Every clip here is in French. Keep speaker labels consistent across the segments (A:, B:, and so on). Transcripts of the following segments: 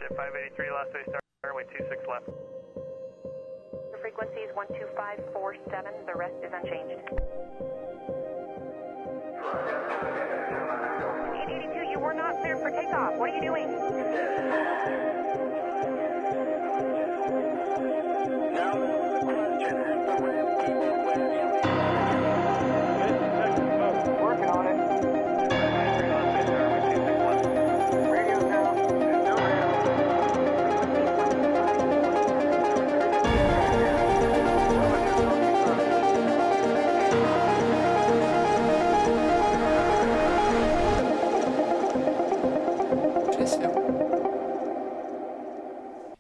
A: at 583 last way start, runway 26 left.
B: The frequency is 12547, the rest is unchanged. 882, you were not cleared for takeoff. What are you doing?
A: Working on it. 583 last way start, runway 26 left. Radio down. No radio.
C: Je laisse faire.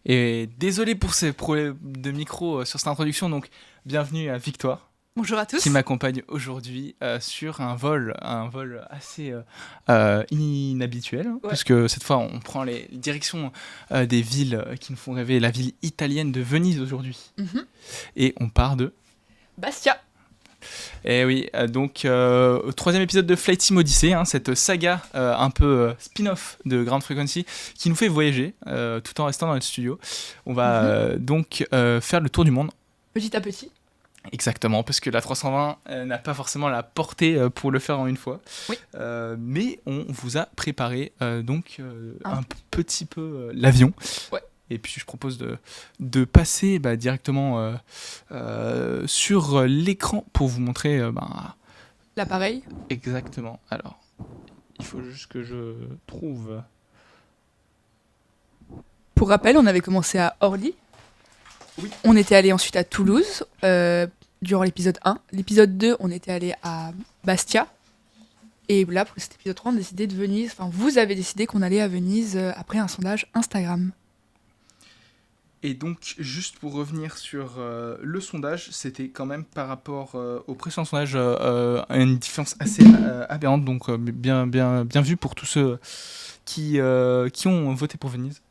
D: Et désolé pour ces problèmes de micro sur cette introduction, donc bienvenue à Victoire,
C: Bonjour à tous.
D: qui m'accompagne aujourd'hui sur un vol assez inhabituel, hein,
C: Ouais.
D: puisque cette fois on prend les directions des villes qui nous font rêver, la ville italienne de Venise aujourd'hui.
C: Mhm.
D: Et on part de...
C: Bastia.
D: Et oui, donc troisième épisode de Flight Sim Odyssey, hein, cette saga un peu spin-off de Ground Frequency qui nous fait voyager tout en restant dans notre studio. On va donc faire le tour du monde.
C: Petit à petit.
D: Exactement, parce que la 320 n'a pas forcément la portée pour le faire en une fois.
C: Oui.
D: Mais on vous a préparé donc
C: Un
D: un petit peu l'avion.
C: Ouais.
D: Et puis je propose de passer directement sur l'écran pour vous montrer
C: L'appareil.
D: exactement. Alors, il faut juste que je trouve...
C: Pour rappel, on avait commencé à Orly.
D: Oui.
C: On était allé ensuite à Toulouse durant l'épisode 1. L'épisode 2, on était allé à Bastia. Et là, pour cet épisode 3, on a décidé de Venise. Enfin, vous avez décidé qu'on allait à Venise après un sondage Instagram.
D: Et donc, juste pour revenir sur le sondage, c'était quand même par rapport au précédent sondage une différence assez aberrante. Donc, bien vu pour tous ceux qui ont voté pour Venise.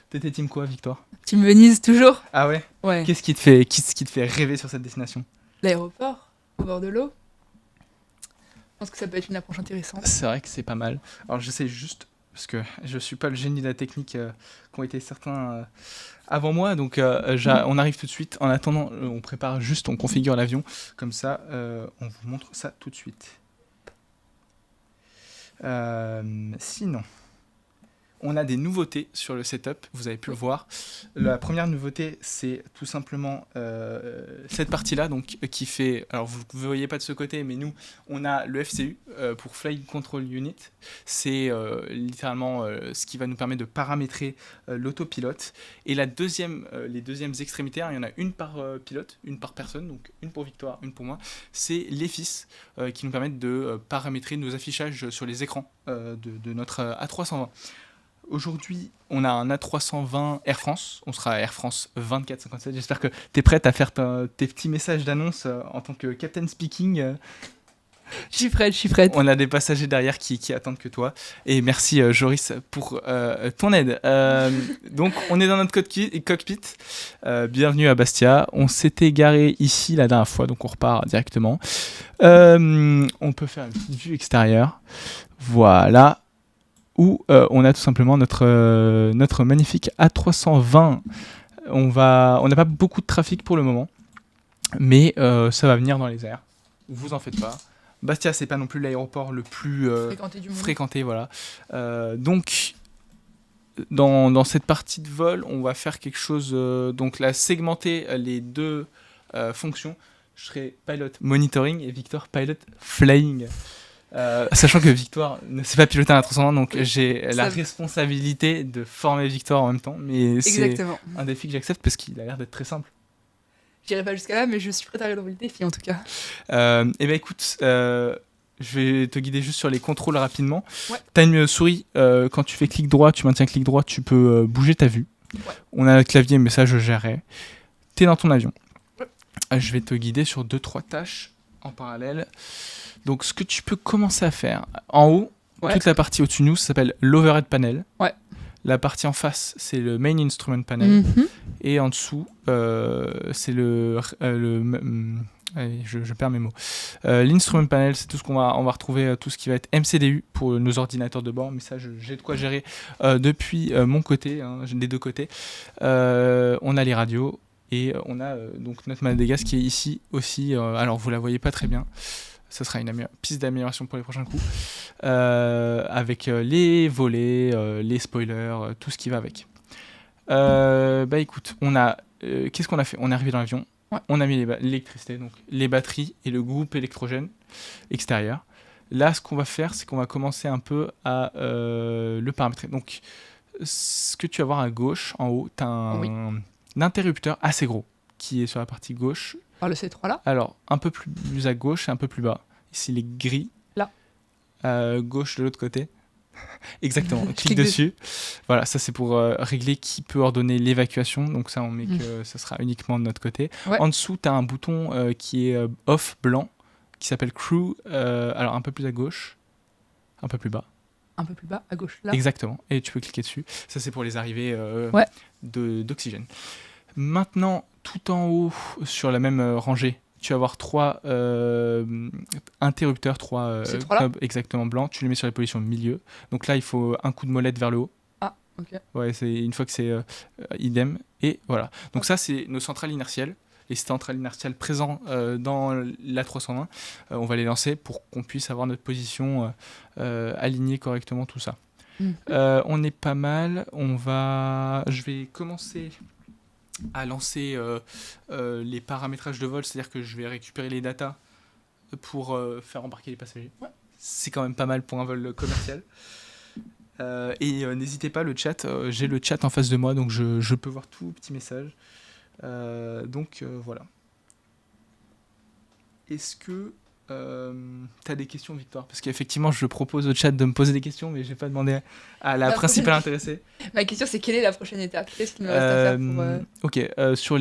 D: T'étais team quoi, Victoire?
C: Team Venise, toujours.
D: Ah ouais?
C: Ouais.
D: Qu'est-ce qui te fait rêver sur cette destination?
C: L'aéroport, au bord de l'eau. Je pense que ça peut être une approche intéressante.
D: C'est vrai que c'est pas mal. Alors, j'essaie juste, parce que je suis pas le génie de la technique qu'ont été certains avant moi, donc on arrive tout de suite. En attendant, on prépare juste, on configure l'avion, comme ça, on vous montre ça tout de suite. Sinon, on a des nouveautés sur le setup, vous avez pu le voir. La première nouveauté, c'est tout simplement cette partie-là, donc qui fait... Alors, vous ne voyez pas de ce côté, mais nous, on a le FCU pour Flight Control Unit. C'est littéralement ce qui va nous permettre de paramétrer l'autopilote. Et les deuxièmes extrémités, hein, il y en a une par pilote, une par personne, donc une pour Victoire, une pour moi. C'est les FIS qui nous permettent de paramétrer nos affichages sur les écrans de notre A320. Aujourd'hui, on a un A320 Air France. On sera à Air France 2457. J'espère que tu es prête à faire tes petits messages d'annonce en tant que Captain Speaking.
C: Je suis prête.
D: On a des passagers derrière qui attendent que toi. Et merci Joris pour ton aide. Donc, on est dans notre cockpit. Bienvenue à Bastia. On s'était garé ici la dernière fois, donc on repart directement. On peut faire une petite vue extérieure. Voilà. Où on a tout simplement notre magnifique A320. On n'a pas beaucoup de trafic pour le moment, mais ça va venir dans les airs. Vous en faites pas. Bastia, c'est pas non plus l'aéroport le plus
C: Fréquenté du monde.
D: fréquenté, voilà. Donc, dans cette partie de vol, on va faire quelque chose, donc là, segmenter les deux fonctions. Je serai pilot monitoring et Victor pilot flying. Sachant que Victoire ne sait pas piloter un A320, donc j'ai la responsabilité de former Victoire en même temps, mais c'est
C: Exactement.
D: un défi que j'accepte parce qu'il a l'air d'être très simple.
C: J'irai pas jusqu'à là, mais je suis prête à relever le défi en tout cas.
D: Et ben écoute, je vais te guider juste sur les contrôles rapidement.
C: Ouais.
D: T'as une souris, quand tu fais clic droit, tu maintiens clic droit, tu peux bouger ta vue.
C: Ouais.
D: On a le clavier, mais ça je gérerai. T'es dans ton avion.
C: Ouais.
D: Je vais te guider sur 2-3 tâches en parallèle. Donc ce que tu peux commencer à faire, en haut,
C: Ouais.
D: toute la partie au-dessus de nous, ça s'appelle l'overhead panel.
C: Ouais.
D: La partie en face, c'est le main instrument panel.
C: Mhm.
D: Et en dessous, c'est le Allez, je perds mes mots. L'instrument panel, c'est tout ce on va retrouver, tout ce qui va être MCDU pour nos ordinateurs de bord, mais ça, j'ai de quoi gérer depuis mon côté, hein, j'ai des deux côtés. On a les radios et on a donc notre Madagascar qui est ici aussi. Alors, vous la voyez pas très bien. Ça sera une piste d'amélioration pour les prochains coups. Avec les volets, les spoilers, tout ce qui va avec. Écoute, qu'est-ce qu'on a fait ? On est arrivé dans l'avion.
C: Ouais.
D: On a mis l'électricité, donc les batteries et le groupe électrogène extérieur. Là, ce qu'on va faire, c'est qu'on va commencer un peu à le paramétrer. Donc, ce que tu vas voir à gauche, en haut, tu as un interrupteur assez gros qui est sur la partie gauche.
C: Le C3 là.
D: Alors, un peu plus à gauche et un peu plus bas. Ici, les gris.
C: Là.
D: Gauche de l'autre côté. Exactement, clique dessus. Voilà, ça c'est pour régler qui peut ordonner l'évacuation. Donc ça, on met que ça sera uniquement de notre côté.
C: Ouais.
D: En dessous, tu as un bouton qui est off blanc, qui s'appelle crew. Alors un peu plus à gauche, un peu plus bas.
C: Un peu plus bas, à gauche, là.
D: Exactement, et tu peux cliquer dessus. Ça c'est pour les arrivées d'oxygène. Maintenant, tout en haut, sur la même rangée, tu vas avoir 3 interrupteurs, 3 knobs exactement blancs. Tu les mets sur les positions milieu. Donc là, il faut un coup de molette vers le haut.
C: Ah, ok.
D: Ouais, c'est une fois que c'est idem. Et voilà. Donc ça, c'est nos centrales inertielles. Les centrales inertielles présentes dans l'A320. On va les lancer pour qu'on puisse avoir notre position alignée correctement, tout ça. On est pas mal. Je vais commencer à lancer les paramétrages de vol, c'est-à-dire que je vais récupérer les datas pour faire embarquer les passagers. Ouais. C'est quand même pas mal pour un vol commercial. Et n'hésitez pas, le chat, j'ai le chat en face de moi, donc je peux voir tous vos petits messages. Voilà. Est-ce que tu as des questions, Victoire ? Parce qu'effectivement, je propose au chat de me poser des questions, mais je n'ai pas demandé à la principale intéressée.
C: Ma question, c'est quelle est la prochaine étape ? Qu'est-ce qu'il me reste à faire pour...
D: Ok, sur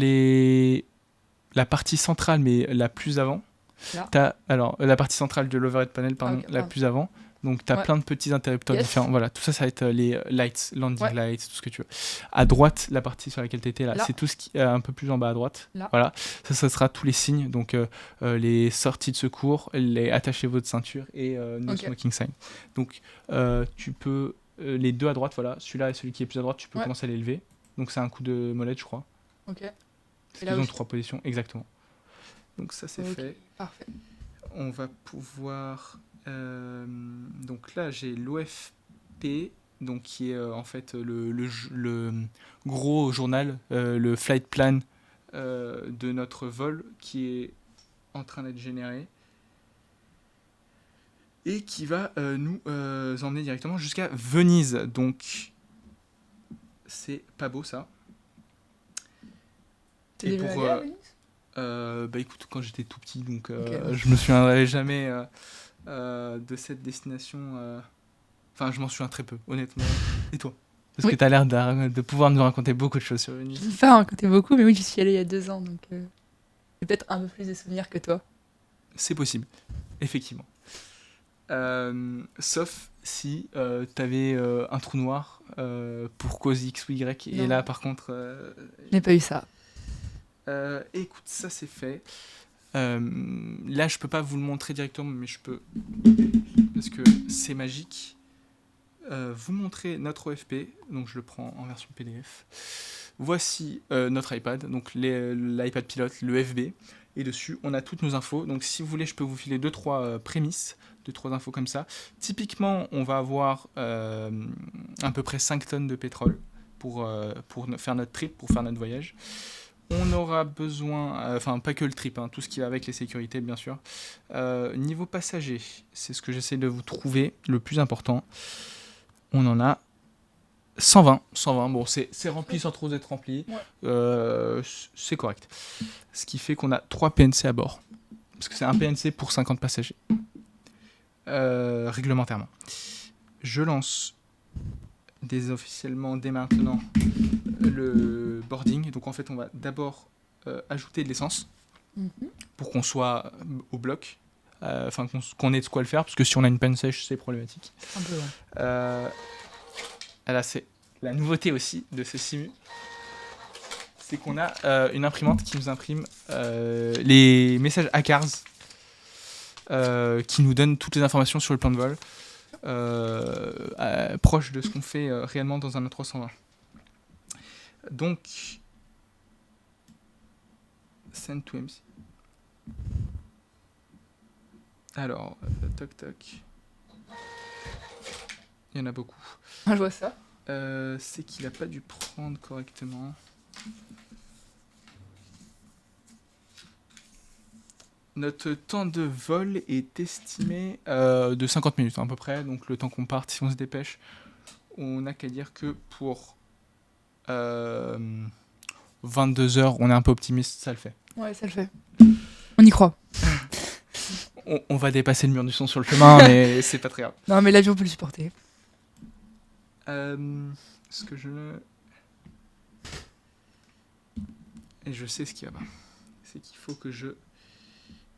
D: la partie centrale, mais la plus avant, la partie centrale de l'overhead panel, la plus avant. Donc, tu as plein de petits interrupteurs différents. Voilà, tout ça, ça va être les lights, landing lights, tout ce que tu veux. À droite, la partie sur laquelle tu étais, là, c'est tout ce qui est un peu plus en bas à droite. Là. Voilà, ça sera tous les signes. Donc, les sorties de secours, les attachez votre ceinture et no smoking sign. Donc, tu peux, les deux à droite, voilà, celui-là et celui qui est plus à droite, tu peux commencer à les lever. Donc, c'est un coup de molette, je crois.
C: Ok.
D: Ils ont 3 positions, exactement. Donc, ça, c'est fait.
C: Parfait.
D: On va pouvoir... donc là, j'ai l'OFP, donc qui est en fait le gros journal, le flight plan de notre vol qui est en train d'être généré et qui va nous emmener directement jusqu'à Venise. Donc, c'est pas beau ça.
C: T'es déjà allé à Venise ?
D: Écoute, quand j'étais tout petit, donc je me souviendrai jamais... de cette destination, enfin je m'en souviens très peu honnêtement. Et toi ? Parce que tu as l'air de pouvoir nous raconter beaucoup de choses sur Venise.
C: Je ne peux pas raconter beaucoup, mais oui, j'y suis allée il y a 2 ans, donc j'ai peut-être un peu plus de souvenirs que toi.
D: C'est possible, effectivement. Sauf si tu avais un trou noir pour cause X ou Y, et là par contre...
C: Je n'ai pas eu ça.
D: Écoute, ça c'est fait. Là je peux pas vous le montrer directement, mais je peux, parce que c'est magique, vous montrer notre OFP. Donc je le prends en version PDF. Voici notre iPad, donc l'iPad pilote, le FB, et dessus on a toutes nos infos. Donc si vous voulez, je peux vous filer 2-3 prémices, 2-3 infos comme ça. Typiquement, on va avoir à peu près 5 tonnes de pétrole pour faire notre trip, pour faire notre voyage. On aura besoin, enfin pas que le trip, tout ce qui va avec les sécurités bien sûr. Niveau passager, c'est ce que j'essaie de vous trouver le plus important. On en a 120, bon c'est rempli sans trop être rempli, c'est correct. Ce qui fait qu'on a 3 PNC à bord, parce que c'est un PNC pour 50 passagers, réglementairement. Je lance officiellement dès maintenant le boarding. Donc en fait on va d'abord ajouter de l'essence pour qu'on soit au bloc, enfin qu'on ait de quoi le faire, parce que si on a une panne sèche c'est problématique.
C: Un peu,
D: Là c'est la nouveauté aussi de ce simu, c'est qu'on a une imprimante qui nous imprime les messages ACARS qui nous donne toutes les informations sur le plan de vol, proche de ce qu'on fait réellement dans un A320. Donc, send to MC. Alors, toc toc. Il y en a beaucoup.
C: Ah, je vois ça.
D: C'est qu'il n'a pas dû prendre correctement. Notre temps de vol est estimé de 50 minutes à peu près, donc le temps qu'on parte, si on se dépêche, on n'a qu'à dire que pour 22 heures, on est un peu optimiste, ça le fait.
C: Ouais, ça le fait. On y croit.
D: On va dépasser le mur du son sur le chemin, mais c'est pas très grave.
C: Non, mais l'avion peut le supporter.
D: Ce que je... Et je sais ce qui va pas. C'est qu'il faut que je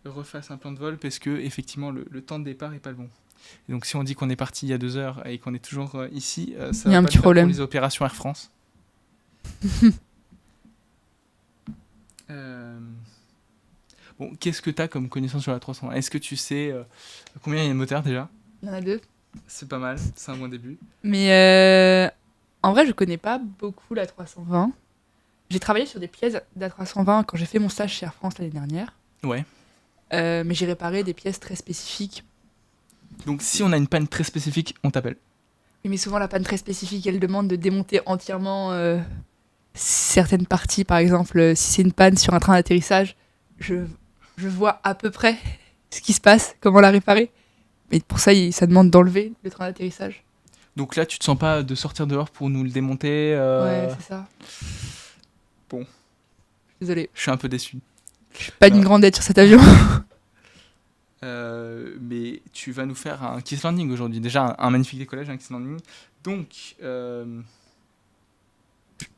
D: refasse un plan de vol parce que effectivement le temps de départ est pas le bon. Et donc si on dit qu'on est parti il y a 2 heures et qu'on est toujours ici, ça
C: Il y a
D: va
C: un
D: pas
C: petit
D: le faire
C: problème.
D: pour les opérations Air France. Bon, qu'est-ce que tu as comme connaissance sur la 320 ? Est-ce que tu sais combien il y a de moteurs déjà ?
C: Il y en a 2.
D: C'est pas mal, c'est un bon début.
C: Mais en vrai, je connais pas beaucoup la 320. J'ai travaillé sur des pièces d'A320 quand j'ai fait mon stage chez Air France l'année dernière.
D: Ouais.
C: Mais j'ai réparé des pièces très spécifiques.
D: Donc si on a une panne très spécifique, on t'appelle.
C: Oui, mais souvent, la panne très spécifique, elle demande de démonter entièrement certaines parties. Par exemple, si c'est une panne sur un train d'atterrissage, je vois à peu près ce qui se passe, comment la réparer. Mais pour ça, ça demande d'enlever le train d'atterrissage.
D: Donc là, tu te sens pas de sortir dehors pour nous le démonter
C: Ouais, c'est ça.
D: Bon.
C: Désolée.
D: Je suis un peu déçu.
C: Je suis pas d'une grande aide sur cet avion.
D: Mais tu vas nous faire un kiss landing aujourd'hui. Déjà, un magnifique décollage, un kiss landing. Donc,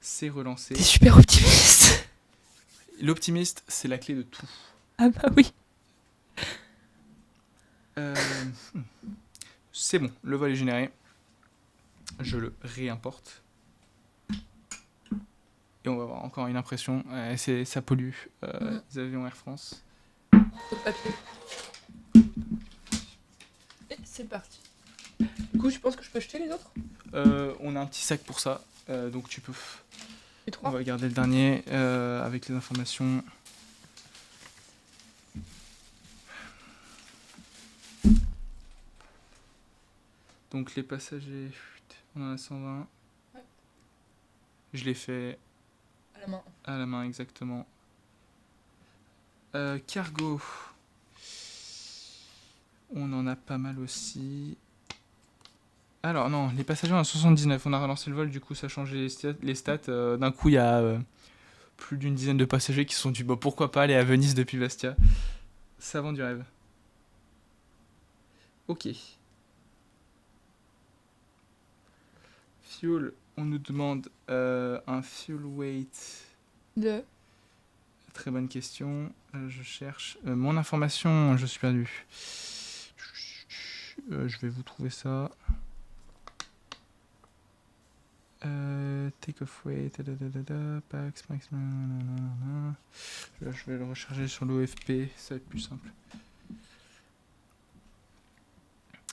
D: c'est relancé.
C: T'es super optimiste.
D: L'optimiste, c'est la clé de tout.
C: Ah bah oui.
D: C'est bon, le vol est généré. Je le réimporte. Et on va avoir encore une impression. Ça pollue les avions Air France.
C: Trop de papier. Et c'est parti. Du coup, je pense que je peux jeter les autres.
D: On a un petit sac pour ça. Donc tu peux...
C: Les
D: On
C: 3.
D: va garder le dernier avec les informations. Donc les passagers, on en a 120.
C: Ouais.
D: Je l'ai fait
C: À la main.
D: à la main exactement. Cargo. On en a pas mal aussi. Alors non, les passagers on a 79. On a relancé le vol, du coup ça a changé les stats. D'un coup il y a plus d'une dizaine de passagers qui se sont dit bah, pourquoi pas aller à Venise depuis Bastia. Ça vend du rêve. Ok. Fuel, on nous demande un fuel weight.
C: 2.
D: Très bonne question. Je cherche mon information, je suis perdu. Je vais vous trouver ça. Take off weight, packs, max, je vais le recharger sur l'OFP, ça va être plus simple.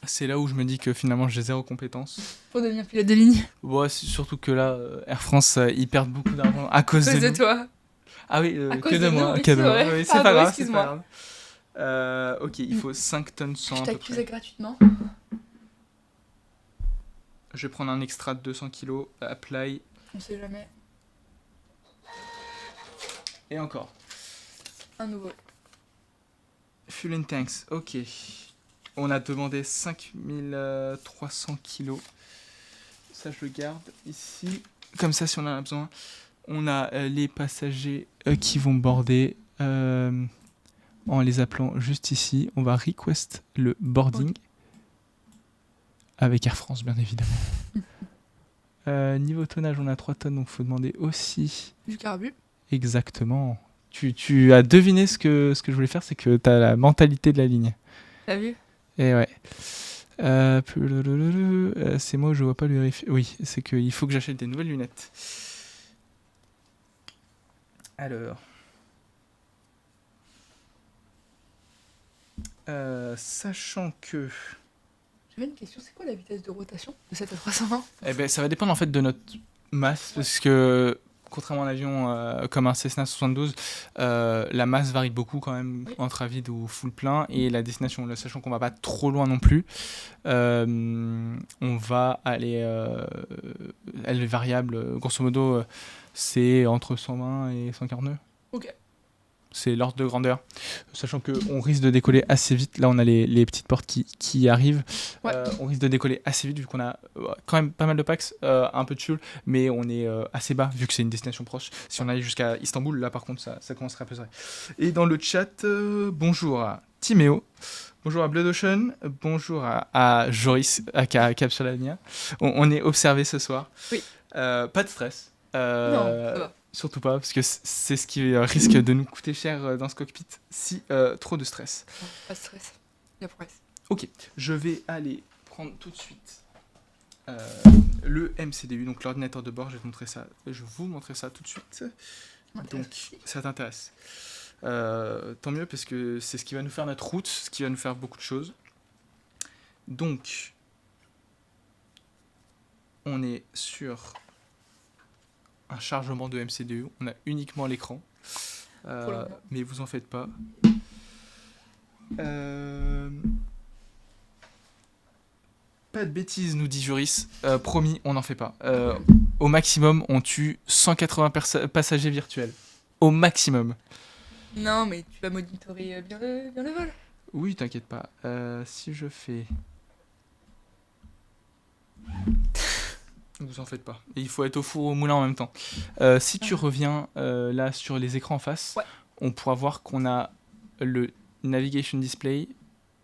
D: C'est là où je me dis que finalement j'ai zéro compétence.
C: Pour devenir pilote de ligne.
D: Ouais, c'est surtout que là, Air France, ils perdent beaucoup d'argent à cause
C: À cause
D: de
C: de
D: nous.
C: toi.
D: Ah oui,
C: À
D: que
C: cause
D: de
C: de
D: moi.
C: nous, oui,
D: Que de
C: c'est
D: moi.
C: vrai.
D: Oui, c'est
C: Pardon,
D: pas grave, c'est
C: excuse-moi.
D: pas grave. Ok, il faut 5 tonnes 100
C: Je
D: à peu
C: t'accuse
D: près.
C: gratuitement.
D: Je vais prendre un extra de 200 kg, apply,
C: On sait jamais.
D: et encore.
C: Un nouveau.
D: Fuel in tanks, ok. On a demandé 5300 kg. Ça, je le garde ici. Comme ça, si on en a besoin. On a les passagers qui vont border en les appelant juste ici. On va request le boarding. Avec Air France, bien évidemment. Niveau tonnage, on a 3 tonnes, donc il faut demander aussi.
C: Du carbu.
D: Exactement. Tu as deviné ce que je voulais faire, c'est que tu as la mentalité de la ligne.
C: T'as vu?
D: Et ouais. C'est moi, je vois pas le vérifier. Oui, c'est qu'il faut que j'achète des nouvelles lunettes. Alors. Sachant que.
C: J'avais une question, c'est quoi la vitesse de rotation de 7 à 320?
D: Eh ben, ça va dépendre en fait de notre masse, parce que contrairement à un avion comme un Cessna 72, la masse varie beaucoup quand même
C: Oui.
D: entre à vide ou full plein, et la destination, là, sachant qu'on va pas trop loin non plus, on va aller, elle est variable, grosso modo, c'est entre 120 et 140 nœuds.
C: Ok.
D: C'est l'ordre de grandeur. Sachant qu'on risque de décoller assez vite. Là, on a les petites portes qui arrivent.
C: Ouais.
D: On risque de décoller assez vite vu qu'on a quand même pas mal de packs, un peu de fuel, mais on est assez bas vu que c'est une destination proche. Si on allait jusqu'à Istanbul, là par contre, ça commencerait à peser. Et dans le chat, bonjour à Timéo. Bonjour à Blood Ocean, bonjour à Joris, aka Capsulania. On est observé ce soir.
C: Oui.
D: Pas de stress.
C: Non, ça va.
D: Surtout pas, parce que c'est ce qui risque de nous coûter cher dans ce cockpit si trop de stress.
C: Non, pas de stress. Il y a promesse.
D: Ok, je vais aller prendre tout de suite le MCDU, donc l'ordinateur de bord. Je vais vous montrer ça tout de suite. Donc, ça t'intéresse. Tant mieux, parce que c'est ce qui va nous faire notre route, ce qui va nous faire beaucoup de choses. Donc, on est sur un chargement de MCDU. On a uniquement l'écran. Mais vous en faites pas. Pas de bêtises, nous dit Juris. Promis, on n'en fait pas. Au maximum, on tue 180 passagers virtuels. Au maximum.
C: Non, mais tu vas monitorer bien le vol.
D: Oui, t'inquiète pas. Si je fais... Vous en faites pas. Et il faut être au four au moulin en même temps. Si tu reviens là sur les écrans en face,
C: ouais.
D: On pourra voir qu'on a le Navigation Display.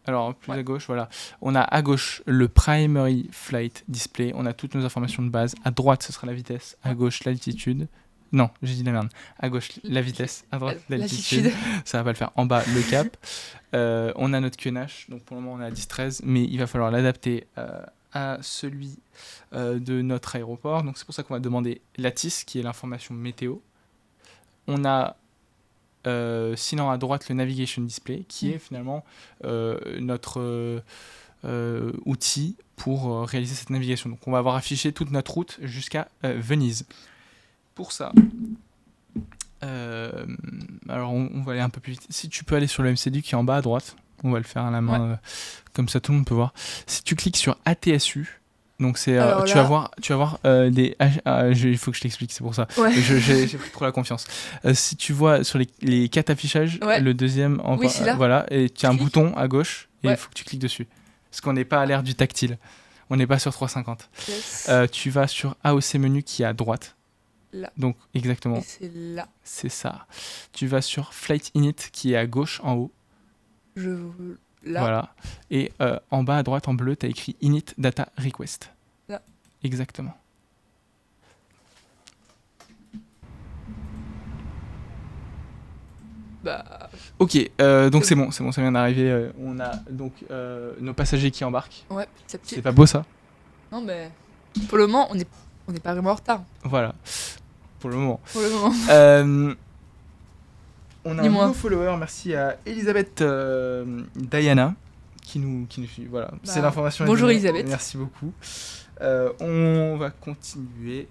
D: Alors, plus
C: ouais.
D: à gauche, voilà. On a à gauche le Primary Flight Display. On a toutes nos informations de base. À droite, ce sera la vitesse. À gauche, l'altitude. Non, j'ai dit la merde. À gauche, la vitesse. À droite, l'altitude. Ça va pas le faire. En bas, le cap. On a notre QNH. Donc, pour le moment, on est à 10-13. Mais il va falloir l'adapter à celui de notre aéroport. Donc, c'est pour ça qu'on va demander l'ATIS, qui est l'information météo. On a sinon à droite le Navigation Display, qui est finalement notre outil pour réaliser cette navigation. Donc on va avoir affiché toute notre route jusqu'à Venise. Pour ça, alors on va aller un peu plus vite. Si tu peux aller sur le MCDU qui est en bas à droite, on va le faire à la main, comme ça tout le monde peut voir. Si tu cliques sur ATSU, donc c'est, tu vas voir des... il faut que je t'explique, c'est pour ça. Ouais. J'ai pris trop la confiance. Si tu vois sur les 4 affichages, le deuxième, voilà, et tu as un bouton à gauche, et il faut que tu cliques dessus. Parce qu'on n'est pas à l'ère du tactile. On n'est pas sur 350. Yes. Tu vas sur AOC menu qui est à droite.
C: Là.
D: Donc exactement.
C: Et c'est là.
D: C'est ça. Tu vas sur Flight Init qui est à gauche en haut.
C: Là.
D: Voilà. Et en bas à droite, en bleu, tu as écrit Init Data Request.
C: Là.
D: Exactement.
C: Bah.
D: Ok, donc c'est bon, ça vient d'arriver. On a donc nos passagers qui embarquent.
C: Ouais,
D: c'est pas beau ça?
C: Non, mais pour le moment, on n'est pas vraiment en retard.
D: Voilà. Pour le moment. On a un nouveau follower, merci à Elisabeth Diana qui nous suit. Voilà, c'est l'information.
C: Bonjour Elisabeth.
D: Merci beaucoup. On va continuer.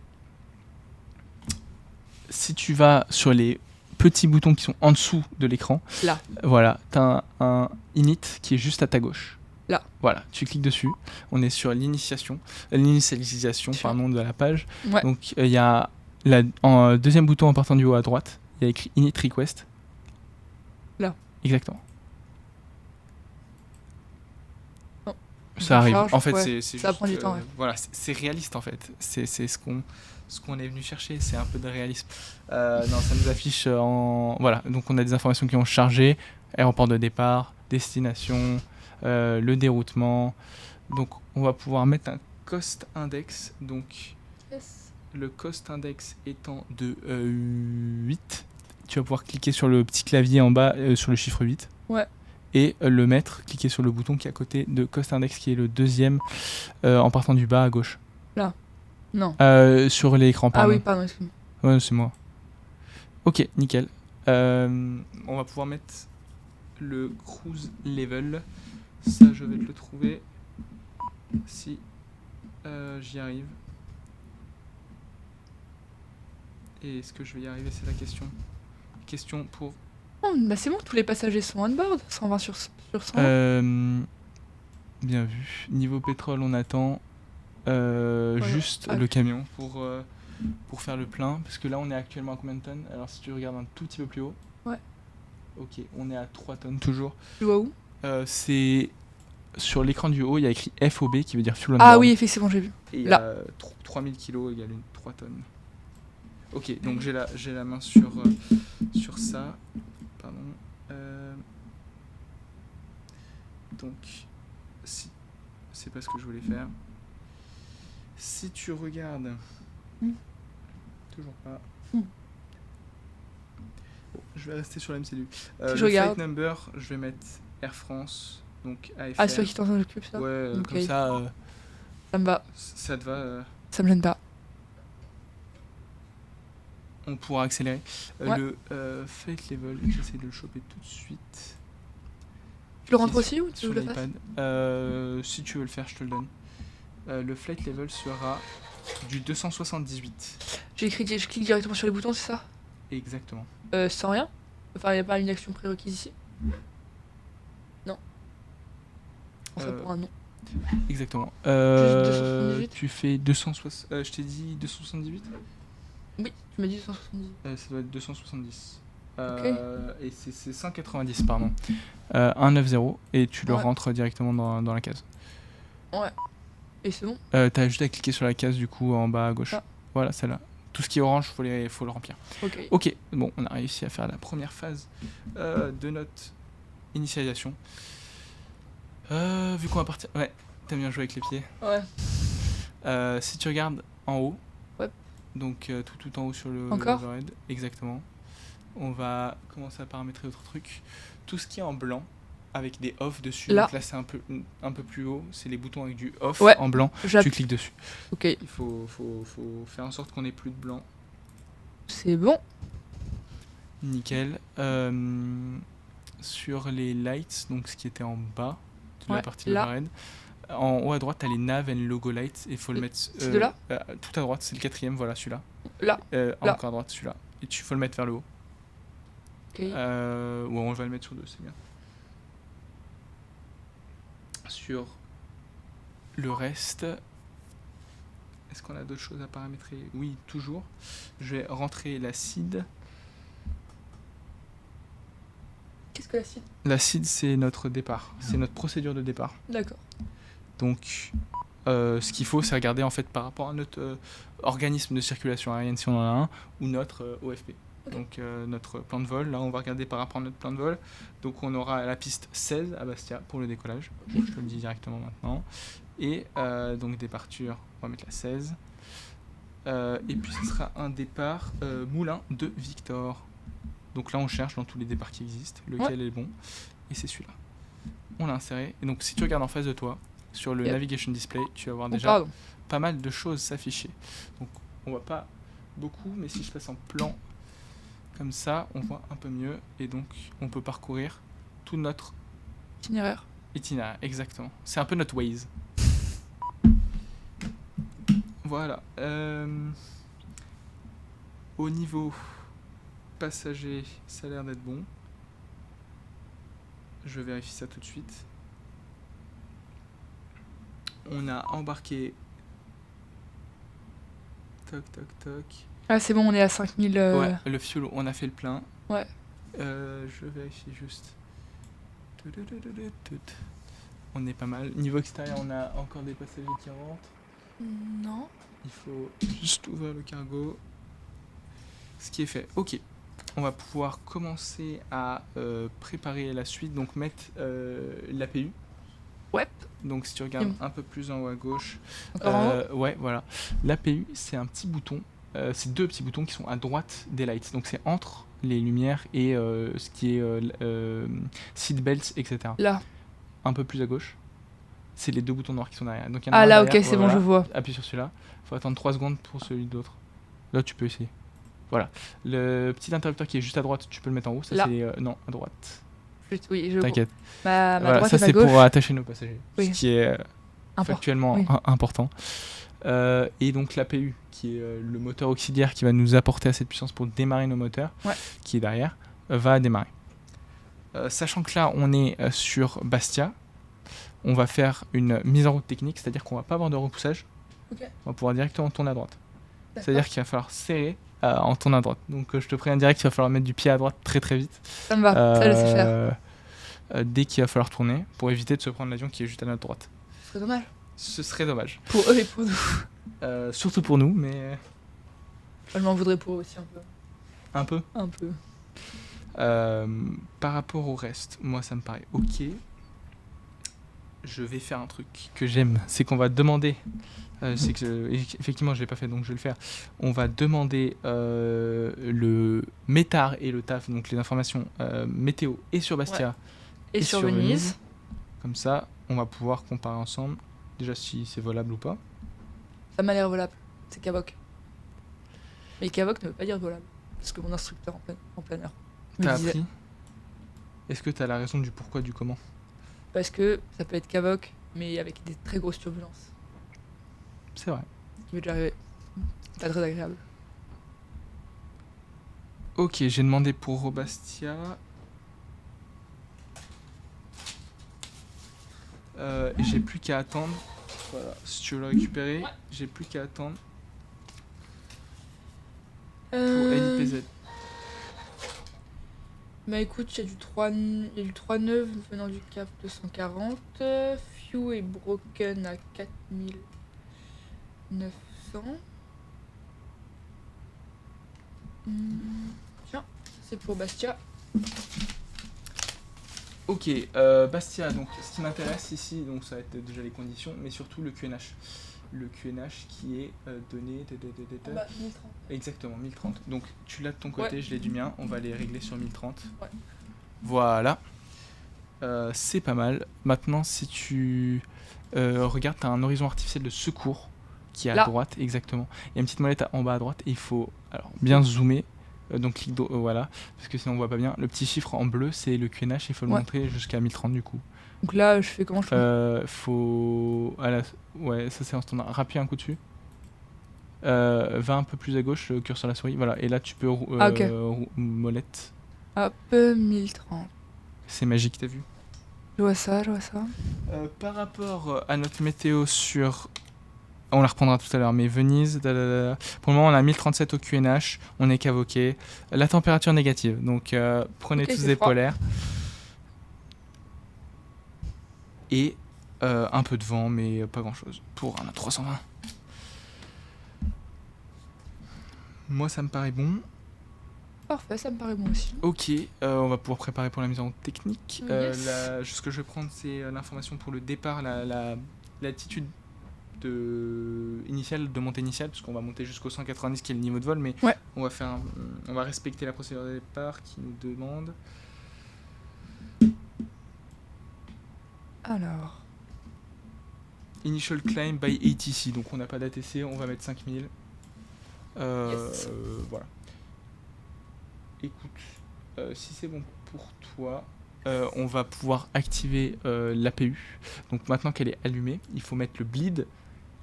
D: Si tu vas sur les petits boutons qui sont en dessous de l'écran,
C: là,
D: voilà, tu as un init qui est juste à ta gauche.
C: Là.
D: Voilà, tu cliques dessus. On est sur l'initialisation de la page.
C: Ouais.
D: Donc il y a en deuxième bouton en partant du haut à droite, il y a écrit Init Request.
C: Là.
D: Exactement.
C: Oh,
D: ça arrive.
C: Charge,
D: en fait,
C: c'est
D: juste,
C: ça prend du temps.
D: Voilà, c'est réaliste en fait. C'est ce qu'on est venu chercher, c'est un peu de réalisme. Non, ça nous affiche en... Voilà, donc on a des informations qui ont chargé, aéroport de départ, destination, le déroutement. Donc on va pouvoir mettre un cost index. Donc le cost index étant de 8, tu vas pouvoir cliquer sur le petit clavier en bas sur le chiffre 8.
C: Ouais.
D: Et le mettre, cliquer sur le bouton qui est à côté de cost index qui est le deuxième en partant du bas à gauche.
C: Là. Non.
D: Sur l'écran, pardon.
C: Ah oui, pardon, excuse-moi.
D: Ouais, c'est moi. Ok, nickel. On va pouvoir mettre le cruise level. Ça, je vais te le trouver si j'y arrive. Et est-ce que je vais y arriver, c'est la question. Question pour...
C: Oh, bah c'est bon, tous les passagers sont on board. 120 sur 100.
D: Bien vu. Niveau pétrole, on attend juste
C: Ah.
D: le camion pour faire le plein. Parce que là, on est actuellement à combien de tonnes? Alors, si tu regardes un tout petit peu plus haut.
C: Ouais.
D: Ok, on est à 3 tonnes toujours.
C: Tu vois où?
D: C'est sur l'écran du haut, il y a écrit FOB qui veut dire Fuel on
C: Ah
D: Board.
C: oui, effectivement, j'ai vu.
D: Et il y
C: là.
D: a 3000 kg égale 3 tonnes. Ok, donc j'ai la main sur ça. Pardon. Donc, si c'est pas ce que je voulais faire. Si tu regardes. Toujours pas. Bon, je vais rester sur la MCU.
C: je
D: Le
C: regarde.
D: flight number, je vais mettre Air France. Donc AFR.
C: Ah, c'est toi qui t'en occupes, ça?
D: Ouais,
C: Ok.
D: comme ça,
C: Ça me va.
D: ça te va.
C: Ça me gêne pas.
D: On pourra accélérer.
C: Ouais.
D: Le flight level, j'essaie de le choper tout de suite.
C: Tu le rentres aussi ou tu
D: Sur
C: veux le faire?
D: l'iPad. Si tu veux le faire, je te le donne. Le flight level sera du 278.
C: Je clique directement sur les boutons, c'est ça?
D: Exactement.
C: Sans rien? Enfin, il n'y a pas une action prérequise ici? Non. On fait
D: Euh,
C: pour un non.
D: Exactement.
C: 278.
D: Tu fais 260. Je t'ai dit 278
C: Oui, tu m'as dit 270.
D: Ça doit être 270.
C: Ok.
D: Et c'est 190, pardon. 190 et tu le
C: Ouais.
D: rentres directement dans la case.
C: Ouais. Et c'est bon?
D: T'as juste à cliquer sur la case du coup en bas à gauche.
C: Ah.
D: Voilà, celle-là. Tout ce qui est orange, faut le remplir.
C: Ok.
D: Ok, bon, on a réussi à faire la première phase de notre initialisation. Vu qu'on va partir... Ouais, t'aimes bien jouer avec les pieds.
C: Ouais.
D: Si tu regardes en haut,
C: Ouais.
D: donc tout en haut sur le
C: Encore
D: overhead, exactement, on va commencer à paramétrer d'autres trucs. Tout ce qui est en blanc, avec des off dessus,
C: Là.
D: donc là c'est un peu plus haut, c'est les boutons avec du off
C: Ouais.
D: en blanc,
C: J'app-
D: tu cliques dessus.
C: Ok.
D: Il faut faire en sorte qu'on ait plus de blanc.
C: C'est bon.
D: Nickel. Sur les lights, donc ce qui était en bas de la
C: Ouais,
D: partie
C: là.
D: overhead, en haut à droite, t'as les nav and logo lights et il faut le mettre.
C: C'est de là
D: tout à droite, c'est le 4ème, voilà celui-là.
C: Là. Là.
D: Encore à droite, celui-là. Et tu faut le mettre vers le haut.
C: Ok.
D: Ouais, on va le mettre sur deux, c'est bien. Sur le reste, est-ce qu'on a d'autres choses à paramétrer? Oui, toujours. Je vais rentrer l'acide.
C: Qu'est-ce que la cible?
D: L'acide, c'est notre départ, c'est notre procédure de départ.
C: D'accord.
D: Donc, ce qu'il faut, c'est regarder en fait par rapport à notre organisme de circulation aérienne, si on en a un, ou notre OFP.
C: Ok.
D: Donc, notre plan de vol, là, on va regarder par rapport à notre plan de vol. Donc, on aura la piste 16 à Bastia pour le décollage. Je te le dis directement maintenant. Et donc, départure, on va mettre la 16. Et puis, ce sera un départ Moulin de Victor. Donc là, on cherche dans tous les départs qui existent lequel est le bon. Et c'est celui-là. On l'a inséré. Et donc, si tu regardes en face de toi, sur le
C: Yep.
D: navigation display, tu vas voir
C: Oh,
D: déjà
C: pardon.
D: pas mal de choses s'afficher. Donc, on voit pas beaucoup, mais si je passe en plan comme ça, on voit un peu mieux. Et donc, on peut parcourir tout notre
C: Itinéraire.
D: itinéraire. Exactement. C'est un peu notre Waze. Voilà. Au niveau passager, ça a l'air d'être bon. Je vérifie ça tout de suite. On a embarqué. Toc, toc, toc.
C: Ah, c'est bon, on est à 5000.
D: Ouais, le fuel, on a fait le plein.
C: Ouais.
D: Je vérifie juste. On est pas mal. Niveau extérieur, on a encore des passagers qui rentrent.
C: Non.
D: Il faut juste ouvrir le cargo. Ce qui est fait. Ok. On va pouvoir commencer à préparer la suite. Donc mettre l'APU.
C: Ouais.
D: Donc si tu regardes un peu plus en haut à gauche.
C: Encore en haut.
D: Ouais, voilà. L'APU, c'est un petit bouton. C'est deux petits boutons qui sont à droite des lights. Donc c'est entre les lumières et ce qui est seatbelts, etc.
C: Là.
D: Un peu plus à gauche. C'est les deux boutons noirs qui sont derrière. Donc, il y en a
C: Ah
D: un
C: là, ok,
D: derrière,
C: c'est bon,
D: voilà.
C: je vois.
D: Appuie sur celui-là. Faut attendre 3 secondes pour celui d'autre. Là, tu peux essayer. Voilà. Le petit interrupteur qui est juste à droite, tu peux le mettre en haut. Ça,
C: Là.
D: c'est non, à droite.
C: Oui, je
D: T'inquiète.
C: Ma
D: Voilà,
C: droite
D: ça
C: et ma
D: c'est
C: gauche.
D: pour attacher nos passagers.
C: Oui.
D: Ce qui est factuellement
C: Oui.
D: important. Et donc l'APU, qui est le moteur auxiliaire qui va nous apporter assez de puissance pour démarrer nos moteurs,
C: Ouais.
D: qui est derrière, va démarrer. Sachant que là, on est sur Bastia, on va faire une mise en route technique, c'est-à-dire qu'on va pas avoir de repoussage.
C: Ok.
D: On va pouvoir directement tourner à droite.
C: D'accord.
D: C'est-à-dire qu'il va falloir serrer en tournant à droite. Donc je te préviens direct qu'il va falloir mettre du pied à droite très très vite.
C: Ça me va, ça je sais faire.
D: Dès qu'il va falloir tourner, pour éviter de se prendre l'avion qui est juste à notre droite.
C: Ce serait dommage.
D: Ce serait dommage.
C: Pour eux et pour nous.
D: Surtout pour nous, mais
C: Je m'en voudrais pour eux aussi un peu.
D: un peu.
C: Un peu.
D: Par rapport au reste, moi ça me paraît ok. Je vais faire un truc que j'aime, c'est qu'on va demander, effectivement je l'ai pas fait donc je vais le faire, on va demander le METAR et le TAF, donc les informations météo et sur Bastia
C: Et sur Venise.
D: Comme ça on va pouvoir comparer ensemble, déjà si c'est volable ou pas.
C: Ça m'a l'air volable. C'est Cavoc. Mais Cavoc ne veut pas dire volable. Parce que mon instructeur en planeur me
D: T'as
C: disait.
D: appris? Est-ce que t'as la raison du pourquoi du comment?
C: Parce que ça peut être Cavoc, mais avec des très grosses turbulences.
D: C'est vrai.
C: Ce qui m'est déjà arrivé. Pas très agréable.
D: Ok, j'ai demandé pour Bastia. Et j'ai plus qu'à attendre. Voilà, si tu veux le récupérer, j'ai plus qu'à attendre pour LIPZ.
C: Bah écoute, il y a du 3.9 venant du cap 240. Few est broken à 4900. Tiens, c'est pour Bastia.
D: Ok, Bastia, donc ce qui m'intéresse ici, donc ça va être déjà les conditions, mais surtout le QNH. Le QNH qui est donné.
C: Bah, 1030.
D: Exactement, 1030. Donc tu l'as de ton côté,
C: Ouais.
D: je l'ai du mien, on va les régler sur 1030.
C: Ouais.
D: Voilà. C'est pas mal. Maintenant, si tu regardes, tu as un horizon artificiel de secours qui est à
C: Là.
D: droite, exactement. Il y a une petite molette en bas à droite et il faut alors, bien zoomer. Donc clic voilà, parce que sinon on voit pas bien. Le petit chiffre en bleu, c'est le QNH, il faut le
C: Ouais.
D: montrer jusqu'à 1030 du coup.
C: Donc là, je fais comment je fais
D: Faut. Ouais, ça c'est en standard. Rappuie un coup dessus. Va un peu plus à gauche, le curseur sur la souris. Voilà, et là tu peux.
C: Ah, ok.
D: Molette.
C: Hop, 1030.
D: C'est magique, t'as vu?
C: Je vois ça, je vois ça.
D: Par rapport à notre météo sur. On la reprendra tout à l'heure, mais Venise, pour le moment on a 1037 au QNH, on est cavoqué. La température négative, donc prenez
C: Ok,
D: tous
C: c'est
D: des
C: froid.
D: polaires. Et un peu de vent, mais pas grand chose. Pour un A320. Moi ça me paraît bon.
C: Parfait, ça me paraît bon aussi.
D: Ok, on va pouvoir préparer pour la mise en route technique.
C: Yes.
D: Ce que je vais prendre, c'est l'information pour le départ, l'altitude initiale, de montée initiale, parce qu'on va monter jusqu'au 190 qui est le niveau de vol, mais
C: Ouais.
D: on va respecter la procédure de départ qui nous demande.
C: Alors,
D: Initial climb by ATC, donc on n'a pas d'ATC, on va mettre 5000.
C: Yes.
D: Voilà. Écoute, si c'est bon pour toi, on va pouvoir activer l'APU. Donc maintenant qu'elle est allumée, il faut mettre le bleed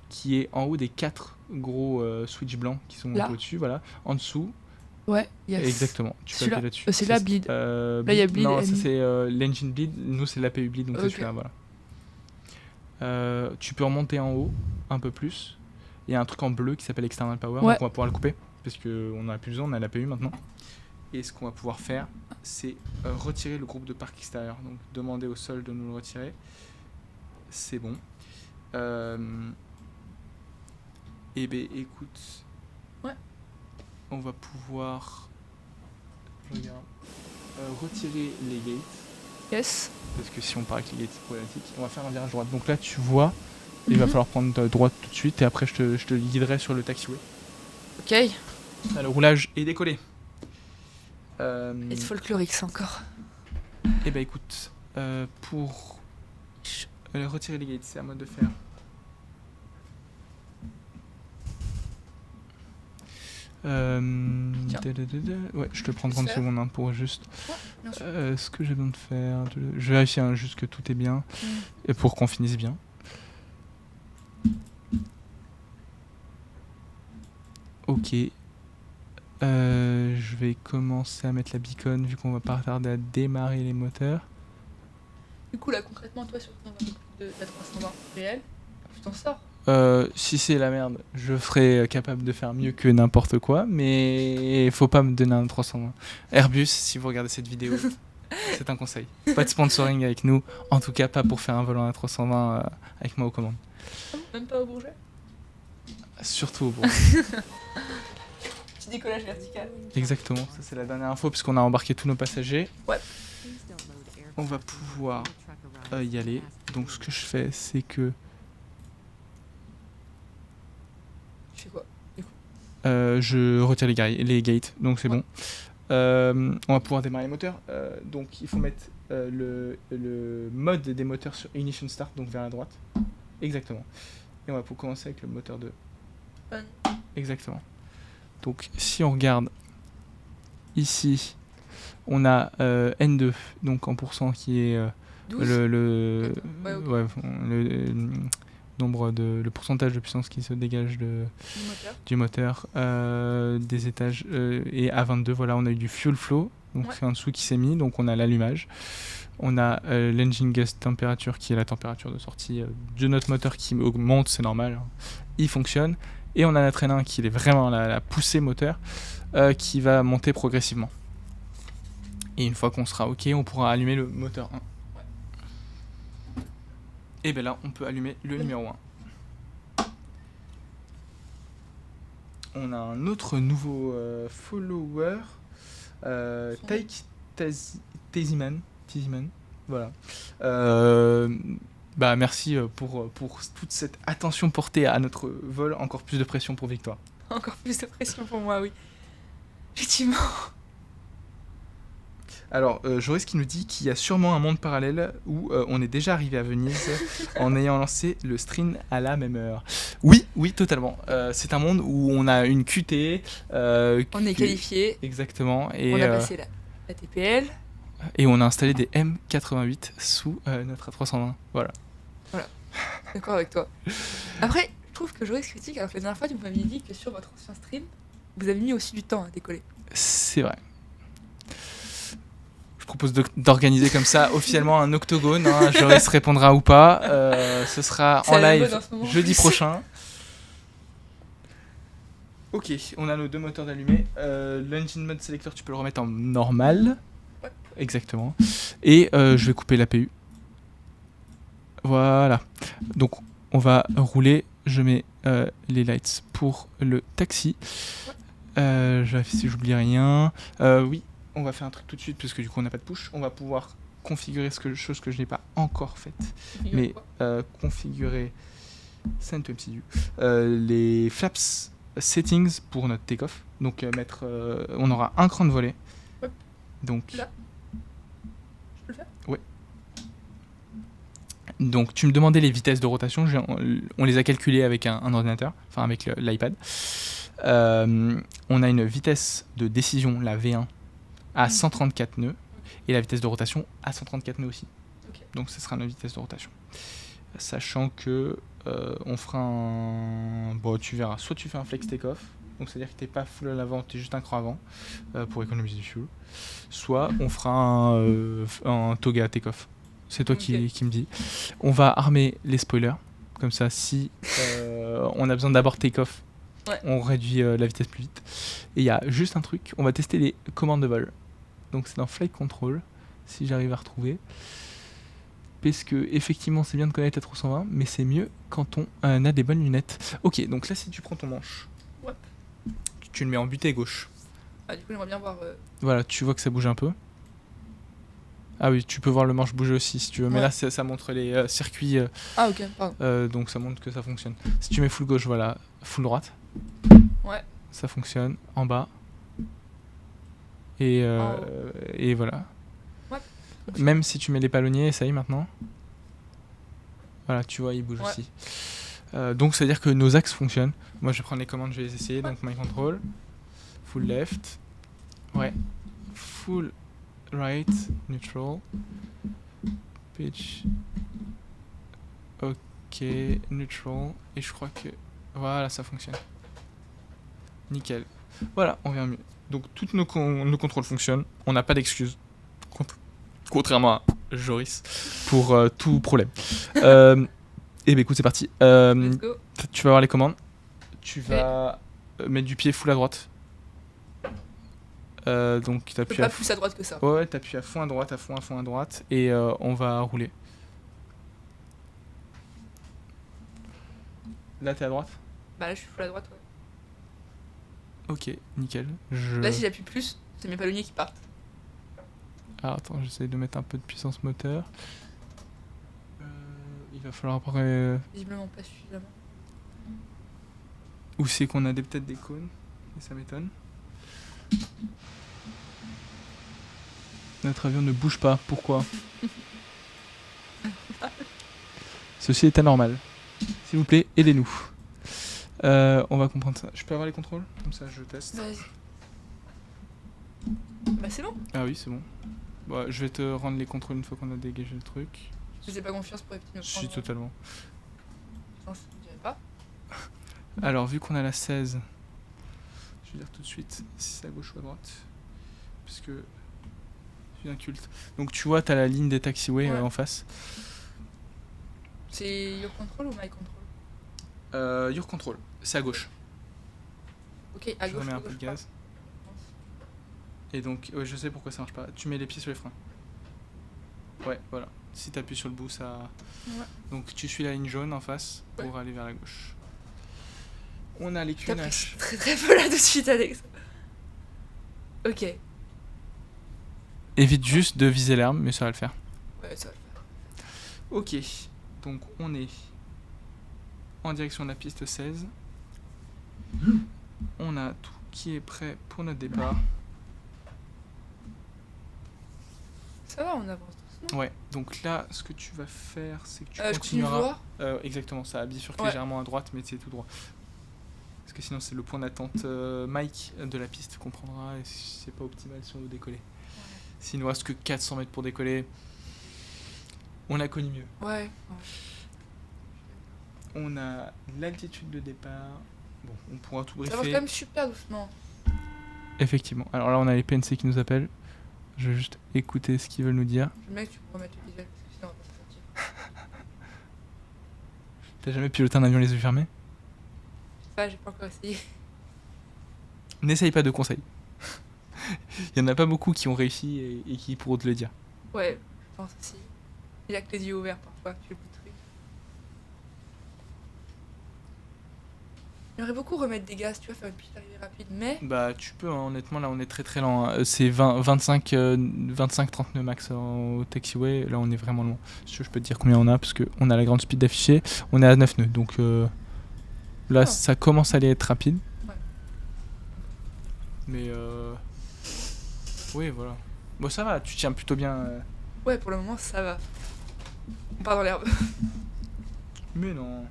D: qui est en haut des 4 gros switches blancs qui sont
C: Là.
D: au-dessus. Voilà. En dessous,
C: ouais, yes.
D: exactement. Tu peux
C: Celui-là.
D: appuyer là-dessus.
C: C'est là, bleed. Là, il y a bleed
D: Non,
C: and-
D: ça c'est l'engine bleed. Nous, c'est l'APU bleed, donc c'est
C: Ok.
D: celui-là. Voilà. Tu peux remonter en haut un peu plus. Il y a un truc en bleu qui s'appelle External Power,
C: Ouais.
D: donc on va pouvoir le couper parce qu'on n'en a plus besoin, on a l'APU maintenant. Et ce qu'on va pouvoir faire, c'est retirer le groupe de parc extérieur. Donc demander au sol de nous le retirer. C'est bon. Eh bien écoute.
C: Ouais.
D: On va pouvoir regarde, retirer les gates.
C: Yes.
D: Parce que si on part avec les gates, c'est problématique. On va faire un virage droite. Donc là, tu vois, il va falloir prendre droite tout de suite. Et après, je te guiderai sur le taxiway.
C: Ok.
D: Là, le roulage est décollé.
C: Et folklorique, ça encore.
D: Eh ben écoute, pour retirer les gates, c'est à moi de le faire.
C: Tiens.
D: Ouais, je te prends 30
C: Faire.
D: secondes pour juste.
C: Ouais, bien sûr.
D: Ce que j'ai besoin de faire. Je vérifie juste que tout est bien et pour qu'on finisse bien. Ok. Je vais commencer à mettre la beacon vu qu'on va pas tarder à démarrer les moteurs.
C: Du coup, là, concrètement, toi, sur ton de la 320 réel, tu t'en sors.
D: Si c'est la merde, je serai capable de faire mieux que n'importe quoi, mais faut pas me donner un 320. Airbus, si vous regardez cette vidéo, c'est un conseil. Pas de sponsoring avec nous, en tout cas pas pour faire un vol en A320 avec moi aux commandes.
C: Même pas au Bourget.
D: Surtout au bon.
C: Petit décollage vertical.
D: Exactement, ça c'est la dernière info puisqu'on a embarqué tous nos passagers.
C: Ouais.
D: On va pouvoir y aller. Donc ce que je fais, c'est que
C: Tu fais quoi?
D: je retire les gates, donc c'est
C: Ouais.
D: bon. On va pouvoir démarrer les moteurs. Donc il faut mettre le mode des moteurs sur Ignition Start, donc vers la droite. Exactement. Et on va pour commencer avec le moteur 2.
C: On.
D: Exactement. Donc si on regarde ici, on a N2, donc en pourcent qui est
C: 12.
D: le
C: Ouais, ok.
D: nombre le pourcentage de puissance qui se dégage
C: Du moteur.
D: du moteur des étages et à 22 voilà on a eu du fuel flow donc
C: Ouais.
D: c'est en dessous qui s'est mis donc on a l'allumage, on a l'engine gas temperature qui est la température de sortie de notre moteur qui augmente, c'est normal, hein. Il fonctionne, et on a notre N1 qui est vraiment la poussée moteur qui va monter progressivement, et une fois qu'on sera ok on pourra allumer le moteur 1. Et bien là, on peut allumer le numéro 1. On a un autre nouveau follower, Taik Teziman. Voilà. Merci pour toute cette attention portée à notre vol. Encore plus de pression pour Victoire.
C: Encore plus de pression pour moi, oui. Effectivement.
D: Alors, Joris qui nous dit qu'il y a sûrement un monde parallèle où on est déjà arrivé à Venise en ayant lancé le stream à la même heure. Oui, totalement. C'est un monde où on a une QT.
C: On est qualifié.
D: Exactement. Et,
C: On a passé la TPL.
D: et on a installé des M88 sous notre A320. Voilà.
C: D'accord avec toi. Après, je trouve que Joris critique, alors que la dernière fois, tu m'avais dit que sur votre ancien stream, vous avez mis aussi du temps à décoller.
D: C'est vrai. Je propose d'organiser comme ça officiellement un octogone. Hein. Joris répondra ou pas. Ce sera
C: C'est
D: en
C: à la
D: live
C: mode en ce moment.
D: jeudi prochain. Ok, on a nos deux moteurs d'allumés. L'engine mode selector, tu peux le remettre en normal.
C: Ouais.
D: Exactement. Et je vais couper l'APU. Voilà. Donc on va rouler. Je mets les lights pour le taxi. Je vérifie si j'oublie rien. Oui, on va faire un truc tout de suite parce que du coup on n'a pas de push. On va pouvoir configurer chose que je n'ai pas encore faite. Mais configurer MCU, les flaps settings pour notre take-off. Donc on aura un cran de volet.
C: Ouais.
D: Donc
C: Là. Je peux le faire ?
D: Ouais. Donc tu me demandais les vitesses de rotation, on les a calculées avec un ordinateur, enfin avec l'iPad. On a une vitesse de décision, la V1, à 134 nœuds, et la vitesse de rotation à 134 nœuds aussi.
C: Okay.
D: Donc ce sera notre vitesse de rotation. Sachant que on fera un... Bon, tu verras, soit tu fais un flex take-off, donc c'est-à-dire que t'es pas full à l'avant, t'es juste un cran avant, pour économiser du fuel. Soit on fera un toga take-off. C'est toi qui me dis. On va armer les spoilers. Comme ça, si on a besoin d'abord take-off,
C: ouais,
D: on réduit la vitesse plus vite. Et il y a juste un truc. On va tester les commandes de vol. Donc c'est dans Flight Control, si j'arrive à retrouver. Parce que effectivement, c'est bien de connaître la 320, mais c'est mieux quand on a des bonnes lunettes. Ok, donc là, si tu prends ton manche,
C: ouais,
D: tu le mets en butée gauche.
C: Ah, du coup, j'aimerais bien voir...
D: Voilà, tu vois que ça bouge un peu. Ah oui, tu peux voir le manche bouger aussi si tu veux, mais
C: ouais,
D: là ça montre les circuits.
C: Ah ok, pardon.
D: Donc ça montre que ça fonctionne. Si tu mets full gauche, voilà, full droite.
C: Ouais.
D: Ça fonctionne. En bas. Et, et voilà.
C: Ouais.
D: Même si tu mets les palonniers, ça y est maintenant. Voilà, tu vois, il bouge aussi. Donc c'est à dire que nos axes fonctionnent. Moi je vais prendre les commandes, je vais les essayer. Donc my control. Full left. Ouais. Full right. Neutral. Pitch. Ok. Neutral. Et je crois que... Voilà, ça fonctionne. Nickel. Voilà, on vient mieux. Donc, tous nos contrôles fonctionnent. On n'a pas d'excuses. Contrairement à Joris. Pour tout problème. Et bah écoute, c'est parti.
C: Let's go.
D: Tu vas voir les commandes. Tu vas mettre du pied full à droite. Donc
C: Je peux
D: t'appuies
C: pas
D: à
C: plus à droite que ça.
D: ouais, t'appuies à fond à droite, à fond à droite, et on va rouler. Là t'es à droite.
C: Bah là, je suis full à droite, ouais.
D: Ok, nickel.
C: Là, si j'appuie plus, c'est mes palonniers qui partent.
D: Ah, attends, j'essaie de mettre un peu de puissance moteur. Il va falloir après.
C: Visiblement pas suffisamment.
D: Où c'est qu'on a peut-être des cônes, et ça m'étonne. Notre avion ne bouge pas, pourquoi? Ceci est anormal. S'il vous plaît, aidez-nous. On va comprendre ça. Je peux avoir les contrôles? Comme ça, je teste.
C: Vas-y. Bah c'est bon.
D: Ah oui, c'est bon. Bah, je vais te rendre les contrôles une fois qu'on a dégagé le truc.
C: Je faisais pas confiance pour les petits me
D: Si,
C: prendre.
D: totalement.
C: Non, je te dirais pas.
D: Alors, vu qu'on a la 16, je vais dire tout de suite si c'est à gauche ou à droite. Parce que je suis un culte. Donc, tu vois, t'as la ligne des taxiways
C: Ouais.
D: en face.
C: C'est your control ou my control?
D: Your control, c'est à gauche.
C: Ok, à
D: Je
C: gauche.
D: remets
C: à
D: un peu
C: gauche,
D: de gaz. Et donc, ouais, je sais pourquoi ça marche pas. Tu mets les pieds sur les freins. Ouais, voilà. Si t'appuies sur le bout, ça.
C: Ouais.
D: Donc, tu suis la ligne jaune en face pour aller vers la gauche. On a les
C: T'as
D: QNH.
C: pris très peu là de suite, Alex. Ok.
D: Évite juste de viser l'arme, mais ça va le faire.
C: Ouais, ça va le faire.
D: Ok, donc on est en direction de la piste 16. On a tout qui est prêt pour notre départ.
C: Ça va, on avance doucement.
D: Ouais, donc là, ce que tu vas faire, c'est que tu
C: Je continue de
D: continueras.
C: voir.
D: Exactement, ça a bifurqué
C: Ouais.
D: légèrement à droite, mais c'est tout droit. Parce que sinon, c'est le point d'attente Mike de la piste qu'on prendra et c'est pas optimal si on veut décoller. S'il ne reste que 400 mètres pour décoller, on a connu mieux.
C: Ouais.
D: On a l'altitude de départ. Bon, on pourra tout
C: Ça avance
D: briefer.
C: quand même super doucement.
D: Effectivement. Alors là, on a les PNC qui nous appellent. Je vais juste écouter ce qu'ils veulent nous dire.
C: Le mec, tu peux remettre le visuel parce que sinon on va pas se sentir.
D: T'as jamais piloté un avion les yeux fermés?
C: Ça, j'ai pas encore essayé.
D: N'essaye pas de conseils. Il y en a pas beaucoup qui ont réussi et qui pourront te le dire.
C: Ouais, je pense aussi. Il a que les yeux ouverts parfois, tu le truc. J'aimerais beaucoup remettre des gaz, tu vois, faire une petite arrivée rapide, mais
D: Bah tu peux, hein, honnêtement là on est très très lent. Hein. C'est 25-30 nœuds max au taxiway, là on est vraiment loin. Si tu veux, je peux te dire combien on a parce qu'on a la grande speed affichée, on est à 9 nœuds donc là
C: Ah.
D: ça commence à aller être rapide.
C: Ouais.
D: Mais oui voilà. Bon ça va, tu tiens plutôt bien.
C: ouais, pour le moment ça va. On part dans l'herbe.
D: Mais non.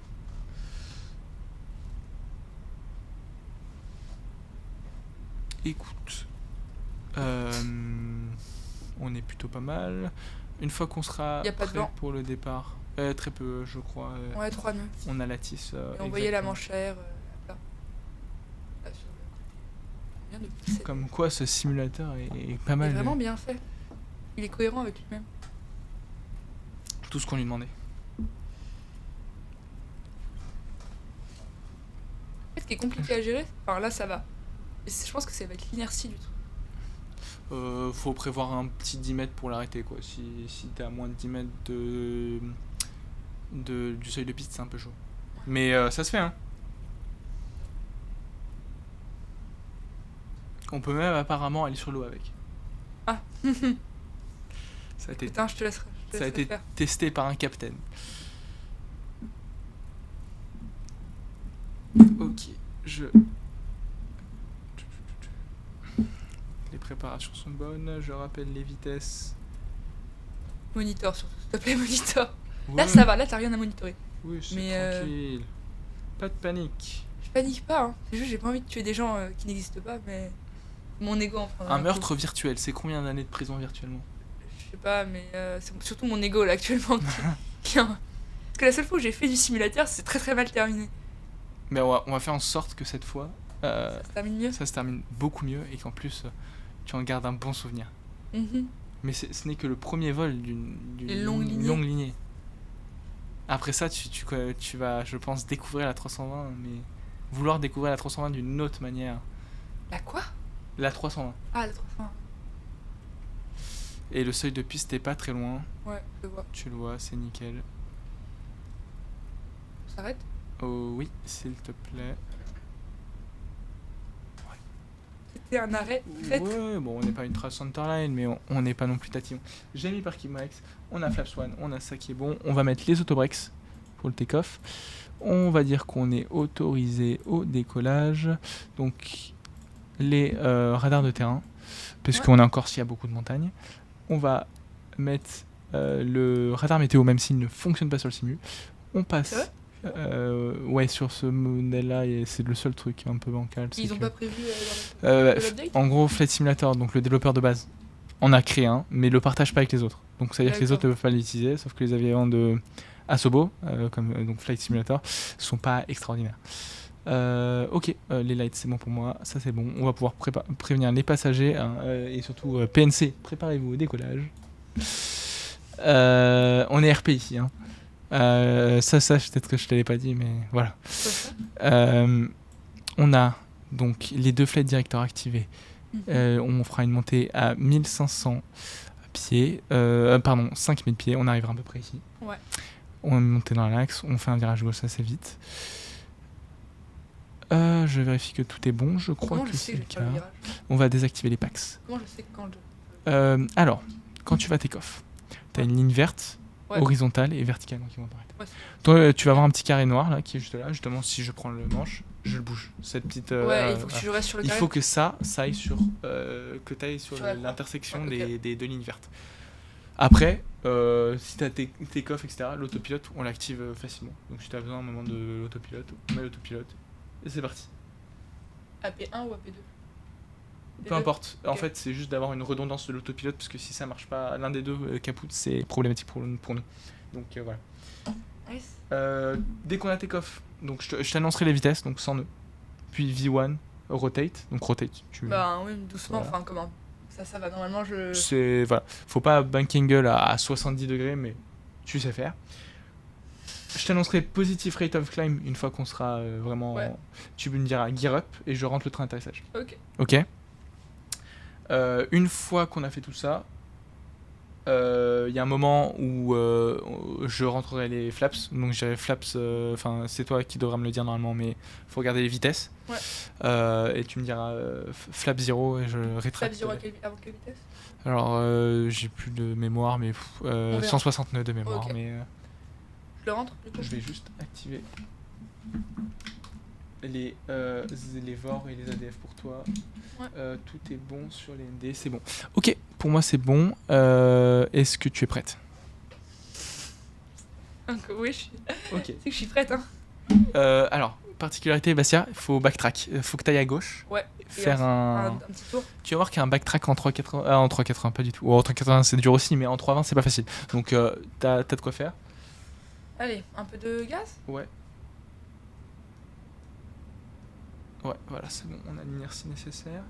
D: Écoute, on est plutôt pas mal. Une fois qu'on sera
C: Y a pas de
D: prêt
C: vent.
D: pour le départ, très peu, je crois.
C: Ouais, 3 nœuds.
D: On a la tisse.
C: Et on voyait la
D: exactement.
C: manchère là. Là, sur le côté. Bien de pousser.
D: Comme quoi, ce simulateur est pas
C: Il est
D: mal.
C: vraiment bien fait. Il est cohérent avec lui-même.
D: Tout ce qu'on lui demandait.
C: En fait, ce qui est compliqué à gérer, enfin là ça va. Et je pense que c'est avec l'inertie du truc.
D: Faut prévoir un petit 10 mètres pour l'arrêter quoi. Si t'es à moins de 10 mètres du seuil de piste, c'est un peu chaud. Mais ça se fait hein. On peut même apparemment aller sur l'eau avec.
C: Ah.
D: Ça a été,
C: Putain, je te laisserai.
D: ça a été
C: faire.
D: testé par un capitaine. Ok, les préparations sont bonnes, je rappelle les vitesses.
C: Monitor surtout, s'il te plaît, monitor.
D: Ouais,
C: Là ça va, là t'as rien à monitorer.
D: oui, c'est
C: mais,
D: tranquille. Pas de panique.
C: Je panique pas, hein. C'est juste j'ai pas envie de tuer des gens qui n'existent pas, mais Mon ego en prend
D: Un meurtre virtuel, c'est combien d'années de prison virtuellement?
C: Je sais pas, mais c'est surtout mon ego là actuellement Parce que la seule fois où j'ai fait du simulateur, c'est très très mal terminé.
D: Mais on va faire en sorte que cette fois,
C: Ça se termine mieux.
D: ça se termine beaucoup mieux et qu'en plus, tu en gardes un bon souvenir.
C: Mhm.
D: Mais ce n'est que le premier vol d'une
C: Une longue lignée.
D: longue lignée. Après ça, tu vas, je pense, découvrir la 320, mais vouloir découvrir la 320 d'une autre manière.
C: La quoi?
D: La 320.
C: Ah, la 300.
D: Et le seuil de piste n'est pas très loin.
C: Ouais, je vois.
D: Tu le vois, c'est nickel.
C: On s'arrête?
D: Oh oui, s'il te plaît.
C: C'était un arrêt très
D: Ouais, bon, on n'est pas Ultra Centerline, mais on n'est pas non plus tatillon. J'ai mis Parking Brakes, on a Flaps One, on a ça qui est bon. On va mettre les autobrakes pour le take-off. On va dire qu'on est autorisé au décollage. Donc, les radars de terrain, parce
C: Ouais.
D: qu'on est encore s'il y a beaucoup de montagnes. On va mettre le radar météo, même s'il ne fonctionne pas sur le simu. On passe.
C: C'est vrai
D: Ouais, sur ce modèle-là, et c'est le seul truc un peu bancal. c'est
C: Ils ont
D: que-
C: pas prévu dans l'update?
D: En gros, Flight Simulator, donc le développeur de base, en a créé un, mais le partage pas avec les autres. Donc ça veut dire que les autres ne peuvent pas l'utiliser, sauf que les avions de Asobo, comme donc Flight Simulator, sont pas extraordinaires. Ok, les lights c'est bon pour moi, ça c'est bon. On va pouvoir prévenir les passagers hein, et surtout PNC, préparez-vous au décollage. On est RP ici. Hein. Ça, peut-être que je te l'ai pas dit, mais voilà. On a donc les deux flight directors activés. On fera une montée à 1500 pieds, 5000 pieds, on arrivera à peu près ici.
C: Ouais.
D: On est monté dans l'axe, on fait un virage gauche assez vite. Je vérifie que tout est bon, je crois
C: Comment
D: que
C: je sais
D: c'est
C: que
D: le
C: j'ai pas le
D: cas.
C: virage?
D: On va désactiver les packs.
C: Comment je sais quand je...
D: Alors, quand tu vas take-off, tu as une ligne verte,
C: Ouais.
D: horizontale et verticale qui vont apparaître.
C: Ouais,
D: Toi, tu vas avoir un petit carré noir là qui est juste là. Justement, si je prends le manche, je le bouge. Cette petite.
C: ouais, il faut que tu restes sur le
D: il
C: carré.
D: faut que ça aille sur que tu ailles sur
C: Sur la
D: l'intersection
C: croix. Ouais,
D: des deux lignes vertes. Après, si tu as tes take-off, etc., l'autopilote, on l'active facilement. Donc si tu as besoin à un moment de l'autopilote, on met l'autopilote et c'est parti.
C: AP1 ou AP2?
D: Peu importe. En
C: Ok.
D: fait, c'est juste d'avoir une redondance de l'autopilote parce que si ça marche pas, l'un des deux capoute, c'est problématique pour nous. Donc voilà.
C: Nice.
D: Dès qu'on a take-off, donc je t'annoncerai les vitesses, donc 100 nœuds. Puis V1, rotate. Donc rotate,
C: Bah oui, doucement,
D: Voilà.
C: enfin comment? Ça va, normalement je...
D: c'est voilà, faut pas bank angle à 70 degrés, mais tu sais faire. Je t'annoncerai positive rate of climb une fois qu'on sera vraiment.
C: Ouais.
D: Tu me diras gear up et je rentre le train d'atterrissage.
C: Ok.
D: Ok. Une fois qu'on a fait tout ça, il y a un moment où je rentrerai les flaps. Donc j'ai flaps, enfin c'est toi qui devras me le dire normalement, mais faut regarder les vitesses.
C: Ouais.
D: Et tu me diras flap 0 et je
C: Flap
D: rétracte.
C: 0 avant quelle vitesse?
D: Alors j'ai plus de mémoire, mais
C: verra.
D: 160 nœuds de mémoire,
C: Ok.
D: mais
C: Je le rentre du coup?
D: je vais juste activer les VOR et les ADF pour toi.
C: Ouais.
D: Tout est bon sur les ND, c'est bon. Ok, pour moi c'est bon. Est-ce que tu es prête?
C: Oui, je suis...
D: Ok.
C: C'est que je suis prête, hein.
D: Alors, particularité Bastia, il faut backtrack. Il faut que tu ailles à gauche.
C: Ouais.
D: Faire un...
C: Un petit tour.
D: Tu vas voir qu'il y a un backtrack en 3,80. En 3,80, pas du tout. Ou en 3,80, c'est dur aussi, mais en 3,20, c'est pas facile. Donc, t'as de quoi faire.
C: Allez, un peu de gaz?
D: Ouais. Ouais, voilà, c'est bon. On a l'inertie nécessaire.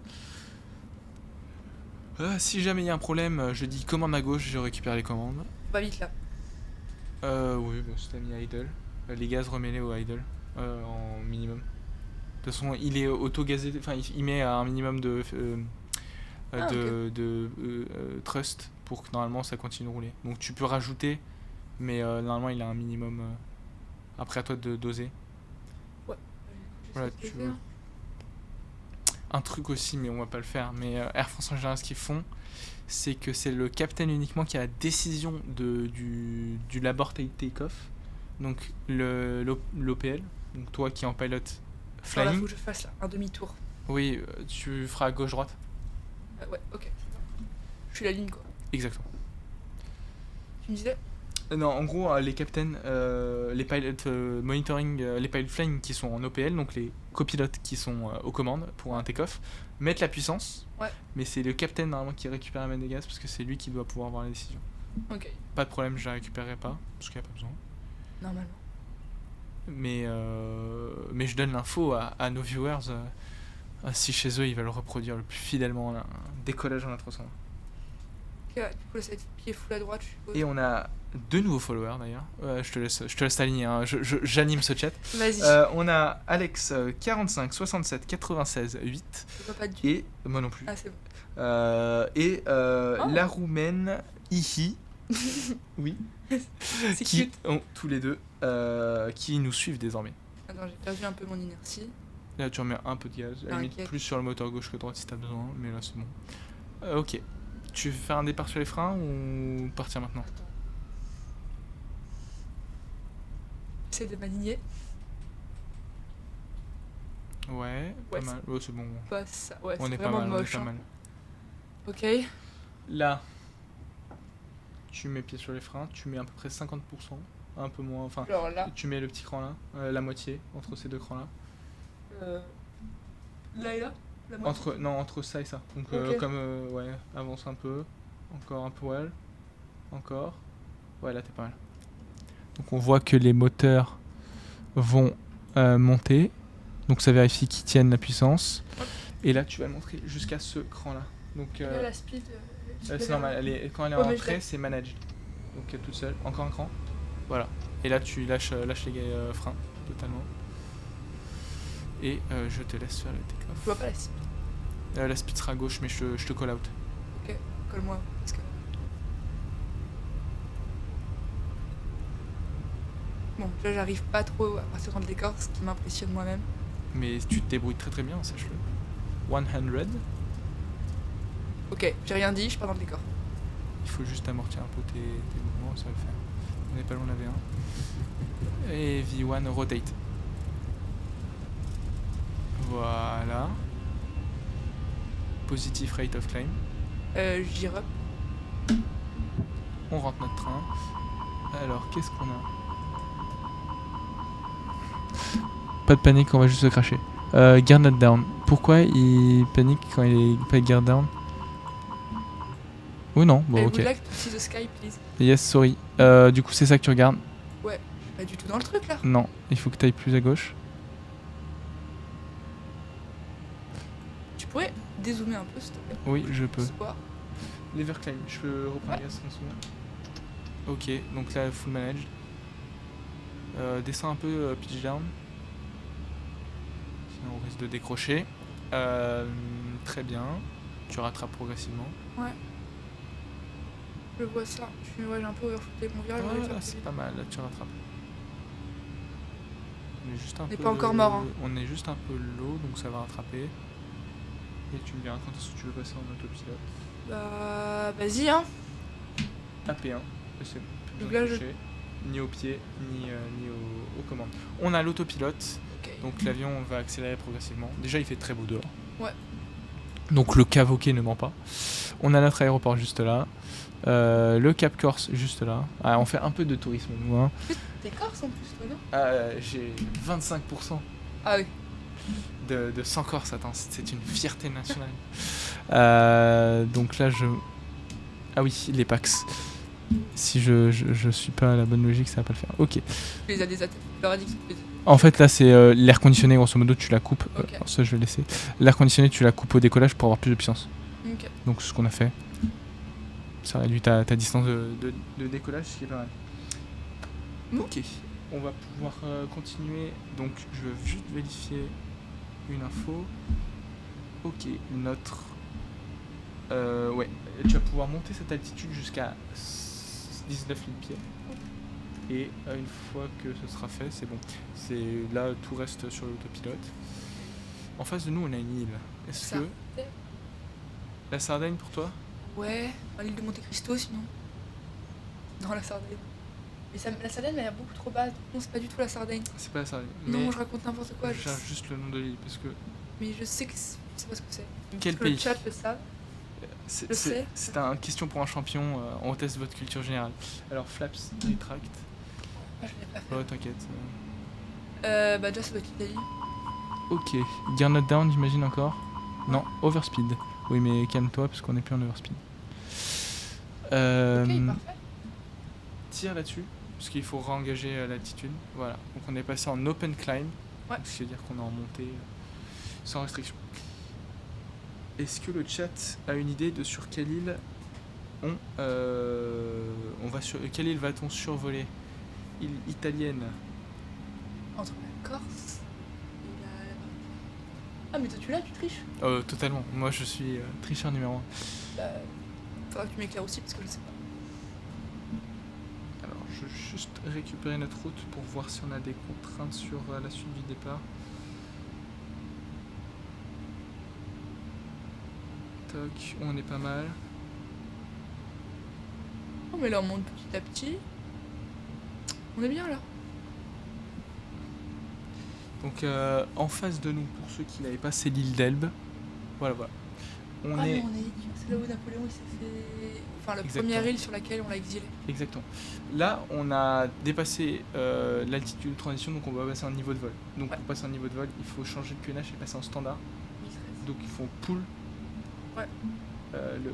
D: Si jamais il y a un problème, je dis commande à gauche, je récupère les commandes.
C: Va vite là.
D: Oui, bon, c'était mis idle. Les gaz, remets-les au idle. En minimum. De toute façon, il est auto-gazé. Enfin, il met un minimum de thrust pour que normalement ça continue de rouler. Donc tu peux rajouter, mais normalement il a un minimum. Après, à toi de doser. Voilà,
C: Je sais ce
D: tu
C: que
D: veux. Un truc aussi, mais on va pas le faire. Mais Air France en général, ce qu'ils font, c'est que c'est le capitaine uniquement qui a la décision du labor take-off. Donc l'OPL, donc toi qui es en pilot
C: faire. Là,
D: flying.
C: faut que je fasse là, un demi-tour.
D: Oui, tu feras gauche-droite.
C: Ouais, ok. Je suis la ligne quoi.
D: Exactement.
C: Tu me disais?
D: Non, en gros, les captains, les pilotes monitoring, les pilotes flying qui sont en OPL, donc copilotes qui sont aux commandes pour un take-off mettent la puissance.
C: Ouais.
D: Mais c'est le capitaine normalement qui récupère la manne des gaz parce que c'est lui qui doit pouvoir avoir les décisions.
C: Ok,
D: Pas de problème, je la récupérerai pas parce qu'il n'y a pas besoin.
C: normalement.
D: Mais je donne l'info à nos viewers si chez eux ils veulent reproduire le plus fidèlement un décollage en A320.
C: Ok, ouais, du coup, là, ça va être pied full à droite, je suppose.
D: Et on a 2 nouveaux followers d'ailleurs. Je te laisse t'aligner, hein. J'anime ce chat.
C: Vas-y,
D: On a Alex 45 67 96 8
C: je vois pas du.
D: et moi non plus.
C: Ah, c'est bon.
D: La roumaine Ihi. Oui.
C: C'est
D: Qui
C: cute.
D: ont tous les deux qui nous suivent désormais.
C: Attends, j'ai perdu un peu mon inertie.
D: Là tu remets un peu de gaz, à la limite
C: T'inquiète.
D: plus sur le moteur gauche que droite si t'as besoin, mais là c'est bon. Ok. Tu veux faire un départ sur les freins ou partir maintenant?
C: Attends. J'essaie de m'aligner.
D: Ouais, pas
C: Ouais,
D: mal. Oh, c'est bon.
C: Pas ça. Ouais,
D: On
C: c'est
D: est pas
C: vraiment
D: mal, on est
C: moche.
D: pas
C: Hein.
D: mal.
C: Ok.
D: Là, tu mets pied sur les freins, tu mets à peu près 50%, un peu moins, enfin,
C: Alors là,
D: tu mets le petit cran là, la moitié entre ces deux crans là.
C: là et là. La moitié.
D: Entre ça et ça. Donc
C: Ok.
D: ouais, avance un peu, encore un poil, encore. Ouais, là t'es pas mal. Donc on voit que les moteurs vont monter, donc ça vérifie qu'ils tiennent la puissance.
C: Hop.
D: Et là tu vas le montrer jusqu'à ce cran là. Donc
C: Là, la speed.
D: c'est normal, quand elle est
C: Ouais,
D: en
C: mais je
D: entrée,
C: l'ai.
D: c'est managed. Donc toute seule, encore un cran. Voilà. Et là tu lâches les freins totalement. Et je te laisse faire le
C: Je
D: take-off.
C: vois pas la speed.
D: La speed sera à gauche, mais je te call out.
C: Ok, colle-moi. Parce que. Bon, là, j'arrive pas trop à partir dans le décor, ce qui m'impressionne moi-même.
D: Mais tu te débrouilles très très bien, sache-le. 100.
C: Ok, j'ai rien dit, je pars dans le décor.
D: Il faut juste amortir un peu tes mouvements, ça va le faire. On n'est pas loin de la V1. Et V1 rotate. Voilà. Positive rate of climb.
C: Gire up.
D: On rentre notre train. Alors, qu'est-ce qu'on a? Pas de panique, on va juste se cracher. Gear not down. Pourquoi il panique quand il est pas gear down? Ou non? Bon,
C: I
D: ok.
C: would like to see the sky, please.
D: Yes, sorry. Du coup, c'est ça que tu regardes?
C: Ouais, je suis pas du tout dans le truc là.
D: Non, il faut que tu ailles plus à gauche.
C: Tu pourrais dézoomer un peu, s'il te plaît.
D: Oui, je peux.
C: Espoir.
D: Lever climb, je peux reprendre gaz en ce moment. Ok, donc là, full managed. Descends un peu, pitch down. Sinon, on risque de décrocher. Très bien. Tu rattrapes progressivement.
C: Ouais. Je vois ça. Ouais, j'ai un peu overshooté mon virage. j'aurais dû
D: Voilà,
C: faire
D: c'est
C: plus
D: pas mal, là tu rattrapes. On est juste un
C: On n'est
D: peu
C: pas encore mort, hein.
D: On est juste un peu low, donc ça va rattraper. Et tu me diras quand est-ce que tu veux passer en autopilote.
C: Bah, vas-y, hein.
D: AP1, et c'est plus
C: Donc
D: besoin
C: là,
D: de
C: je-
D: toucher, ni au pied, ni aux commandes. On a l'autopilote,
C: Ok.
D: donc l'avion va accélérer progressivement. Déjà, il fait très beau dehors.
C: Ouais.
D: Donc le cavoquet ne ment pas. On a notre aéroport juste là. Le Cap Corse juste là. Ah, on fait un peu de tourisme nous. Hein.
C: T'es corse en plus, toi, non?
D: J'ai 25%
C: Ah oui.
D: de sans Corse. Attends, c'est une fierté nationale. Donc là, ah oui, les Pax. Si je suis pas à la bonne logique, ça va pas le faire. Ok.
C: Tu les as des attaques. Tu leur as dit que tu les
D: En fait, là, c'est l'air conditionné, grosso modo, tu la coupes.
C: Ok.
D: Ça, je vais laisser. L'air conditionné, tu la coupes au décollage pour avoir plus de puissance.
C: Ok.
D: Donc, c'est ce qu'on a fait. Ça réduit ta distance de décollage, ce qui est pas mal. Ok. On va pouvoir continuer. Donc, je veux juste vérifier une info. Ok, notre... ouais, tu vas pouvoir monter cette altitude jusqu'à 19 000 pieds. Et une fois que ce sera fait, c'est bon. Là, tout reste sur l'autopilote. En face de nous, on a une île. Est-ce
C: Ça.
D: que... La Sardaigne pour toi?
C: Ouais, à l'île de Monte Cristo sinon. Dans la Sardaigne. Mais la Sardaigne m'a l'air beaucoup trop basse. Non, c'est pas du tout la Sardaigne.
D: C'est pas la Sardaigne.
C: Non,
D: mais
C: je raconte n'importe quoi.
D: je cherche juste le nom de l'île parce que
C: Mais je sais que c'est pas ce que c'est.
D: Quel
C: Parce que
D: pays?
C: Le chat le savent. Je sais.
D: c'est une question pour un champion. On teste votre culture générale. Alors, Flaps, Retract.
C: Ah, je l'ai pas fait.
D: Ouais, t'inquiète.
C: Bah déjà ça doit être l'Italie.
D: Ok. Gear not down, j'imagine encore. Non, overspeed. Oui, mais calme-toi parce qu'on n'est plus en overspeed.
C: Ok, parfait.
D: Tire là-dessus parce qu'il faut réengager l'altitude. Voilà. Donc on est passé en open climb.
C: Ouais.
D: Donc, c'est-à-dire qu'on est en montée sans restriction. Est-ce que le chat a une idée de sur quelle île quelle île va-t-on survoler? Île italienne.
C: Entre la Corse et la... Ah, mais toi, tu l'as, tu triches.
D: Totalement. Moi, je suis tricheur numéro 1.
C: Bah, faudra que tu m'éclaires aussi, parce que je sais pas.
D: Alors, je vais juste récupérer notre route pour voir si on a des contraintes sur la suite du départ. Toc, on est pas mal.
C: Oh, mais là, on monte petit à petit. On est bien, là.
D: Donc, en face de nous, pour ceux qui n'avaient pas, c'est l'île d'Elbe. Voilà, voilà. On
C: Ah,
D: est...
C: mais on est... C'est là où Napoléon, il s'est fait... Enfin, la
D: Exactement.
C: première île sur laquelle on l'a exilé.
D: Exactement. Là, on a dépassé l'altitude de transition, donc on va passer en niveau de vol. Donc,
C: Ouais.
D: pour passer en niveau de vol, il faut changer de QNH et passer en standard. Donc, il faut pull.
C: Ouais.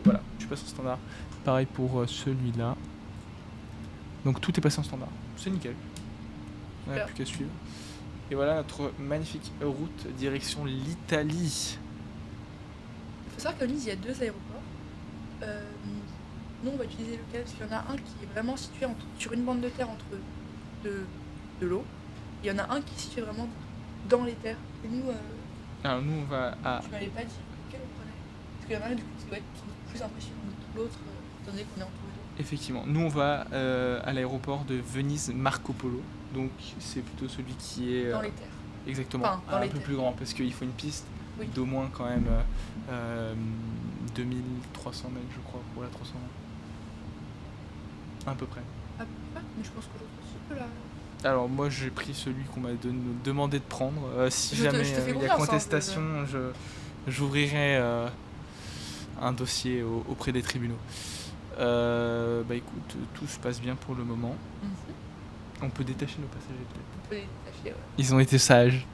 D: Voilà, tu passes en standard. Pareil pour celui-là. Donc, tout est passé en standard. C'est nickel. On n'a
C: Super.
D: plus qu'à suivre. Et voilà notre magnifique route direction l'Italie.
C: Il faut savoir qu'à Venise, il y a 2 aéroports. Nous, on va utiliser lequel? Parce qu'il y en a un qui est vraiment situé sur une bande de terre entre de l'eau. Il y en a un qui est situé vraiment dans les terres. Et nous,
D: Alors, nous, on va à.
C: tu m'avais pas dit lequel on prenait. Parce qu'il y en a un, du coup, qui doit être plus impressionnant que l'autre, étant donné qu'on est entouré d'eau.
D: Effectivement, nous on va à l'aéroport de Venise Marco Polo, donc c'est plutôt celui qui est
C: Dans les terres.
D: exactement
C: Enfin, dans
D: un
C: les
D: peu
C: terres.
D: plus grand parce qu'il faut une piste
C: Oui.
D: d'au moins quand même 2300 mètres je crois pour la 300 à peu près.
C: Ah, mais je pense que l'autre aussi peut là.
D: Alors moi j'ai pris celui qu'on m'a demandé de prendre. Si
C: Je te
D: jamais
C: fais
D: il y a
C: confiance, hein,
D: contestation, j'ouvrirai un dossier auprès des tribunaux. Bah écoute, tout se passe bien pour le moment. On peut détacher nos passagers peut-être.
C: On peut les détacher, ouais.
D: Ils ont été sages.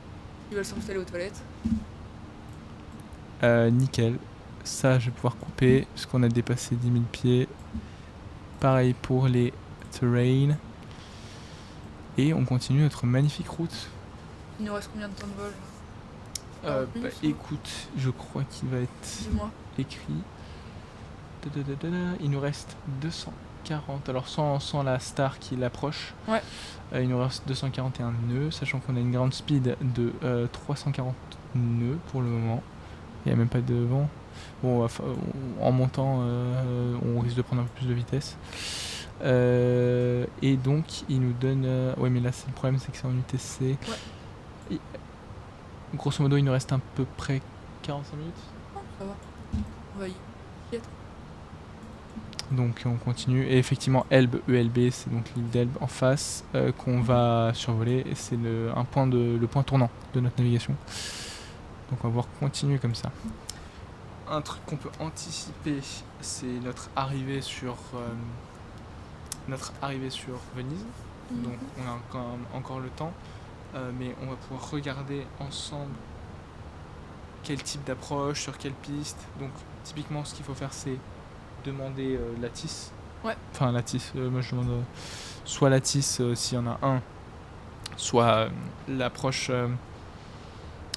C: Ils veulent s'installer aux toilettes.
D: Nickel. Ça, je vais pouvoir couper parce qu'on a dépassé 10 000 pieds. Pareil pour les terrains. Et on continue notre magnifique route.
C: Il nous reste combien de temps de vol là?
D: Bah, écoute, je crois qu'il va être
C: Dis-moi.
D: écrit. Il nous reste 240. Alors sans la star qui l'approche.
C: Ouais.
D: Il nous reste 241 nœuds, sachant qu'on a une ground speed de 340 nœuds pour le moment. Il n'y a même pas de vent. Bon, en montant, on risque de prendre un peu plus de vitesse. Et donc, il nous donne... ouais, mais là, c'est le problème, c'est que c'est en UTC.
C: Ouais.
D: Grosso modo, il nous reste à peu près 45 minutes.
C: Non, ça va. On va y être.
D: Donc, on continue. Et effectivement, Elbe, ELB, c'est donc l'île d'Elbe en face qu'on va survoler. Et c'est le point tournant de notre navigation. Donc, on va pouvoir continuer comme ça. Un truc qu'on peut anticiper, c'est notre arrivée sur Venise. Donc on a quand même encore le temps, mais on va pouvoir regarder ensemble quel type d'approche, sur quelle piste. Donc typiquement ce qu'il faut faire c'est demander Lattice.
C: Ouais.
D: Enfin Lattice, moi je demande soit Lattice s'il y en a un, soit l'approche...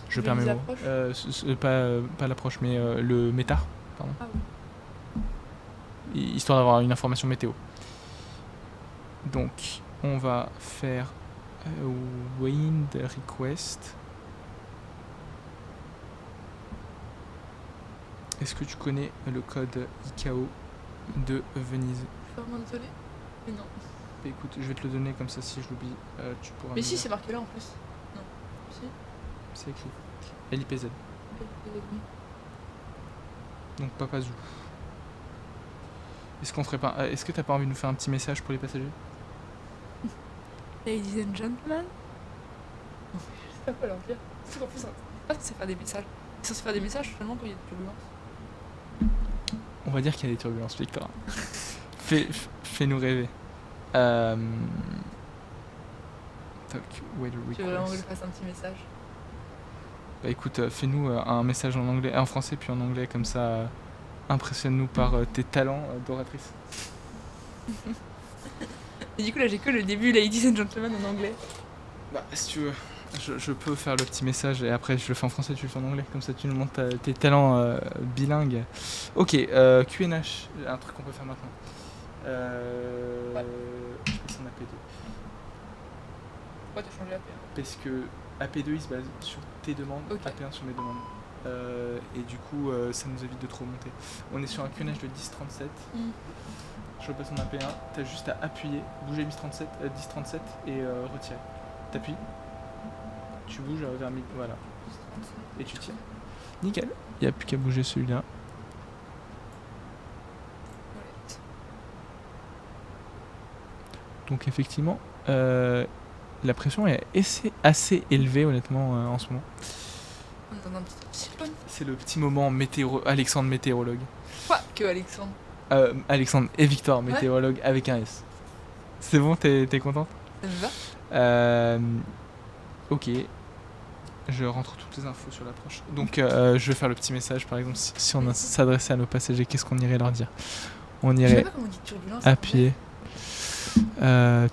D: je perds mes mots. Pas l'approche, mais le métard, pardon.
C: Ah oui.
D: Histoire d'avoir une information météo. Donc, on va faire wind request. Est-ce que tu connais le code ICAO de Venise?
C: Je suis vraiment désolée. Mais non.
D: Bah, écoute, je vais te le donner comme ça si je l'oublie, tu pourras.
C: Mais
D: me
C: si,
D: le-
C: c'est marqué là en plus. Non. Si.
D: c'est écrit. LIPZ. Donc Papazou. Est-ce que t'as pas envie de nous faire un petit message pour les passagers?
C: Ladies and gentlemen. Je sais pas quoi leur dire. C'est qu'en plus, on est censé faire des messages. On est censé faire des messages seulement quand il y a des turbulences.
D: On va dire qu'il y a des turbulences, Victor. Fais-nous rêver. Toc, weather
C: Tu veux vraiment que je
D: request.
C: fasse un petit message?
D: Bah écoute, fais-nous un message en anglais, en français puis en anglais, comme ça impressionne-nous par tes talents d'oratrice.
C: Et du coup, là, j'ai que le début, ladies and gentlemen, en anglais.
D: Bah si tu veux, je peux faire le petit message et après je le fais en français, tu le fais en anglais, comme ça tu nous montres tes talents bilingues. Ok, QNH, un truc qu'on peut faire maintenant.
C: Ouais.
D: Je passe en AP2.
C: Pourquoi t'as changé la paire?
D: Parce que AP2 il se base sur tes demandes,
C: Ok.
D: AP1 sur mes demandes. Et du coup, ça nous évite de trop monter. On est sur un QNH de 10-37. Je repasse en AP1, t'as juste à appuyer, bouger 10-37 et retirer. T'appuies, tu bouges vers 1000, voilà. Et tu tires. Nickel, il n'y a plus qu'à bouger celui-là. Donc effectivement, la pression est assez élevée honnêtement en ce moment.
C: On est dans un petit cyclone.
D: C'est le petit moment Alexandre météorologue.
C: Quoi que Alexandre?
D: Alexandre et Victoire météorologue avec un S. C'est bon, t'es contente?
C: Ça me va?
D: Ok. Je rentre toutes les infos sur l'approche. Donc je vais faire le petit message par exemple si on s'adressait à nos passagers, qu'est-ce qu'on irait leur dire? On
C: Je sais
D: irait
C: pas comment on dit turbulence.
D: appuyer.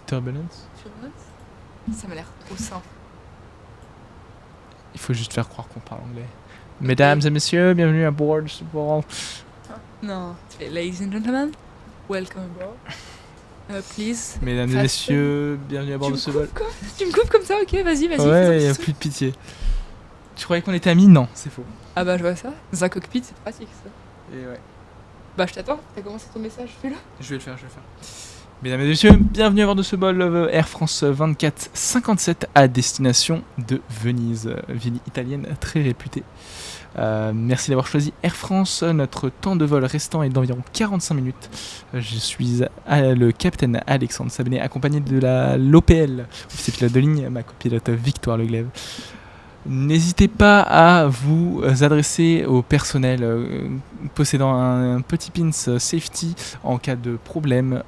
D: Turbulence.
C: Turbulence? Ça m'a l'air trop simple.
D: Il faut juste faire croire qu'on parle anglais. Mesdames et messieurs, bienvenue à bord de ce vol.
C: Non, tu fais ladies and gentlemen, welcome aboard. Please.
D: Mesdames et
C: Fasten.
D: messieurs, bienvenue à bord de ce vol.
C: Tu me coupes comme ça? Ok, vas-y, vas-y.
D: Ouais,
C: fais-en
D: y a
C: petit son.
D: plus de pitié. Tu croyais qu'on était amis? Non, c'est faux.
C: Ah bah je vois ça. Dans un cockpit, c'est pratique ça.
D: Et ouais,
C: Bah je t'attends. T'as commencé ton message, fais-le.
D: je vais le faire. Mesdames et messieurs, bienvenue à bord de ce vol Air France 2457 à destination de Venise, ville italienne très réputée. Merci d'avoir choisi Air France. Notre temps de vol restant est d'environ 45 minutes. Je suis le capitaine Alexandre Sabenet, accompagné de l'OPL, officier pilote de ligne, ma copilote Victoire Le Glaive. N'hésitez pas à vous adresser au personnel possédant un petit pins safety en cas de problème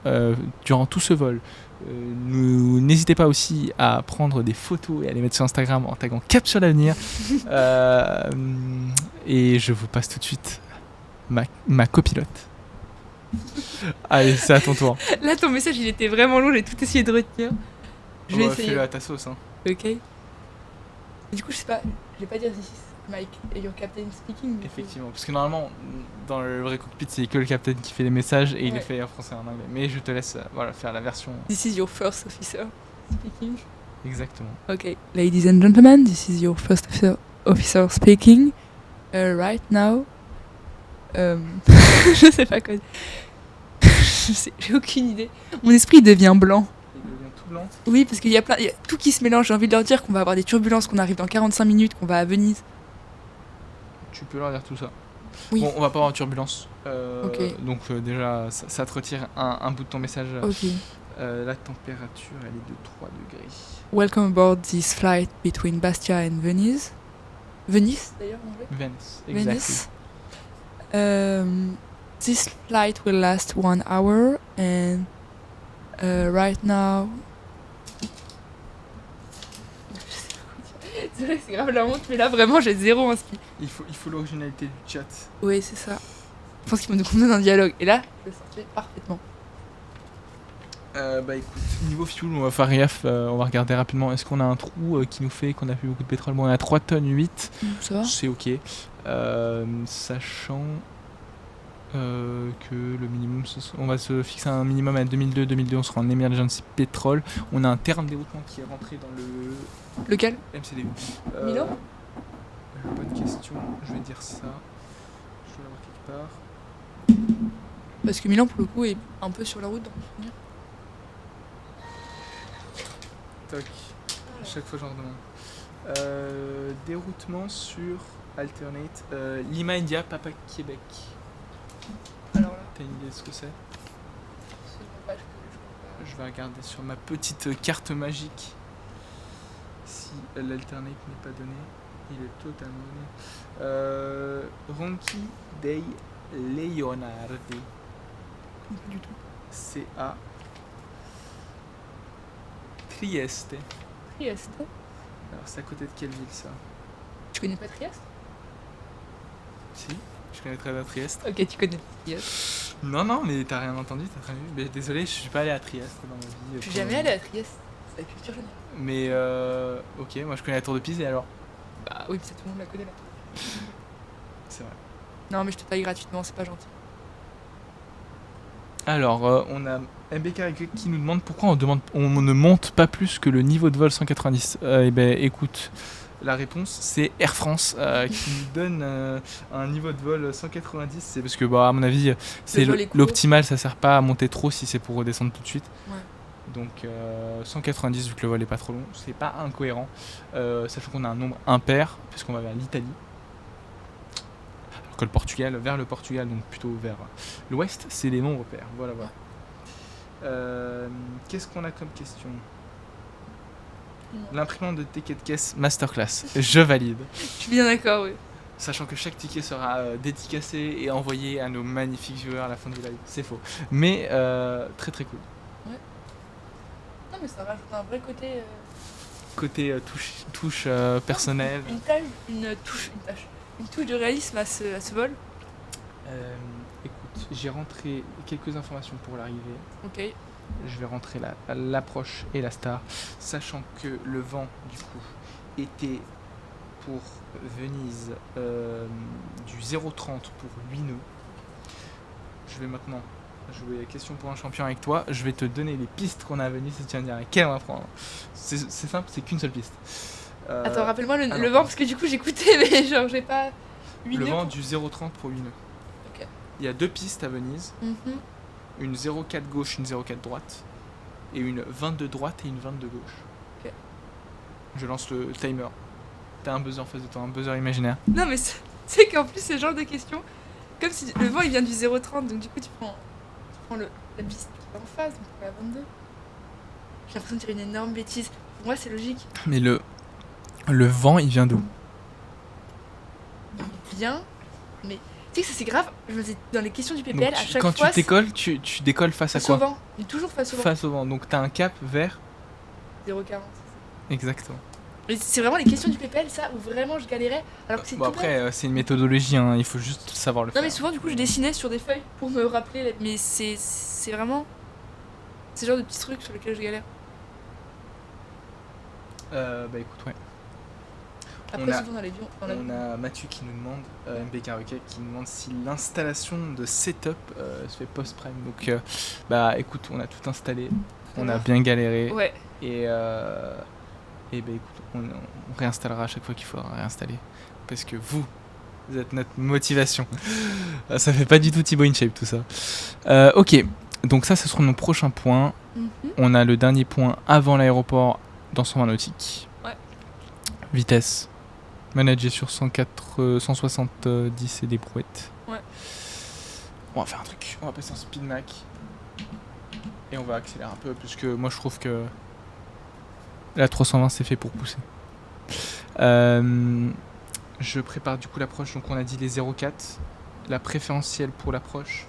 D: durant tout ce vol. N'hésitez pas aussi à prendre des photos et à les mettre sur Instagram en taguant Cap sur l'avenir. Et je vous passe tout de suite ma copilote. Allez, c'est à ton tour.
C: Là ton message il était vraiment long, j'ai tout essayé de retenir. Je vais essayer.
D: Fais-le à ta sauce. Hein.
C: Ok. Du coup je sais pas, je vais pas dire this is Mike et your captain speaking.
D: Effectivement, parce que normalement, dans le vrai cockpit, c'est que le capitaine qui fait les messages et il les
C: Ouais.
D: fait en français et en anglais. Mais je te laisse faire la version
C: This is your first officer speaking.
D: exactement.
C: Okay, ladies and gentlemen, this is your first officer speaking. Right now, je sais pas quoi. J'ai aucune idée. Mon esprit devient blanc.
D: Il devient tout blanc.
C: Oui, parce qu'il y a tout qui se mélange. J'ai envie de leur dire qu'on va avoir des turbulences, qu'on arrive dans 45 minutes, qu'on va à Venise.
D: Tu peux leur dire tout ça.
C: Oui.
D: Bon, on va pas avoir de turbulence.
C: Ok.
D: Donc déjà, ça te retire un bout de ton message.
C: Ok.
D: La température, elle est de 3 degrés.
C: Welcome aboard this flight between Bastia and Venice. Venice, d'ailleurs, en anglais.
D: Venice, exactly.
C: Venice. This flight will last 1 hour and right now. C'est vrai que c'est grave la honte, mais là vraiment j'ai zéro inspi.
D: Il faut l'originalité du chat.
C: Oui, c'est ça. Je pense qu'ils vont nous conduire dans un dialogue. Et là, je le sentais parfaitement.
D: Bah écoute, niveau fuel, on va faire gaffe, on va regarder rapidement. Est-ce qu'on a un trou qui nous fait qu'on a fait beaucoup de pétrole? Bon, on a 3 tonnes 8,
C: Ça va?
D: c'est ok. Sachant que le minimum, on va se fixer un minimum à 2002, on sera en emergency pétrole. On a un terme déroutement qui est rentré dans le
C: Lequel?
D: MCDU.
C: Milan?
D: Bonne question, je vais dire ça. Je dois l'avoir quelque part.
C: Parce que Milan, pour le coup, est un peu sur la route dans mon souvenir.
D: Toc. À chaque fois j'en redemande. Déroutement sur Alternate. Lima India, Papa Québec.
C: Alors là,
D: T'as une idée de ce que c'est?
C: je sais pas.
D: Je vais regarder sur ma petite carte magique si l'Alternate n'est pas donné. Il est totalement donné. Ronchi dei Leonardi.
C: Pas du tout.
D: C'est à Trieste.
C: Trieste.
D: Alors c'est à côté de quelle ville ça?
C: Tu connais pas Trieste?
D: Si, je connais très bien Trieste.
C: Ok, tu connais Trieste.
D: Non, mais t'as rien entendu, t'as rien vu. Mais désolé, je suis pas allé à Trieste dans ma vie.
C: Je suis jamais allée à Trieste. C'est la culture générale.
D: Mais ok, moi je connais la tour de Pise et alors?
C: Bah oui, ça tout le monde la connaît là.
D: C'est vrai.
C: Non, mais je te taille gratuitement, c'est pas gentil.
D: Alors, on a MBK qui nous demande pourquoi on ne monte pas plus que le niveau de vol 190. Eh ben, écoute, la réponse c'est Air France qui nous donne un niveau de vol 190. C'est parce que, bah, à mon avis, c'est
C: vol est court.
D: l'optimal, ça sert pas à monter trop si c'est pour redescendre tout de suite.
C: Ouais.
D: Donc 190 vu que le vol est pas trop long, c'est pas incohérent, sachant qu'on a un nombre impair puisqu'on va vers l'Italie. Alors que le Portugal, vers le Portugal, donc plutôt vers l'ouest, c'est les nombres pairs. Voilà. Qu'est-ce qu'on a comme question? L'imprimante de ticket de caisse masterclass. Je valide.
C: Je suis bien d'accord, oui.
D: Sachant que chaque ticket sera dédicacé et envoyé à nos magnifiques viewers à la fin du live. C'est faux. Mais très très cool.
C: Non, mais ça rajoute un vrai côté.
D: Côté touche personnelle.
C: Une touche de réalisme à ce vol.
D: Écoute, j'ai rentré quelques informations pour l'arrivée.
C: Ok.
D: Je vais rentrer l'approche et la star, sachant que le vent du coup était pour Venise du 0,30 pour 8 nœuds. Je vais maintenant jouer question pour un champion avec toi. Je vais te donner les pistes qu'on a à Venise et tu vas me dire laquelle on va prendre. C'est simple, c'est qu'une seule piste.
C: Attends, rappelle-moi le vent parce que du coup j'écoutais mais genre j'ai pas. 8
D: Le
C: nœuds
D: vent
C: pour-
D: du 0,30 pour 8 nœuds.
C: Ok.
D: Il y a 2 pistes à Venise,
C: Mhm.
D: une 0,4 gauche, une 0,4 droite, et une 22 droite et une 22 gauche.
C: Ok.
D: Je lance le timer. T'as un buzzer en face de toi, un buzzer imaginaire.
C: Non mais c'est qu'en plus ce genre de questions, comme si le vent il vient du 0,30 donc du coup tu prends la piste qui est en face, donc la 22. J'ai l'impression de dire une énorme bêtise. Pour moi c'est logique.
D: Mais le vent, il vient d'où?
C: Bien, mais tu sais que ça c'est grave. Je me dis dans les questions du PPL
D: Donc,
C: à chaque
D: quand
C: fois.
D: tu décolles, tu décolles face à
C: face au
D: quoi?
C: vent. Mais toujours face au vent.
D: Face au vent. Donc t'as un cap vers.
C: 0,40.
D: Exactement.
C: Mais c'est vraiment les questions du PPL ça où vraiment je galérais alors que c'est
D: Bon
C: tout
D: après,
C: bête.
D: c'est une méthodologie, hein, il faut juste savoir le
C: Non
D: faire.
C: mais souvent du coup je dessinais sur des feuilles pour me rappeler mais c'est vraiment c'est le genre de petits trucs sur lesquels je galère.
D: Bah écoute, ouais.
C: Après
D: On a-
C: souvent dans l'avion
D: On a Mathieu qui nous demande, MBK Rocket qui nous demande si l'installation de setup se fait post-prime. Donc bah écoute, on a tout installé, on a bien galéré
C: Ouais.
D: et bah écoute, on réinstallera à chaque fois qu'il faudra réinstaller. Parce que vous êtes notre motivation. Ça fait pas du tout Thibaut InShape tout ça. Ok, donc ça ce seront nos prochains points.
C: Mhm.
D: On a le dernier point avant l'aéroport dans son vin nautique.
C: Ouais.
D: Vitesse. Manager sur 170 et des brouettes.
C: Ouais.
D: On va faire un truc. On va passer en speed mac. Et on va accélérer un peu. Puisque moi je trouve que la 320 c'est fait pour pousser. Je prépare du coup l'approche. Donc on a dit les 0,4. La préférentielle pour l'approche,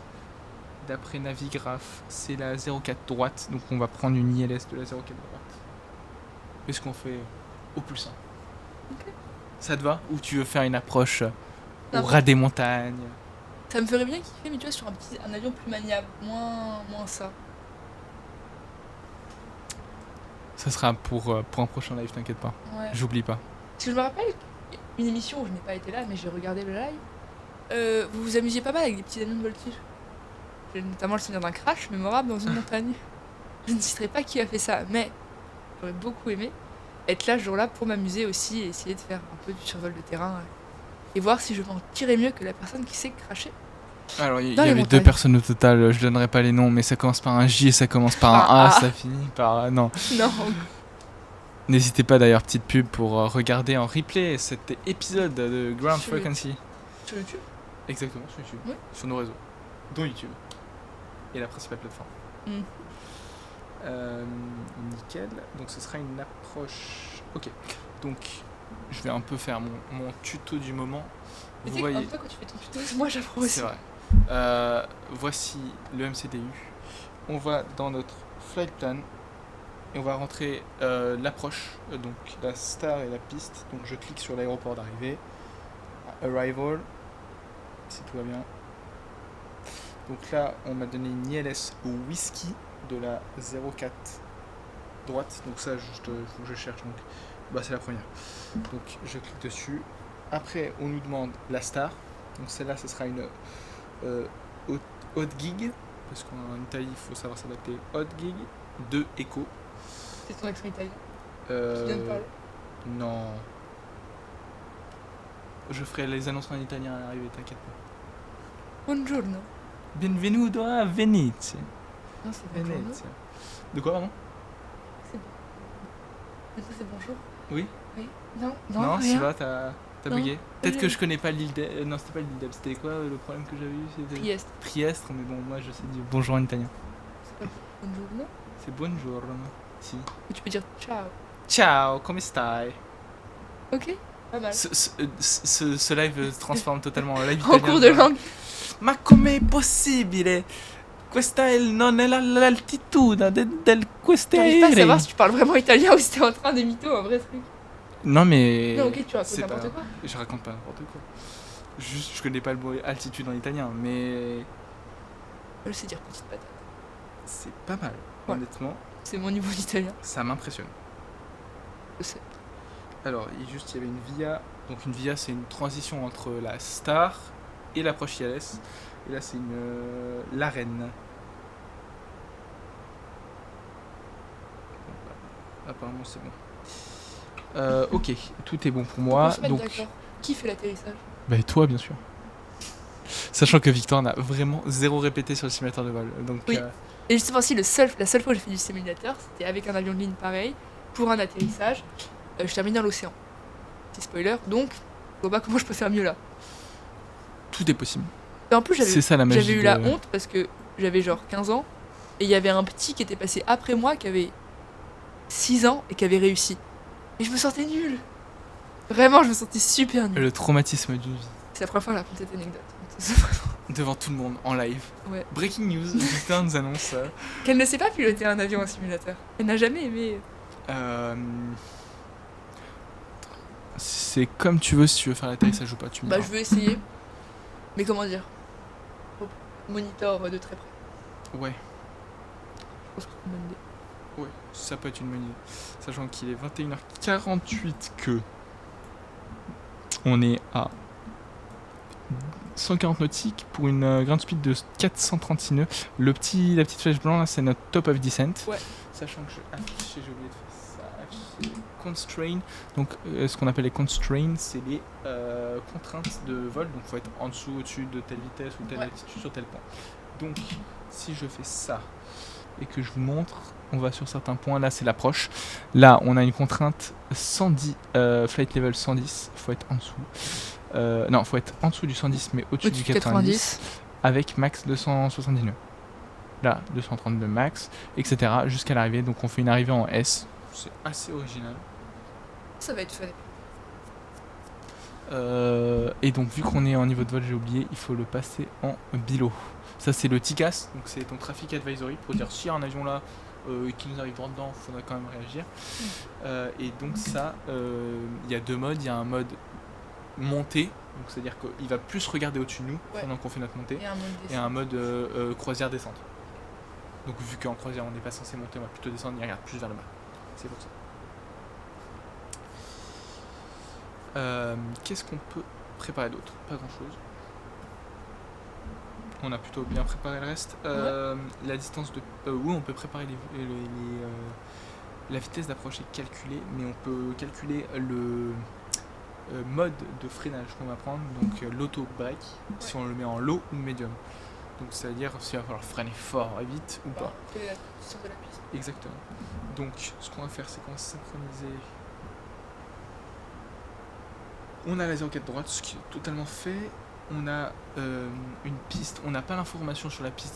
D: d'après Navigraph, c'est la 0,4 droite. Donc on va prendre une ILS de la 0,4 droite. Qu'est-ce qu'on fait au plus 1
C: Ok.
D: Ça te va? Ou tu veux faire une approche au
C: Non.
D: ras des montagnes?
C: Ça me ferait bien kiffer mais tu vois sur un avion plus maniable, moins ça.
D: Ça sera pour un prochain live, t'inquiète pas.
C: Ouais.
D: J'oublie pas.
C: Parce que je me rappelle une émission où je n'ai pas été là mais j'ai regardé le live. Vous vous amusiez pas mal avec des petits avions de voltige. J'ai notamment le souvenir d'un crash mémorable dans une montagne. Je ne citerai pas qui a fait ça, mais j'aurais beaucoup aimé être là ce jour-là pour m'amuser aussi et essayer de faire un peu du survol de terrain et voir si je m'en tirais mieux que la personne qui s'est crashée.
D: Alors, il y
C: Dans les
D: avait
C: montagnes.
D: 2 personnes au total, je donnerai pas les noms, mais ça commence par un J et ça commence par un A,
C: Ah.
D: ça finit par... non.
C: Non,
D: N'hésitez pas d'ailleurs, petite pub, pour regarder en replay cet épisode de Ground
C: Sur
D: Frequency.
C: sur YouTube.
D: Exactement, sur YouTube.
C: Oui.
D: Sur nos réseaux. Dont YouTube. Et la principale plateforme.
C: Mm.
D: Nickel. Donc ce sera une approche... Ok. Donc je vais un peu faire mon tuto du moment.
C: Mais
D: Vous
C: tu sais, en
D: voyez...
C: même temps, quand tu fais ton tuto, moi j'apprends aussi.
D: C'est vrai. Voici le MCDU. On va dans notre flight plan Et on va rentrer l'approche, donc la star et la piste. Donc je clique sur l'aéroport d'arrivée. Arrival, si tout va bien. Donc là, on m'a donné une ILS au whisky de la 04 droite. Donc ça, faut que je cherche. Donc, bah, c'est la première. Donc je clique dessus. Après, on nous demande la star. Donc celle-là, ce sera une hot gig. Parce qu'en Italie, il faut savoir s'adapter. Hot gig de Echo.
C: C'est ton accent italien. Tu
D: Euh,
C: viens de parler.
D: non. Je ferai les annonces en italien à l'arrivée, t'inquiète pas.
C: Buongiorno.
D: Benvenuto a Venezia.
C: Non, c'est bonjour.
D: Venezia. De quoi, pardon?
C: C'est bon. Mais ça, c'est bonjour.
D: Oui.
C: Oui. Non, non,
D: Non,
C: rien.
D: Siva, t'as
C: Non.
D: bugué. Peut-être
C: J'ai-
D: que je connais pas l'île d'Elbe. Non, c'était pas l'île d'Elbe. C'était quoi le problème que j'avais eu? C'était
C: Trieste.
D: Trieste, mais bon, moi je sais dire bonjour en italien.
C: C'est pas buongiorno.
D: C'est buongiorno. Si.
C: Ou tu peux dire ciao.
D: Ciao, come stai?
C: Ok. Pas mal.
D: Ce live se transforme totalement en live
C: En
D: italien.
C: cours de langue.
D: Ma com'è possibile? Questa non è l'altitudine del questi
C: J'arrive pas à
D: aerei.
C: savoir si tu parles vraiment italien ou si t'es en train d'imiter un vrai truc.
D: Non mais.
C: Non, ok, tu racontes
D: c'est
C: n'importe
D: pas-
C: quoi.
D: Je raconte pas n'importe quoi. Juste, je connais pas le mot altitude en italien, mais
C: Je sais dire petite patate.
D: c'est pas mal.
C: Ouais.
D: Honnêtement,
C: C'est mon niveau d'italien.
D: ça m'impressionne.
C: Je sais.
D: Alors, il y avait une via. Donc une via, c'est une transition entre la star et l'approche ILS. Et là, c'est une l'arène. Apparemment, c'est bon. Ok, tout est bon pour
C: On
D: moi.
C: peut se mettre
D: Donc,
C: d'accord. Qui fait l'atterrissage?
D: bah toi, bien sûr. Sachant que Victor n'a vraiment zéro répété sur le simulateur de vol. Donc,
C: Oui. Et justement, si la seule fois que j'ai fait du simulateur, c'était avec un avion de ligne pareil, pour un atterrissage. Je termine dans l'océan. Petit spoiler, donc je vois pas comment je peux faire mieux là.
D: tout est possible.
C: Et en plus,
D: C'est ça la magie.
C: j'avais eu la honte parce que j'avais genre 15 ans et il y avait un petit qui était passé après moi qui avait 6 ans et qui avait réussi. Et je me sentais nulle. Vraiment, je me sentais super nulle.
D: Le traumatisme d'une vie.
C: C'est la première fois que je raconte cette anecdote. C'est vraiment-
D: Devant tout le monde, en live.
C: Ouais.
D: Breaking news, Victor nous annonce ça.
C: Qu'elle ne sait pas piloter un avion en simulateur. Elle n'a jamais aimé.
D: C'est comme tu veux si tu veux faire l'atterrissage ou pas. Tu me
C: Bah,
D: diras.
C: je veux essayer. Mais comment dire? Monitor de très près.
D: Ouais,
C: Je pense que c'est une bonne idée.
D: ouais, ça peut être une bonne idée. Sachant qu'il est 21h48 que on est à 140 nautiques pour une ground speed de 436 nœuds. La petite flèche blanche là, c'est notre top of descent.
C: Ouais.
D: Sachant que j'ai oublié de faire ça. Afficher constraint. Donc ce qu'on appelle les constraints, c'est les contraintes de vol. Donc il faut être en dessous, au-dessus de telle vitesse ou telle
C: Ouais.
D: altitude sur tel point. Donc si je fais ça et que je vous montre, on va sur certains points. Là c'est l'approche. Là on a une contrainte 110, flight level 110. Il faut être en dessous. Non, faut être en dessous du 110 mais au-dessus du 90 avec max 270 nœuds. Là, 232 max, etc. jusqu'à l'arrivée. Donc on fait une arrivée en S. C'est assez original.
C: Ça va être fun.
D: Et donc vu qu'on est en niveau de vol, j'ai oublié, il faut le passer en bilo. Ça c'est le TICAS, donc c'est ton Traffic Advisory pour dire s'il y a un avion là qui nous arrive droit dedans, il faudra quand même réagir. Et donc ça, il y a deux modes. Il y a un mode montée, donc c'est-à-dire qu'il va plus regarder au-dessus de nous
C: Ouais.
D: pendant qu'on fait notre montée.
C: Et un mode
D: Et
C: descente.
D: un mode croisière descente. Donc vu qu'en croisière on n'est pas censé monter, on va plutôt descendre, il regarde plus vers le bas. C'est pour ça. Qu'est-ce qu'on peut préparer d'autre? Pas grand chose. On a plutôt bien préparé le reste. La distance de... oui, on peut préparer la vitesse d'approche est calculée, mais on peut calculer le mode de freinage qu'on va prendre, donc l'auto-break, si on le met en low ou médium. Donc c'est-à-dire s'il va falloir freiner fort et vite ou pas.
C: Quelle est la distance de la piste?
D: Exactement. Donc ce qu'on va faire, c'est qu'on va synchroniser. On a la 04 droite, ce qui est totalement fait. On a une piste, on n'a pas l'information sur la piste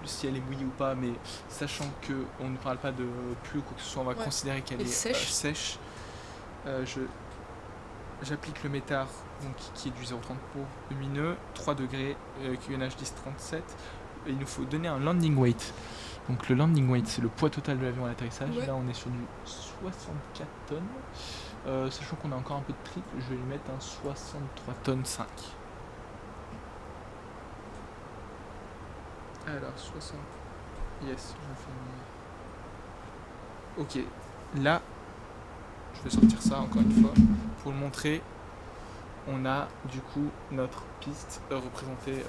D: si elle est mouillée ou pas, mais sachant qu'on ne parle pas de pluie ou quoi que ce soit, on va
C: Ouais.
D: considérer qu'elle
C: Et
D: est
C: sèche.
D: sèche. J'applique le métard donc, qui est du 0,30 pour lumineux, 3 degrés, QNH 10 37. Et il nous faut donner un landing weight Donc le landing weight, c'est le poids total de l'avion à l'atterrissage.
C: Ouais.
D: Là, on est sur du 64 tonnes. Sachant qu'on a encore un peu de trip, je vais lui mettre un 63 tonnes 5. Alors, 60. Yes, je fais une... Ok, là, je vais sortir ça encore une fois pour le montrer. On a du coup notre piste représentée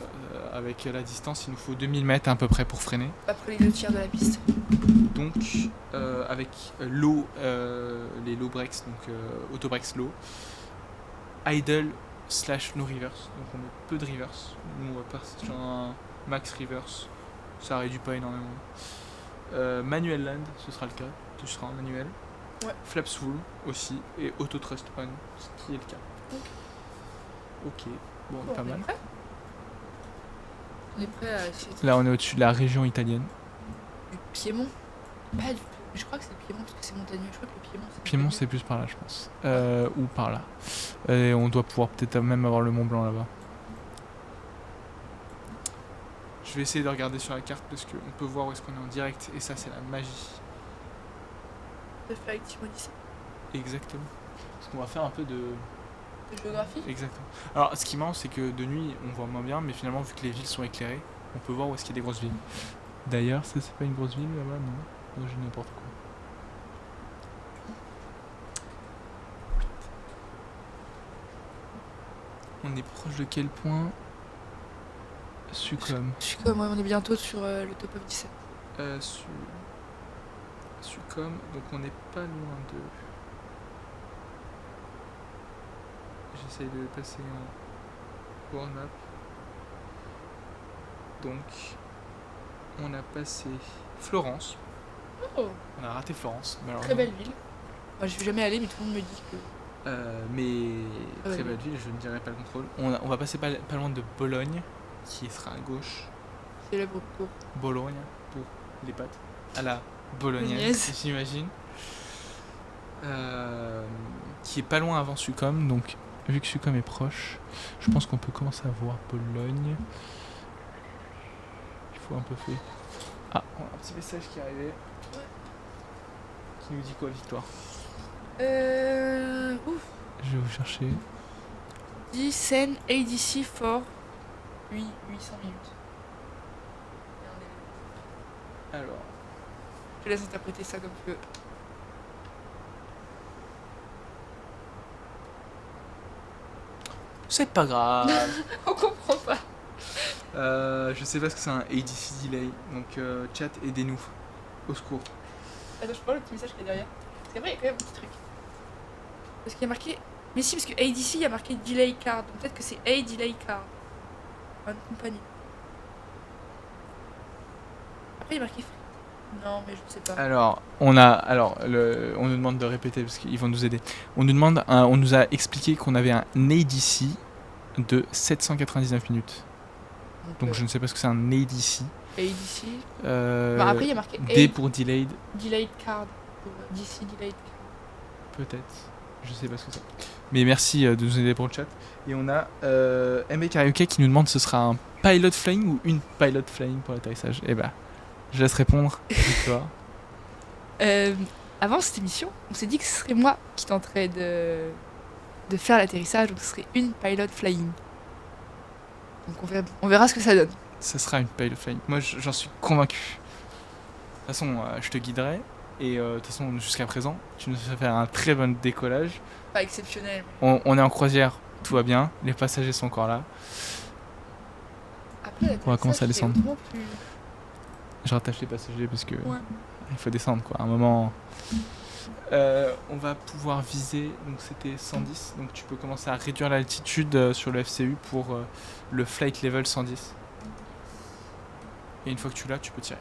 D: avec la distance. Il nous faut 2000 mètres à peu près pour freiner.
C: Après les 2 tiers de la piste.
D: Donc avec low, les low brakes, donc auto brakes low, idle / no reverse, donc on met peu de reverse. Nous on va passer sur un max reverse, ça réduit pas énormément. Manual land, ce sera le cas, tout sera en manuel.
C: Ouais.
D: Flaps full aussi et auto thrust on, ce qui est le cas. Ok, bon,
C: Bon,
D: pas mal.
C: On est prêt à essayer
D: Là on est au-dessus de la région italienne.
C: du Piémont. Pas du tout. Je crois que c'est le Piémont parce que c'est montagneux. Je crois que le Piémont c'est
D: Piémont
C: montagneux.
D: c'est plus par là je pense. Ou par là. Et on doit pouvoir peut-être même avoir le Mont Blanc là-bas. Je vais essayer de regarder sur la carte parce qu'on peut voir où est-ce qu'on est en direct et ça c'est la magie.
C: De faire avec Team Odyssey.
D: Exactement. Parce qu'on va faire un peu de...
C: De géographie.
D: Exactement. Alors ce qui est marrant c'est que de nuit on voit moins bien mais finalement vu que les villes sont éclairées, on peut voir où est-ce qu'il y a des grosses villes. D'ailleurs ça c'est pas une grosse ville là-bas, non? Non, j'ai n'importe quoi. On est proche de quel point? Sucom.
C: Je suis comme, ouais, on est bientôt sur le top of 17.
D: Sucom, donc on n'est pas loin de... J'essaye de passer en world map. Donc, on a passé Florence.
C: Oh,
D: On a raté Florence,
C: très
D: malheureusement.
C: belle ville. Moi je suis jamais allée mais tout le monde me dit que.
D: Mais
C: Ah
D: très
C: ouais.
D: belle ville, je ne dirais pas le contrôle. On va passer pas loin de Bologne, qui sera à gauche.
C: Célèbre pour.
D: Bologne, pour les pâtes. À la bolognaise,
C: Bolognaise.
D: j'imagine. Qui est pas loin avant Sucom, donc vu que Sucom est proche, je pense qu'on peut commencer à voir Bologne. Il faut un peu faire. Ah, on a un petit message qui est arrivé. Qui nous dit quoi, Victoire?
C: Ouf.
D: Je vais vous chercher.
C: Dit Sen ADC for 800 minutes.
D: Alors,
C: Je te laisse interpréter ça comme tu veux.
D: c'est pas grave.
C: On comprend pas.
D: Je sais pas ce que c'est un ADC delay, donc chat, aidez-nous. Au secours.
C: Attends, je prends le petit message qui est derrière. Parce qu'après, il y a quand même un petit truc. Parce qu'il y a marqué. Mais si, parce que ADC, il y a marqué Delay Card. Donc peut-être que c'est A Delay Card. Une compagnie. Après, il y a marqué Free. Non, mais je ne sais pas.
D: Alors, on nous demande de répéter parce qu'ils vont nous aider. On nous a expliqué qu'on avait un ADC de 799 minutes. Donc je ne sais pas ce que c'est un ADC.
C: ADC. Bah, après, il y a marqué
D: D pour delayed,
C: Delayed Card. Pour DC Delayed Card.
D: peut-être. Je sais pas ce que c'est. Mais merci de nous aider pour le chat. Et on a MB Karaoke qui nous demande ce sera un pilot flying ou une pilot flying pour l'atterrissage. Eh bah, je laisse répondre. Victoire.
C: Avant cette émission, on s'est dit que ce serait moi qui tenterais de faire l'atterrissage, donc ce serait une pilot flying. Donc on verra ce que ça donne.
D: Ça sera une pilot flying. Moi j'en suis convaincu. De toute façon, je te guiderai. Et de toute façon, jusqu'à présent, tu nous as fait un très bon décollage.
C: Pas exceptionnel.
D: On est en croisière, tout va bien. Les passagers sont encore là.
C: Après,
D: On va commencer à descendre.
C: c'est autrement plus-
D: Je rattache les passagers parce que
C: Ouais.
D: il faut descendre quoi. À un moment, on va pouvoir viser. Donc c'était 110. Donc tu peux commencer à réduire l'altitude sur le FCU pour le flight level 110. Et une fois que tu l'as, tu peux tirer.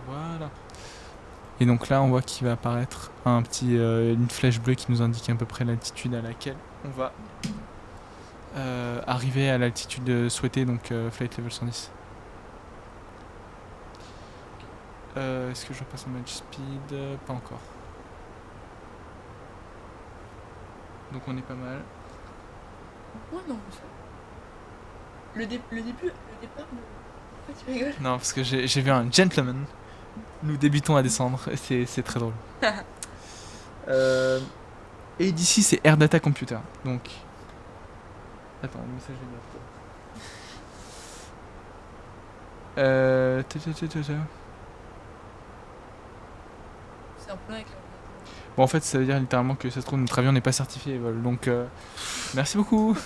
D: Voilà. Et donc là, on voit qu'il va apparaître une flèche bleue qui nous indique à peu près l'altitude à laquelle on va arriver à l'altitude souhaitée, donc flight level 110. Est-ce que je repasse en match speed? Pas encore. Donc on est pas mal.
C: Ouais, non, mais ça. Le départ, Pourquoi tu rigoles?
D: Non, parce que j'ai vu un gentleman. Nous débutons à descendre. C'est très drôle. Et d'ici, c'est Air Data Computer. Donc. Attends, le message vient de quoi
C: C'est un problème avec la...
D: Bon, en fait, ça veut dire littéralement que ça se trouve, notre avion n'est pas certifié vol. Donc, merci beaucoup.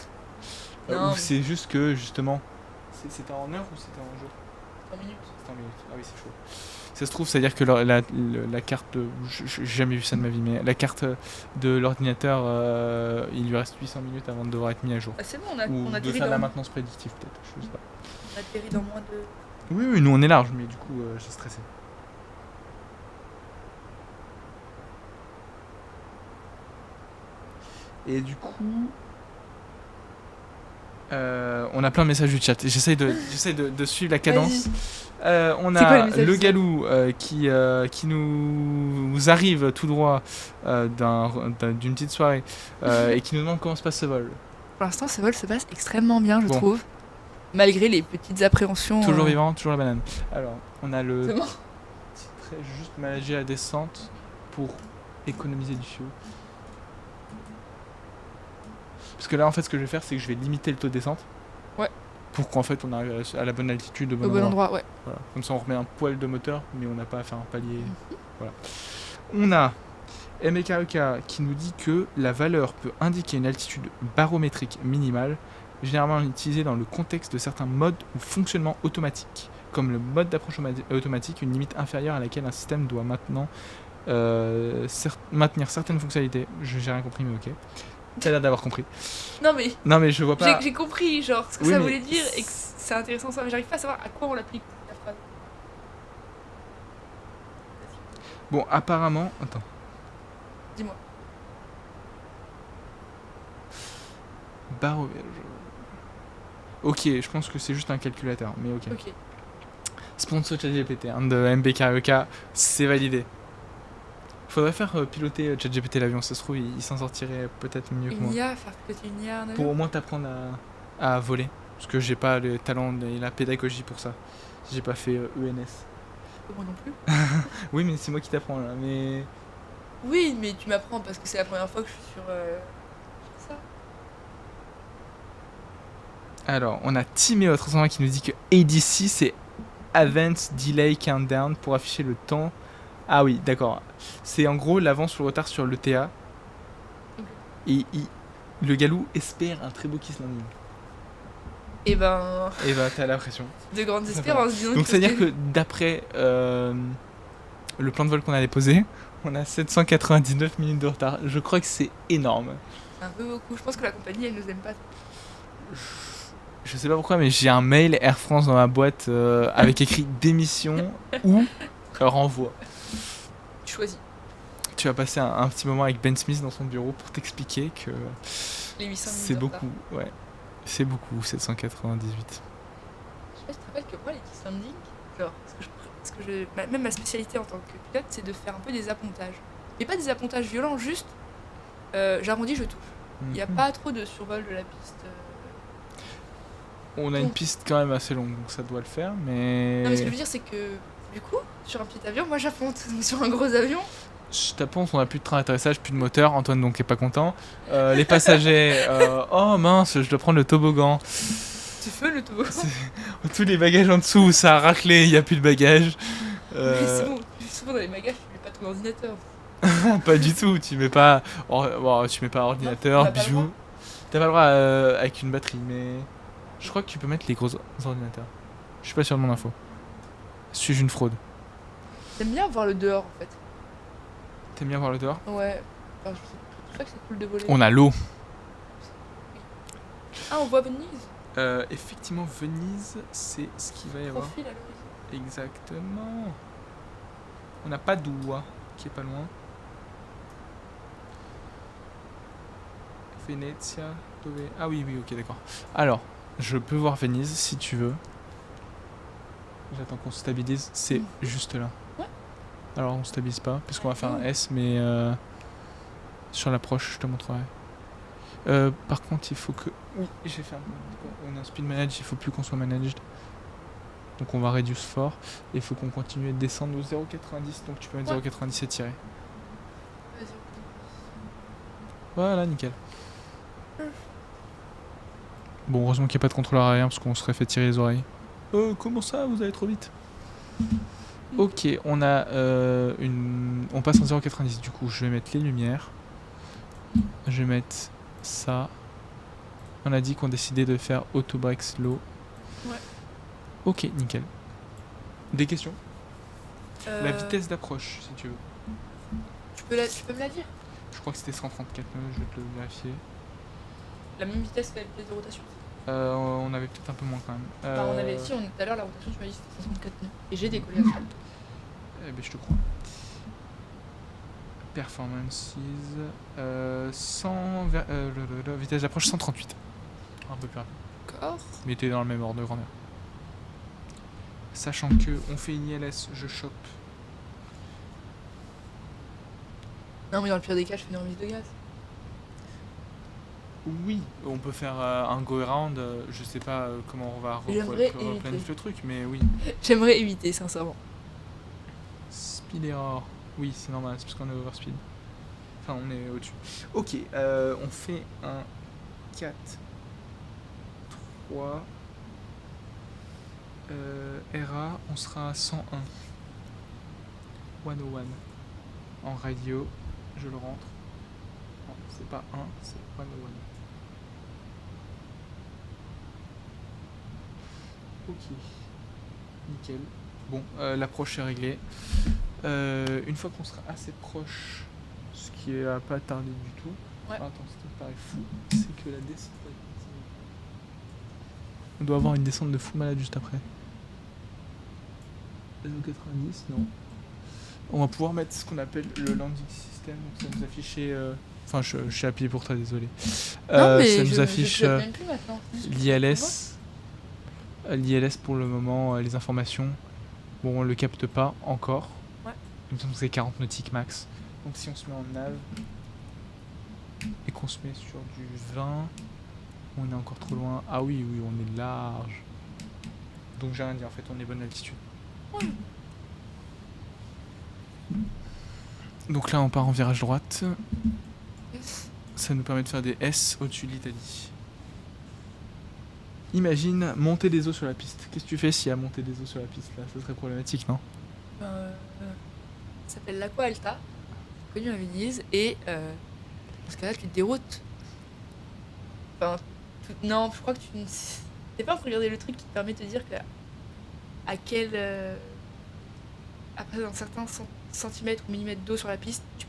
C: Non,
D: Ou
C: mais-
D: c'est juste que, justement. C'était en heure ou c'était en jour?
C: 3 minutes.
D: C'était en minutes. Ah oui, c'est chaud. Ça se trouve, c'est-à-dire que la carte. J'ai jamais vu ça de ma vie, mais la carte de l'ordinateur, il lui reste 800 minutes avant de devoir être mis à jour.
C: Ah, c'est bon,
D: Ou
C: on
D: de
C: atterrit
D: faire de la
C: dans...
D: maintenance prédictive, peut-être. Je sais pas.
C: on atterrit dans moins de...
D: Oui, oui, nous on est large, mais du coup, j'ai stressé. Et du coup, on a plein de messages du chat. J'essaye de suivre la cadence. On
C: C'est quoi le
D: a
C: message
D: le
C: du chat
D: Galou qui nous arrive tout droit d'une petite soirée et qui nous demande comment se passe ce vol.
C: Pour l'instant, ce vol se passe extrêmement bien, je
D: Bon.
C: trouve. Malgré les petites appréhensions.
D: Toujours vivant, toujours la banane. Alors, on a le
C: C'est bon.
D: titre juste manager la descente pour économiser du fuel. Parce que là, en fait, ce que je vais faire, c'est que je vais limiter le taux de descente.
C: Ouais.
D: Pour qu'en fait, on arrive à la bonne altitude, au bon
C: Au bon endroit, ouais.
D: Voilà. Comme ça, on remet un poil de moteur, mais on n'a pas à faire un palier. Voilà. On a MKEK qui nous dit que la valeur peut indiquer une altitude barométrique minimale, généralement utilisée dans le contexte de certains modes ou fonctionnements automatiques, comme le mode d'approche automatique, une limite inférieure à laquelle un système doit maintenant maintenir certaines fonctionnalités. J'ai rien compris, mais ok. T'as l'air d'avoir compris.
C: Non, mais
D: Non, mais je vois pas.
C: j'ai compris, genre, ce que
D: Oui,
C: ça
D: mais-
C: voulait dire et que c'est intéressant ça, mais j'arrive pas à savoir à quoi on l'applique, la phrase.
D: Bon, apparemment. Attends.
C: Dis-moi.
D: Ok, je pense que c'est juste un calculateur, mais ok.
C: Ok.
D: Sponsor ChatGPT de MBKEK, c'est validé. Faudrait faire piloter ChatGPT l'avion, ça se trouve, il s'en sortirait peut-être mieux que moi.
C: Une IA, faire piloter une IA, un
D: Pour
C: avion.
D: au moins t'apprendre à voler. Parce que j'ai pas le talent et la pédagogie pour ça. J'ai pas fait ENS.
C: Moi non plus.
D: Oui, mais c'est moi qui t'apprends là. Mais.
C: Oui, mais tu m'apprends parce que c'est la première fois que je suis sur ça.
D: Alors, on a Timéo320 qui nous dit que ADC c'est Advanced Delay Countdown pour afficher le temps. Ah oui, d'accord. C'est en gros l'avance ou le retard sur l'ETA.
C: Ok.
D: Et le Galou espère un très beau kiss landing.
C: Et ben,
D: Et bah, t'as la pression.
C: de grandes espérances, disons.
D: Donc, c'est-à-dire que d'après le plan de vol qu'on allait poser, on a 799 minutes de retard. Je crois que c'est énorme.
C: C'est un peu beaucoup. Je pense que la compagnie, elle nous aime pas.
D: Je sais pas pourquoi, mais j'ai un mail Air France dans ma boîte avec écrit démission ou renvoi.
C: Tu choisis.
D: Tu vas passer un petit moment avec Ben Smith dans son bureau pour t'expliquer que
C: Les 800 minutes
D: c'est
C: de retard.
D: beaucoup. Ouais, c'est beaucoup, 798.
C: Je sais pas si tu te rappelles que moi, les kiss landing, genre, même ma spécialité en tant que pilote, c'est de faire un peu des appontages. Mais pas des appontages violents, juste j'arrondis, je touche. Il n'y a
D: Mhm.
C: pas trop de survol de la piste.
D: On a une
C: Donc-
D: piste quand même assez longue, donc ça doit le faire, mais.
C: Non, mais ce que je veux dire, c'est que du coup, sur un petit avion, moi j'apponte. Sur un gros avion,
D: Je t'apponce, on a plus de train d'atterrissage, plus de moteur. Antoine donc est pas content. Les passagers, oh mince, je dois prendre le toboggan.
C: tu fais le toboggan.
D: Tous les bagages en dessous, ça a raclé, il y a plus de bagages.
C: Mais c'est bon, souvent dans les bagages, tu mets pas ton ordinateur.
D: Pas du tout, tu mets pas, tu mets pas ordinateur,
C: on a pas le
D: bijoux.
C: droit.
D: T'as pas le droit avec une batterie, mais je crois que tu peux mettre les gros ordinateurs. Je suis pas sûr de mon info. Suis-je une fraude?
C: J'aime bien voir le dehors en fait.
D: T'aimes bien voir le dehors?
C: Ouais. Enfin, je trouve que c'est cool de voler.
D: On a l'eau.
C: Ah, on voit Venise.
D: Effectivement, Venise, c'est ce qu'il va y avoir.
C: Profil à l'horizon.
D: Exactement. On a Padua qui est pas loin. Venezia, dove... Ah oui, oui, ok, d'accord. Alors, je peux voir Venise si tu veux. J'attends qu'on se stabilise. C'est juste là.
C: Ouais.
D: Alors, on stabilise pas, puisqu'on va faire un S, mais sur l'approche, je te montrerai. Par contre, il faut que... Oui, j'ai fait un... On a un speed manage, il faut plus qu'on soit managed. Donc on va réduire fort. Et il faut qu'on continue de descendre au 0,90. Donc tu peux mettre
C: Ouais.
D: 0,90 et tirer.
C: Vas-y.
D: Voilà, nickel. Bon, heureusement qu'il n'y a pas de contrôleur aérien parce qu'on serait fait tirer les oreilles. Comment ça, vous allez trop vite? Ok, on a on passe en 0,90. Du coup, je vais mettre les lumières. Je vais mettre ça. On a dit qu'on décidait de faire auto break slow.
C: Ouais.
D: Ok, nickel. Des questions?
C: Euh,
D: La vitesse d'approche, si tu veux.
C: Tu peux me la dire?
D: Je crois que c'était 134 nœuds, je vais te le vérifier.
C: La même vitesse que la vitesse de rotation.
D: On avait peut-être un peu moins quand même.
C: Bah, on avait, si, tout à l'heure, la rotation, tu m'as dit que c'était 64 nœuds. Et j'ai décollé à 30.
D: Eh ben, je te crois. Performances. 100. Vitesse d'approche 138. Un peu plus rapide.
C: D'accord.
D: Mais t'es dans le même ordre de grandeur. Sachant que on fait une ILS, je chope.
C: Non, mais dans le pire des cas, je fais une remise de gaz.
D: Oui, on peut faire un go around. Je sais pas comment on va
C: J'aimerais
D: replanifier
C: éviter.
D: le truc, mais oui.
C: J'aimerais éviter, sincèrement.
D: Speed error. Oui, c'est normal, c'est parce qu'on est overspeed. Enfin, on est au-dessus. Ok, on fait un 4, 3. RA, on sera à 101. 101. En radio, je le rentre. Non, c'est pas 1, c'est 101. Ok. Nickel. Bon, l'approche est réglée. Une fois qu'on sera assez proche, ce qui est à pas tarder du tout.
C: Ouais.
D: Attends, ce qui me paraît fou, c'est que la descente va être continue. On doit avoir une descente de fou malade juste après. 90, non. On va pouvoir mettre ce qu'on appelle le landing system, donc ça nous afficher. Enfin, je suis appuyé pour toi, désolé.
C: Non, mais
D: ça nous
C: je
D: affiche
C: pilote même plus maintenant.
D: l'ILS. L'ILS pour le moment, les informations. Bon, on le capte pas encore.
C: Ouais.
D: Il me semble que c'est 40 nautiques max. Donc si on se met en nav et qu'on se met sur du 20, on est encore trop loin. Ah oui, oui, on est large. Donc j'ai rien dit, en fait, on est bonne altitude.
C: Ouais.
D: Donc là, on part en virage droite.
C: Yes.
D: Ça nous permet de faire des S au-dessus de l'Italie. Imagine monter des eaux sur la piste. Qu'est-ce que tu fais s'il y a monter des eaux sur la piste là? Ça serait problématique, non?
C: Ça s'appelle l'Aqua Alta, connu à Venise, et dans ce cas-là, tu te déroutes. Enfin, non, je crois que tu ne. T'es pas en train de regarder le truc qui te permet de te dire que à quel. Après un certain centimètre ou millimètre d'eau sur la piste, tu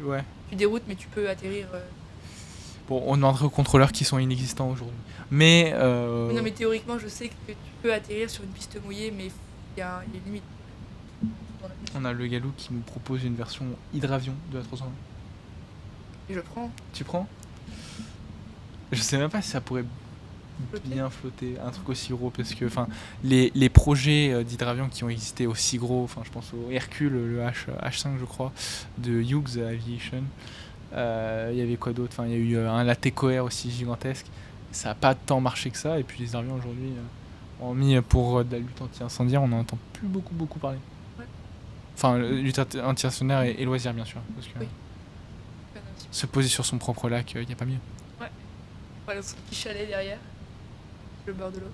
D: Ouais.
C: tu déroutes, mais tu peux atterrir.
D: Bon, on demanderait aux contrôleurs qui sont inexistants aujourd'hui. Mais,
C: Oui, non, mais théoriquement, je sais que tu peux atterrir sur une piste mouillée, mais il y a une limite. Dans la piste.
D: on a le Galou qui nous propose une version hydravion de la 320.
C: Et je prends.
D: Tu prends? Je sais même pas si ça pourrait
C: Flotter.
D: bien flotter, un truc aussi gros, parce que les projets d'hydravion qui ont existé aussi gros, je pense au Hercule, le H5 je crois, de Hughes Aviation. Il y avait quoi d'autre? Il y a eu un Latéco Air aussi gigantesque. Ça n'a pas tant marché que ça, et puis les avions aujourd'hui, hormis pour de la lutte anti-incendie, on n'en entend plus beaucoup parler.
C: Ouais.
D: Enfin, lutte anti-incendiaire et loisirs bien sûr, parce que
C: Oui.
D: se poser sur son propre lac, il n'y a pas mieux.
C: Voilà son petit chalet derrière, le bord de l'eau.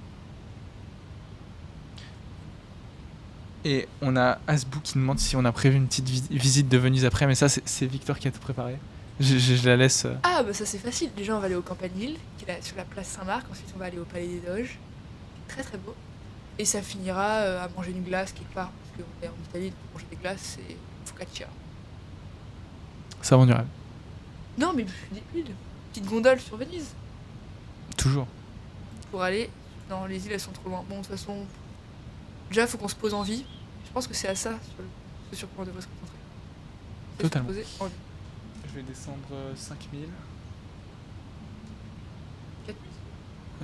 D: Et on a Asbou qui nous demande si on a prévu une petite visite de Venise après, mais ça c'est Victor qui a tout préparé. Je la laisse.
C: Ah, bah ça c'est facile. Déjà, on va aller au Campanile, qui est là, sur la place Saint-Marc. Ensuite, on va aller au Palais des Doges. Très très beau. Et ça finira à manger une glace quelque part. Parce qu'on est en Italie, donc manger des glaces, c'est focaccia.
D: Ça vend du rêve.
C: Non, mais des îles. Petite gondole sur Venise.
D: Toujours.
C: Pour aller. Non, les îles, elles sont trop loin. Bon, de toute façon, déjà, faut qu'on se pose en vie. Je pense que c'est à ça ce sur quoi on devrait se concentrer. C'est
D: Totalement.
C: se poser en vie.
D: Je vais descendre 5000.
C: 4000.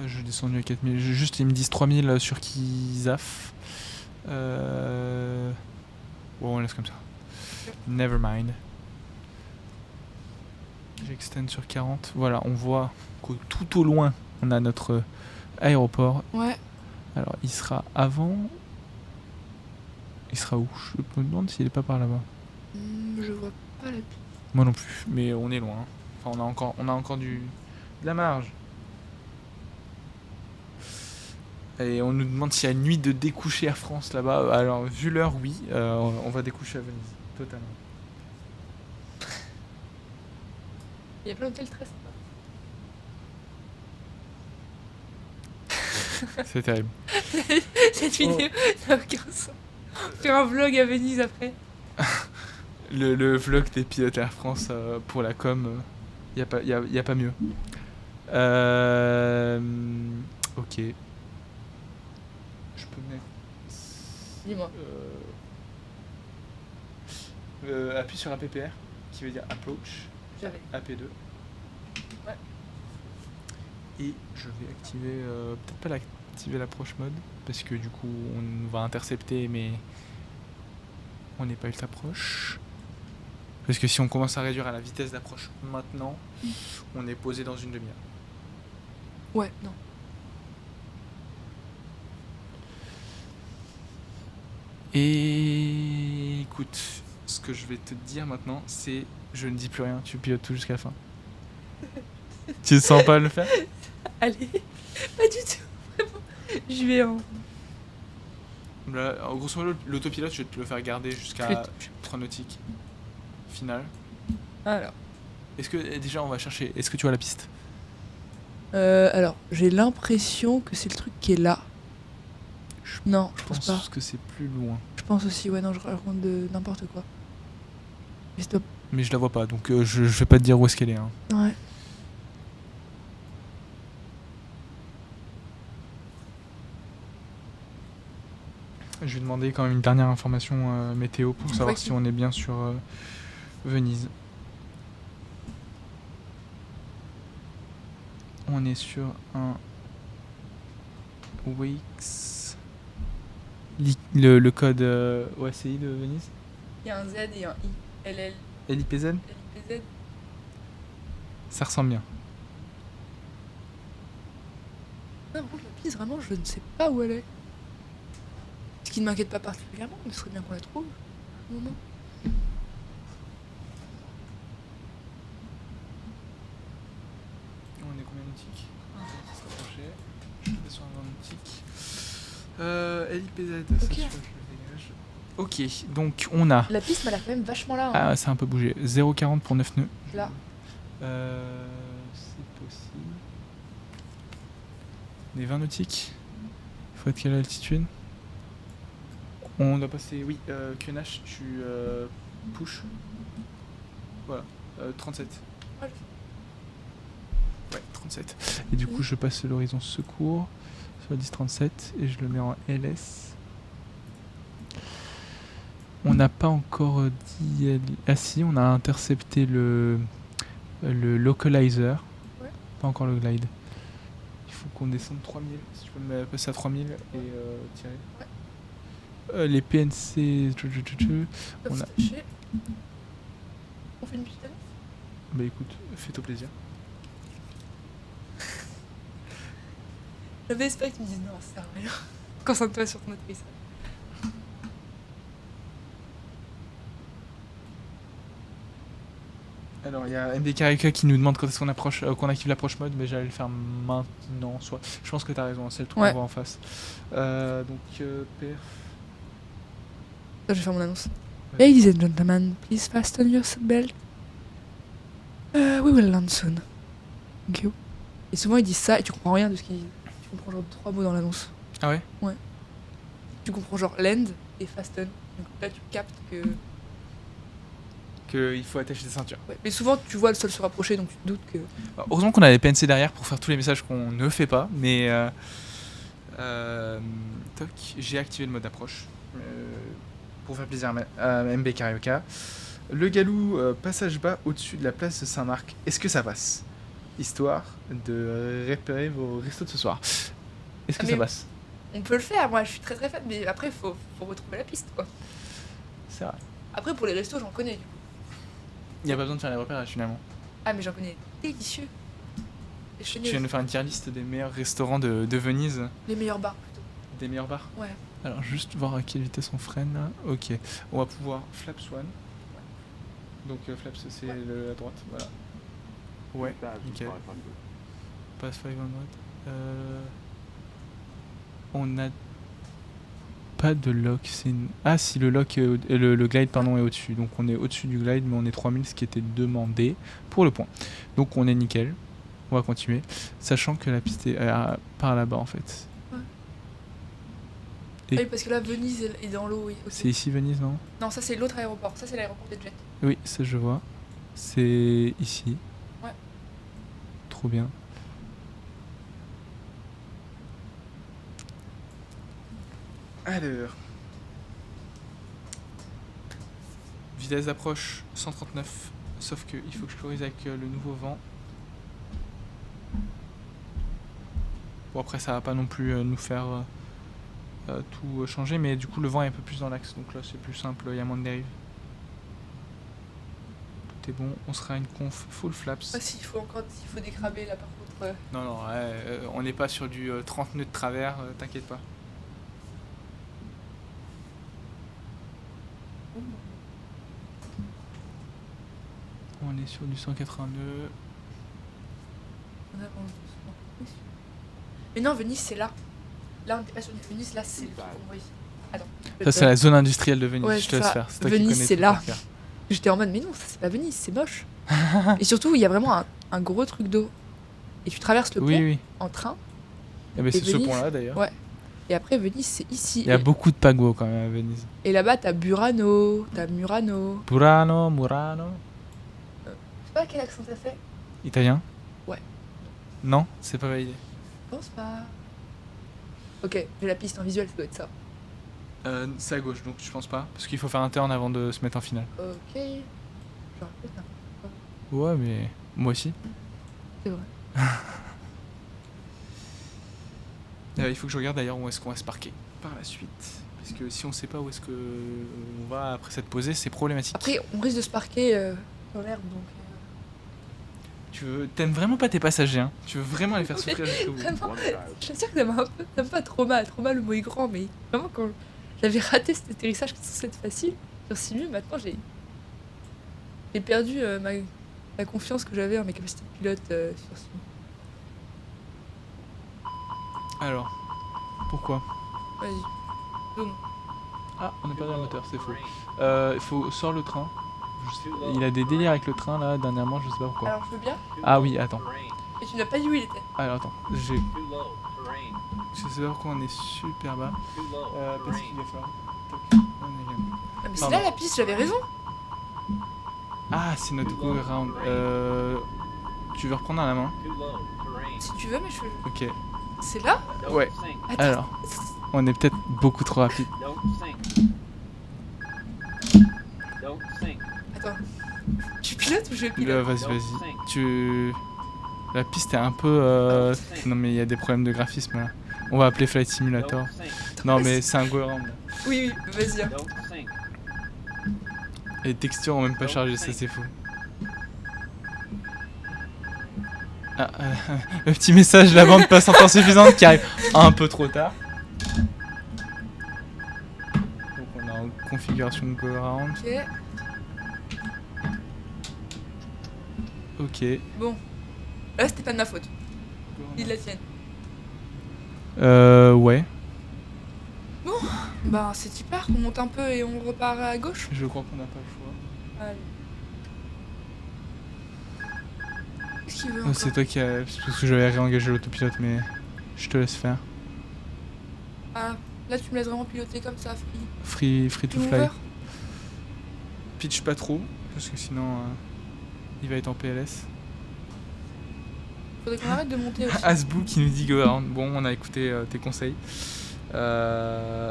D: Je suis descendu à 4000. Juste, ils me disent 3000 sur Kizaf. Bon, on laisse comme ça. Never mind. J'extend sur 40. Voilà, on voit que tout au loin, on a notre aéroport.
C: Ouais.
D: Alors, il sera avant. Il sera où? Je me demande s'il est pas par là-bas.
C: Je vois pas la piste.
D: Moi non plus, mais on est loin. Hein. Enfin, on a encore de la marge. Et on nous demande s'il y a une nuit de découcher Air France là-bas. Alors, vu l'heure, oui, on va découcher à Venise. Totalement.
C: Il y a plein d'hôtels très sympas.
D: C'est terrible.
C: Cette vidéo n'a aucun sens. Faire un vlog à Venise après.
D: Le vlog des pilotes Air France pour la com, y a pas mieux. Ok. Je peux mettre.
C: Dis-moi.
D: Appuie sur APPR, qui veut dire approach,
C: J'avais.
D: AP2.
C: Ouais.
D: Et je vais activer, peut-être pas l'activer l'approche mode, parce que du coup on va intercepter, mais on n'est pas ultra proche. Parce que si on commence à réduire à la vitesse d'approche maintenant, on est posé dans une demi-heure.
C: Ouais, non.
D: Et écoute, ce que je vais te dire maintenant, c'est je ne dis plus rien, tu pilotes tout jusqu'à la fin. Tu te sens pas le faire?
C: Allez. Pas du tout. Vraiment. J'y vais en...
D: Là, en grosso modo, l'autopilote, je vais te le faire garder jusqu'à 3 nautiques. Final.
C: Alors.
D: Est-ce que déjà on va chercher? Est-ce que tu vois la piste?
C: Alors, j'ai l'impression que c'est le truc qui est là. Non, je pense pas.
D: que c'est plus loin.
C: Je pense aussi, ouais, non, je raconte de n'importe quoi. Mais stop.
D: Mais je la vois pas, donc je vais pas te dire où est-ce qu'elle est. Hein.
C: Ouais.
D: Je vais demander quand même une dernière information météo pour savoir
C: Ouais,
D: si on est bien sur Venise. On est sur un Wix. Le code OACI de Venise.
C: Il y a un Z et un I. LL.
D: LIPZ.
C: LIPZ.
D: Ça ressemble bien.
C: Non, par contre, la piste, vraiment, je ne sais pas où elle est. Ce qui ne m'inquiète pas particulièrement, mais ce serait bien qu'on la trouve. Un moment.
D: On est combien de nautiques? Ça se rapprochait. Je vais sur un nautique. LIPZ, ça
C: Ok.
D: je le dégage. Ok, donc on a.
C: La piste m'a l'air quand même vachement là. Hein.
D: Ah, c'est un peu bougé. 0,40 pour 9 nœuds.
C: Là.
D: C'est possible. Les 20 nautiques. Il faut être quelle altitude? On doit passer, oui, QNH, tu push. Voilà, 37.
C: Ouais.
D: Ouais, 37. Et du coup, je passe l'horizon secours sur le 1037 et je le mets en LS. On n'a pas encore dit... Ah si, on a intercepté le localizer.
C: Ouais.
D: Pas encore le glide. Il faut qu'on descende 3000. Si tu peux me passer à 3000 et tirer.
C: Ouais.
D: Les PNC...
C: Top
D: on a-
C: staché. On fait une petite annonce.
D: Bah écoute, fais-toi plaisir.
C: J'avais espéré que tu me dises non, ça sert à rien. Concentre-toi sur ton atterrissage.
D: Alors il y a MD Karika qui nous demande quand est-ce qu'on approche, qu'on active l'approche mode, mais j'allais le faire maintenant. Soit. Je pense que t'as raison, c'est le truc
C: Ouais.
D: qu'on voit en face. Donc perf.
C: Là, je vais faire mon annonce.
D: Ouais.
C: Ladies and gentlemen, please fasten your seatbelt. We will land soon. Thank you. Et souvent ils disent ça et tu comprends rien de ce qu'ils disent. Tu comprends genre 3 mots dans l'annonce.
D: Ah ouais?
C: Tu comprends genre land et fasten. Donc là tu captes que...
D: Qu'il faut attacher ses ceintures.
C: Ouais. Mais souvent tu vois le sol se rapprocher donc tu te doutes que...
D: Alors, heureusement qu'on a les PNC derrière pour faire tous les messages qu'on ne fait pas, mais toc, j'ai activé le mode approche pour faire plaisir à MB Carioca. Le Galou, passage bas au-dessus de la place de Saint-Marc. Est-ce que ça passe? Histoire de repérer vos restos de ce soir. Est-ce que
C: Ah,
D: ça
C: mais-
D: passe?
C: On peut le faire, moi je suis très fan, mais après faut retrouver la piste quoi.
D: C'est vrai.
C: Après pour les restos j'en connais du coup.
D: Il n'y a pas besoin de faire les repérages finalement.
C: Ah mais j'en connais délicieux. Les
D: Tu
C: chenilles,
D: viens de nous faire une tier list des meilleurs restaurants de Venise.
C: les meilleurs bars plutôt.
D: Des meilleures barres.
C: Ouais.
D: Alors juste voir à quelle vitesse on freine là. Ok. On va pouvoir flaps 1. Donc flaps c'est
C: Ouais.
D: la droite. Voilà. Ouais. Nickel. Pass 500. On n'a pas de lock. Ah si, le lock, le glide pardon est au-dessus. Donc on est au-dessus du glide, mais on est 3000, ce qui était demandé pour le point. Donc on est nickel. On va continuer, sachant que la piste est par là-bas en fait. Et-
C: Ah oui, parce que là, Venise est dans l'eau, oui. aussi.
D: C'est ici Venise, non?
C: Non, ça c'est l'autre aéroport. Ça c'est l'aéroport des jets.
D: Oui, ça je vois. C'est ici.
C: Ouais.
D: Trop bien. Alors. Vitesse d'approche 139. Sauf que il faut que je corrige avec le nouveau vent. Bon après ça va pas non plus nous faire tout changer, mais du coup le vent est un peu plus dans l'axe, donc là c'est plus simple, il y a moins de dérive. Tout est bon, on sera à une conf full flaps.
C: Ah si, il faut décraber là par contre.
D: Non, non, on n'est pas sur du 30 nœuds de travers, t'inquiète pas. On est sur du 180 nœuds.
C: On avance doucement. Mais non, Venise c'est là. Là on n'est pas sur du Venise, là c'est le truc qu'on voit ici. Attends.
D: Ça c'est la zone industrielle de Venise,
C: Ouais,
D: je te laisse
C: ça.
D: faire. C'est toi
C: Venise,
D: qui connais
C: c'est
D: tout
C: là.
D: par cœur.
C: J'étais en mode, mais non, ça c'est pas Venise, c'est moche. Et surtout, il y a vraiment un gros truc d'eau. Et tu traverses le pont
D: Oui, oui.
C: en train.
D: Eh ben, c'est ce
C: Venise,
D: pont-là d'ailleurs.
C: ouais. Et après, Venise, c'est ici.
D: Il y a beaucoup de paquebots quand même à Venise.
C: Et là-bas, t'as Burano, t'as Murano.
D: Burano, Murano.
C: Je sais pas quel accent ça fait.
D: Italien?
C: Ouais.
D: Non, c'est pas validé.
C: Je pense pas. Ok, j'ai la piste en visuel, ça doit être ça.
D: C'est à gauche, donc je pense pas. Parce qu'il faut faire un turn avant de se mettre en finale.
C: Ok. Genre, putain,
D: Ouais, mais moi aussi.
C: c'est vrai.
D: Il faut que je regarde d'ailleurs où est-ce qu'on va se parquer par la suite. Parce que si on sait pas où est-ce que on va après cette posée, c'est problématique.
C: Après, on risque de se parquer dans l'herbe, donc.
D: T'aimes vraiment pas tes passagers, hein? Tu veux vraiment les faire souffrir jusqu'au bout.
C: Vraiment, je suis sûre que ça m'a un peu. Ça me fait pas trauma. Trauma, le mot est grand, mais vraiment, quand j'avais raté cet atterrissage qui est censé être facile, sur Simu, maintenant j'ai perdu ma confiance que j'avais en mes capacités de pilote sur Simu.
D: Alors, pourquoi?
C: Vas-y. Zoom.
D: Ah, on a perdu un moteur, c'est faux. Il faut sort le train. Il a des délires avec le train là dernièrement, je sais pas pourquoi.
C: Alors, je veux bien.
D: Ah oui, attends.
C: Et tu n'as pas dit où il était.
D: Alors attends, je sais pas pourquoi on est super bas. Parce qu'il va falloir. Toc. On est bien.
C: Ah, mais c'est
D: Pardon.
C: là la piste, j'avais raison.
D: Ah, c'est notre go around. Tu veux reprendre à la main?
C: Si tu veux, mais je.
D: Ok.
C: C'est là.
D: Ouais.
C: Attends.
D: Alors, on est peut-être beaucoup trop rapide.
C: Attends. Tu pilotes ou je pilote?
D: Vas-y, vas-y. La piste est un peu. Non, mais il y a des problèmes de graphisme là. On va appeler Flight Simulator. Non, mais c'est un go around. Là.
C: Oui, vas-y. Hein.
D: Et les textures ont même pas chargé, ça c'est fou. Ah, le petit message, la bande passe en temps suffisante qui arrive un peu trop tard. Donc on est en configuration go around.
C: Ok.
D: Ok.
C: Bon. Là, c'était pas de ma faute. Ni de la tienne.
D: Ouais.
C: Bah, c'est super. On monte un peu et on repart à gauche.
D: Je crois qu'on n'a pas le choix.
C: Allez. Qu'est-ce qu'il veut encore?
D: C'est toi qui as. C'est parce que j'avais réengagé l'autopilote, mais je te laisse faire.
C: Ah, là, tu me laisses vraiment piloter comme ça, free.
D: Free to
C: Tout
D: fly.
C: ouvert.
D: Pitch pas trop, parce que sinon il va être en PLS.
C: Faudrait qu'on arrête de monter aussi.
D: Asbou qui nous dit go around. Bon, on a écouté tes conseils.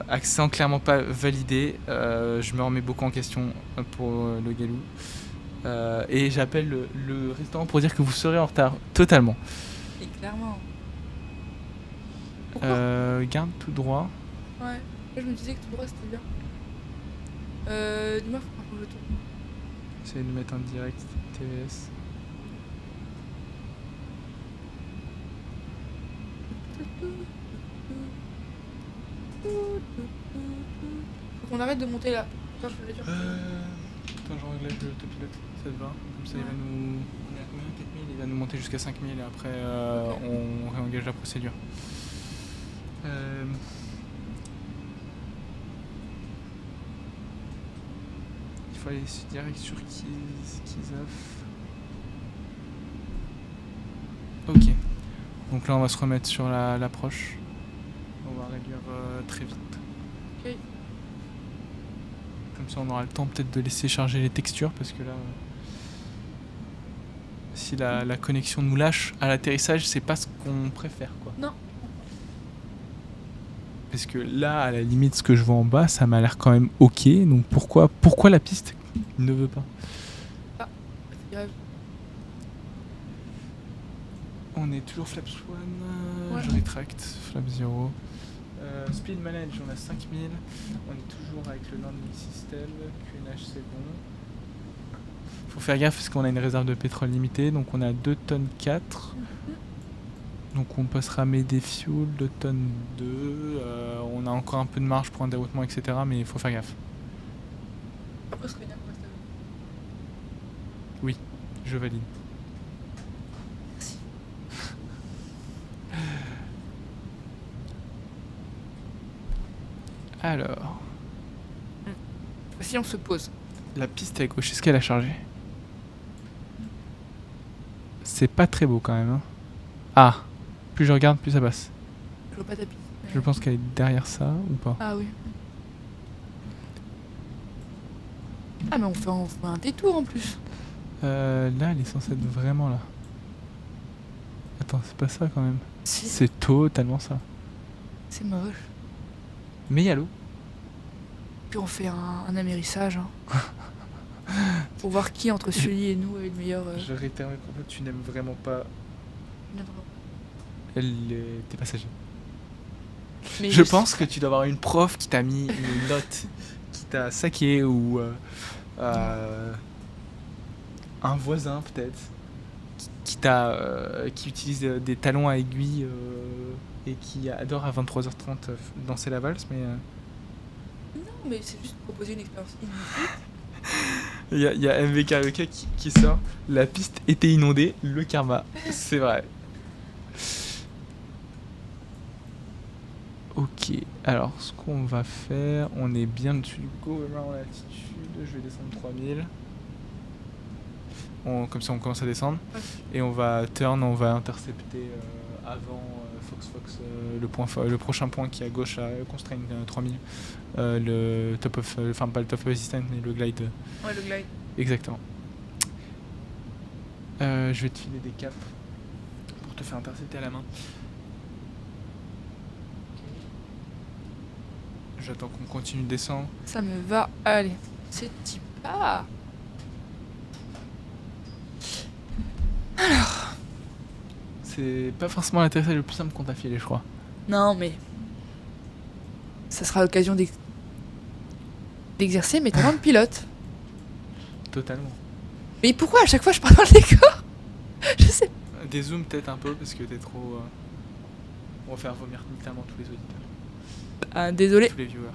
D: Accent clairement pas validé. Je me remets beaucoup en question pour le Galou. Et j'appelle le restaurant pour dire que vous serez en retard totalement.
C: Et clairement. Pourquoi?
D: Garde tout droit.
C: Ouais. Là, je me disais que tout droit, c'était bien. Dis-moi, faut que je tourne.
D: J'essaie de mettre en direct TVS.
C: Faut qu'on arrête de monter là. Attends, je peux le dire.
D: Attends, je réglage l'autopilote, ça te va? Comme ça, il va nous... On est à combien? 4000? Il va nous monter jusqu'à 5000 et après,
C: Ok.
D: on réengage la procédure. Il faut aller direct sur Kizaf. Ok. Donc là, on va se remettre sur l'approche. On va réduire très vite.
C: Ok.
D: Comme ça, on aura le temps peut-être de laisser charger les textures parce que là, si la connexion nous lâche à l'atterrissage, c'est pas ce qu'on préfère, quoi.
C: Non.
D: Parce que là, à la limite, ce que je vois en bas, ça m'a l'air quand même ok. Donc pourquoi la piste ne veut pas?
C: C'est grave.
D: On est toujours Flap One,
C: Ouais.
D: je rétracte, Flap 0. Speed Manage, on a 5000. On est toujours avec le landing system. QNH, c'est bon. Faut faire gaffe parce qu'on a une réserve de pétrole limitée. Donc on a 2 tonnes 4. Donc on passera Médé Fuel, 2 tonnes 2. On a encore un peu de marge pour un déroutement, etc. Mais il faut faire gaffe.
C: Après, ce serait bien qu'on reste avec.
D: Je valide.
C: Merci.
D: Alors,
C: Si on se pose.
D: la piste à gauche, est-ce qu'elle a chargé? C'est pas très beau quand même. Hein. Ah, plus je regarde, plus ça passe.
C: Je vois pas ta piste.
D: Je pense qu'elle est derrière ça ou pas.
C: Ah oui. Ah mais on fait un détour en plus.
D: Là, elle est censée être vraiment là. Attends, c'est pas ça quand même.
C: Si,
D: C'est totalement ça.
C: c'est moche.
D: Mais il y a l'eau.
C: Puis on fait un amérissage. Hein. Pour voir qui entre Sully et nous est le meilleur.
D: Je réitère mes propos, tu n'aimes vraiment pas tes passagers.
C: Mais
D: Je pense que tu dois avoir une prof qui t'a mis une note, qui t'a saqué ou un voisin peut-être, qui utilise des talons à aiguilles et qui adore à 23h30 danser la valse, mais
C: Non, mais c'est juste proposer une expérience inouïe.
D: il y a MVKEK qui sort. La piste était inondée, le karma, c'est vrai. Ok, alors ce qu'on va faire, on est bien dessus du go around altitude, je vais descendre 3000. Comme ça on commence à descendre.
C: Ouais.
D: Et on va turn, on va intercepter avant Fox, le prochain point qui est à gauche à Constraint 3000. Le top of, enfin pas le top of resistance mais le glide.
C: Ouais, le glide.
D: Exactement. Je vais te filer des caps pour te faire intercepter à la main. J'attends qu'on continue de descendre.
C: Ça me va. Allez, c'est type. Ah
D: C'est pas forcément l'atterrissage le plus simple qu'on t'a filé, je crois.
C: Non, mais. Ça sera l'occasion d'exercer mes talents de pilote.
D: Totalement.
C: Mais pourquoi à chaque fois je pars dans le décor? Je sais pas.
D: Des zooms peut-être un peu parce que t'es trop... On va faire vomir littéralement tous les auditeurs,
C: Ah, désolé,
D: tous les viewers.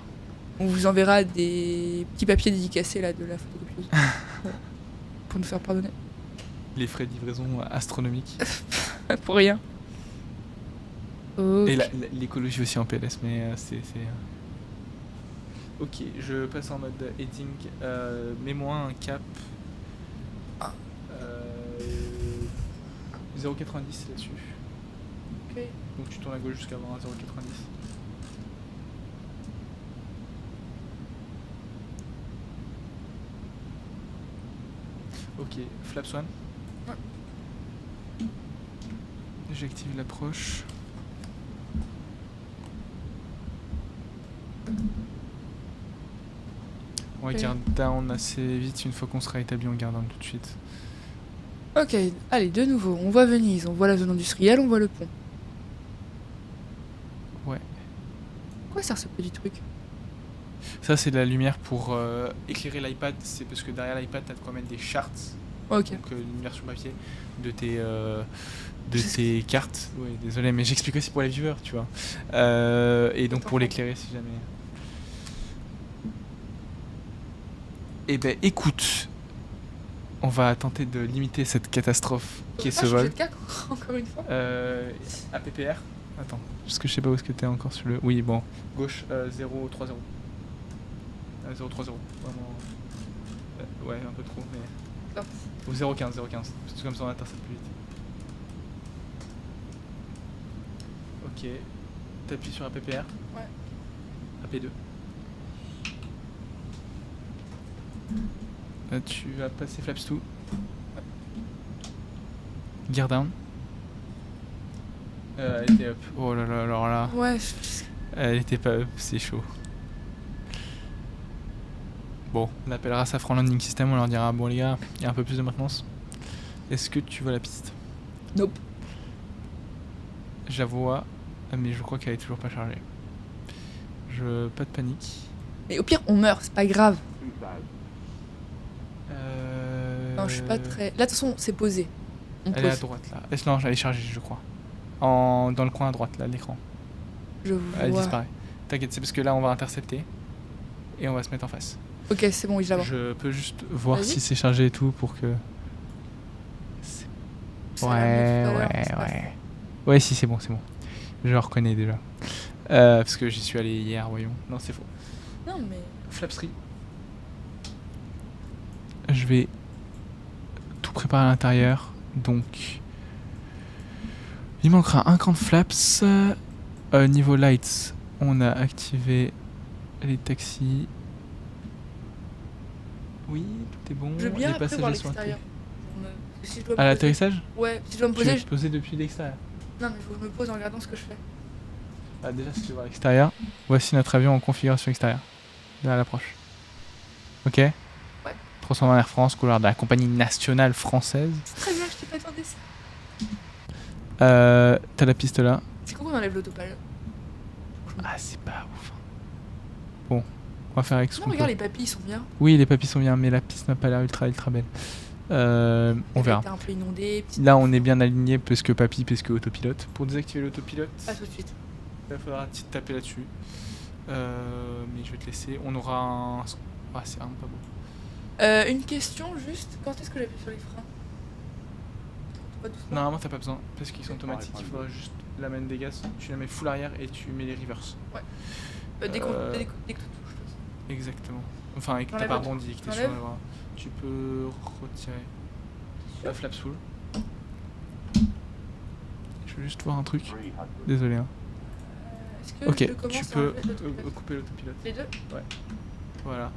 C: on vous enverra des petits papiers dédicacés là de la photocopieuse. Ouais. Pour nous faire pardonner.
D: Les frais de livraison astronomiques.
C: Pour rien. Ok.
D: Et l'écologie aussi en PLS, mais c'est... Ok, je passe en mode heading. Mets-moi un cap. 0,90 là-dessus.
C: Ok.
D: Donc tu tournes à gauche jusqu'à avoir un 0,90. Ok, Flaps 1.
C: Ouais.
D: J'active l'approche. On va
C: Ok.
D: garde down assez vite une fois qu'on sera établi, on garde down tout de suite.
C: Ok, allez, de nouveau, on voit Venise, on voit la zone industrielle, on voit le pont.
D: Ouais.
C: Quoi sert ce petit truc?
D: Ça c'est de la lumière pour éclairer l'iPad, c'est parce que derrière l'iPad t'as de quoi mettre des charts
C: Ok.
D: Donc une version papier de tes cartes. Oui, désolé, mais j'explique aussi pour les viewers, tu vois. Et donc pour l'éclairer si jamais. Eh ben écoute, on va tenter de limiter cette catastrophe qui est ce vol.
C: Changer de cas, encore une fois.
D: APPR. Attends, parce que je sais pas où est-ce que t'es encore sur le. Oui, bon, gauche 030. 030, vraiment. Ouais, un peu trop, mais.
C: Non.
D: Ou 015, parce que comme ça on intercepte plus vite. Ok, t'appuies sur APPR.
C: Ouais.
D: AP2. Là, tu vas passer flaps 2. Gear down. Elle était up. Oh là là, alors là.
C: Ouais,
D: Elle était pas up, c'est chaud. Bon, on appellera Safran Landing System, on leur dira bon les gars, il y a un peu plus de maintenance. Est-ce que tu vois la piste?
C: Nope.
D: Je la vois, mais je crois qu'elle est toujours pas chargée. Pas de panique.
C: Mais au pire, on meurt, c'est pas grave.
D: 2000.
C: Non, je suis pas très. Là, de toute façon, c'est posé. On
D: Elle est à
C: pose.
D: droite là. Non, elle est chargée, je crois. Dans le coin à droite là, de l'écran.
C: Je
D: Elle
C: vois.
D: disparaît. T'inquiète, c'est parce que là on va intercepter et on va se mettre en face.
C: Ok, c'est bon, oui, je la vois.
D: Je peux juste voir
C: Vas-y.
D: si c'est chargé et tout pour que.
C: Ça a l'air mieux tout à l'heure, mais c'est pas
D: Ouais. Ouais, si, c'est bon. Je le reconnais déjà. Parce que j'y suis allé hier, voyons. Non, c'est faux.
C: Non, mais.
D: Flapserie. Je vais tout préparer à l'intérieur. Donc. Il manquera un camp de flaps. Niveau lights, on a activé les taxis. Oui, tout est bon.
C: Je veux bien
D: les
C: après voir
D: passagers sont
C: l'extérieur. Si je dois me
D: à
C: poser-
D: l'atterrissage.
C: Ouais, si je dois me
D: Tu veux
C: poser.
D: te poser depuis l'extérieur.
C: Non, mais il faut que je me pose en regardant ce que je fais.
D: Ah, déjà, si tu vois l'extérieur, voici notre avion en configuration extérieure. Là, à l'approche. Ok.
C: Ouais.
D: 320 Air France, couleur de la compagnie nationale française.
C: C'est très bien, je t'ai pas demandé ça.
D: T'as la piste là.
C: C'est comment on enlève l'autopilot?
D: Ah, c'est pas ouf. Bon, on va faire avec ce
C: Non,
D: qu'on
C: regarde,
D: peut.
C: les papilles, ils sont bien.
D: Oui, les papilles sont bien, mais la piste n'a pas l'air ultra belle. On verra.
C: T'es un peu inondé, petit.
D: Là, on est bien aligné parce que autopilote. Pour désactiver l'autopilote,
C: Pas tout de suite.
D: il faudra taper là-dessus. Mais je vais te laisser. On aura un. Ah, c'est vraiment pas beau.
C: Une question juste, quand est-ce que j'appuie sur les freins? Pas doucement.
D: Normalement, t'as pas besoin parce qu'ils sont automatiques. Il faudra juste la main des gaz. Tu la mets full arrière et tu mets les reverse.
C: Dès que tu touches.
D: Exactement. Enfin, et que t'as
C: J'enlève
D: pas
C: l'autre.
D: rebondi, que t'es sur
C: J'enlève.
D: le bras. Tu peux retirer. Flaps full. Je veux juste voir un truc. Désolé. Hein.
C: Est-ce que
D: Ok,
C: je commence
D: tu
C: à
D: peux
C: enlever l'autopilote?
D: couper l'autopilote.
C: Les deux?
D: Voilà.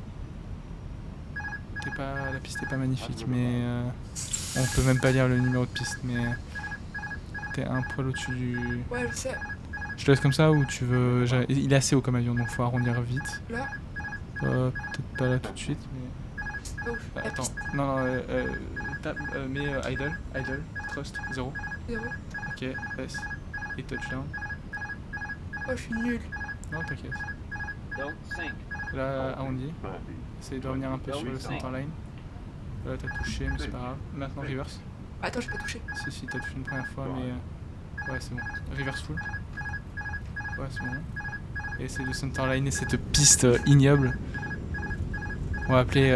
D: La piste est pas magnifique, mais on peut même pas lire le numéro de piste, mais t'es un poil au-dessus du.
C: Ouais, je sais.
D: Je te laisse comme ça ou tu veux. Il est assez haut comme avion, donc faut arrondir vite.
C: Là,
D: Peut-être pas là tout de suite, mais.
C: c'est pas ouf. La
D: Attends,
C: piste,
D: non, mets idle, thrust, 0.
C: 0.
D: Ok, S. Et touchdown.
C: Oh, je suis nul.
D: Non, t'inquiète. Là, arrondi. Essaye de revenir un peu sur le centerline. Là, t'as touché, mais c'est pas grave. Maintenant, reverse.
C: Attends, j'ai pas touché.
D: Si, t'as touché une première fois, mais. Ouais, c'est bon. Reverse full. Ouais, c'est bon. Et essaye de centerliner cette piste ignoble. On va appeler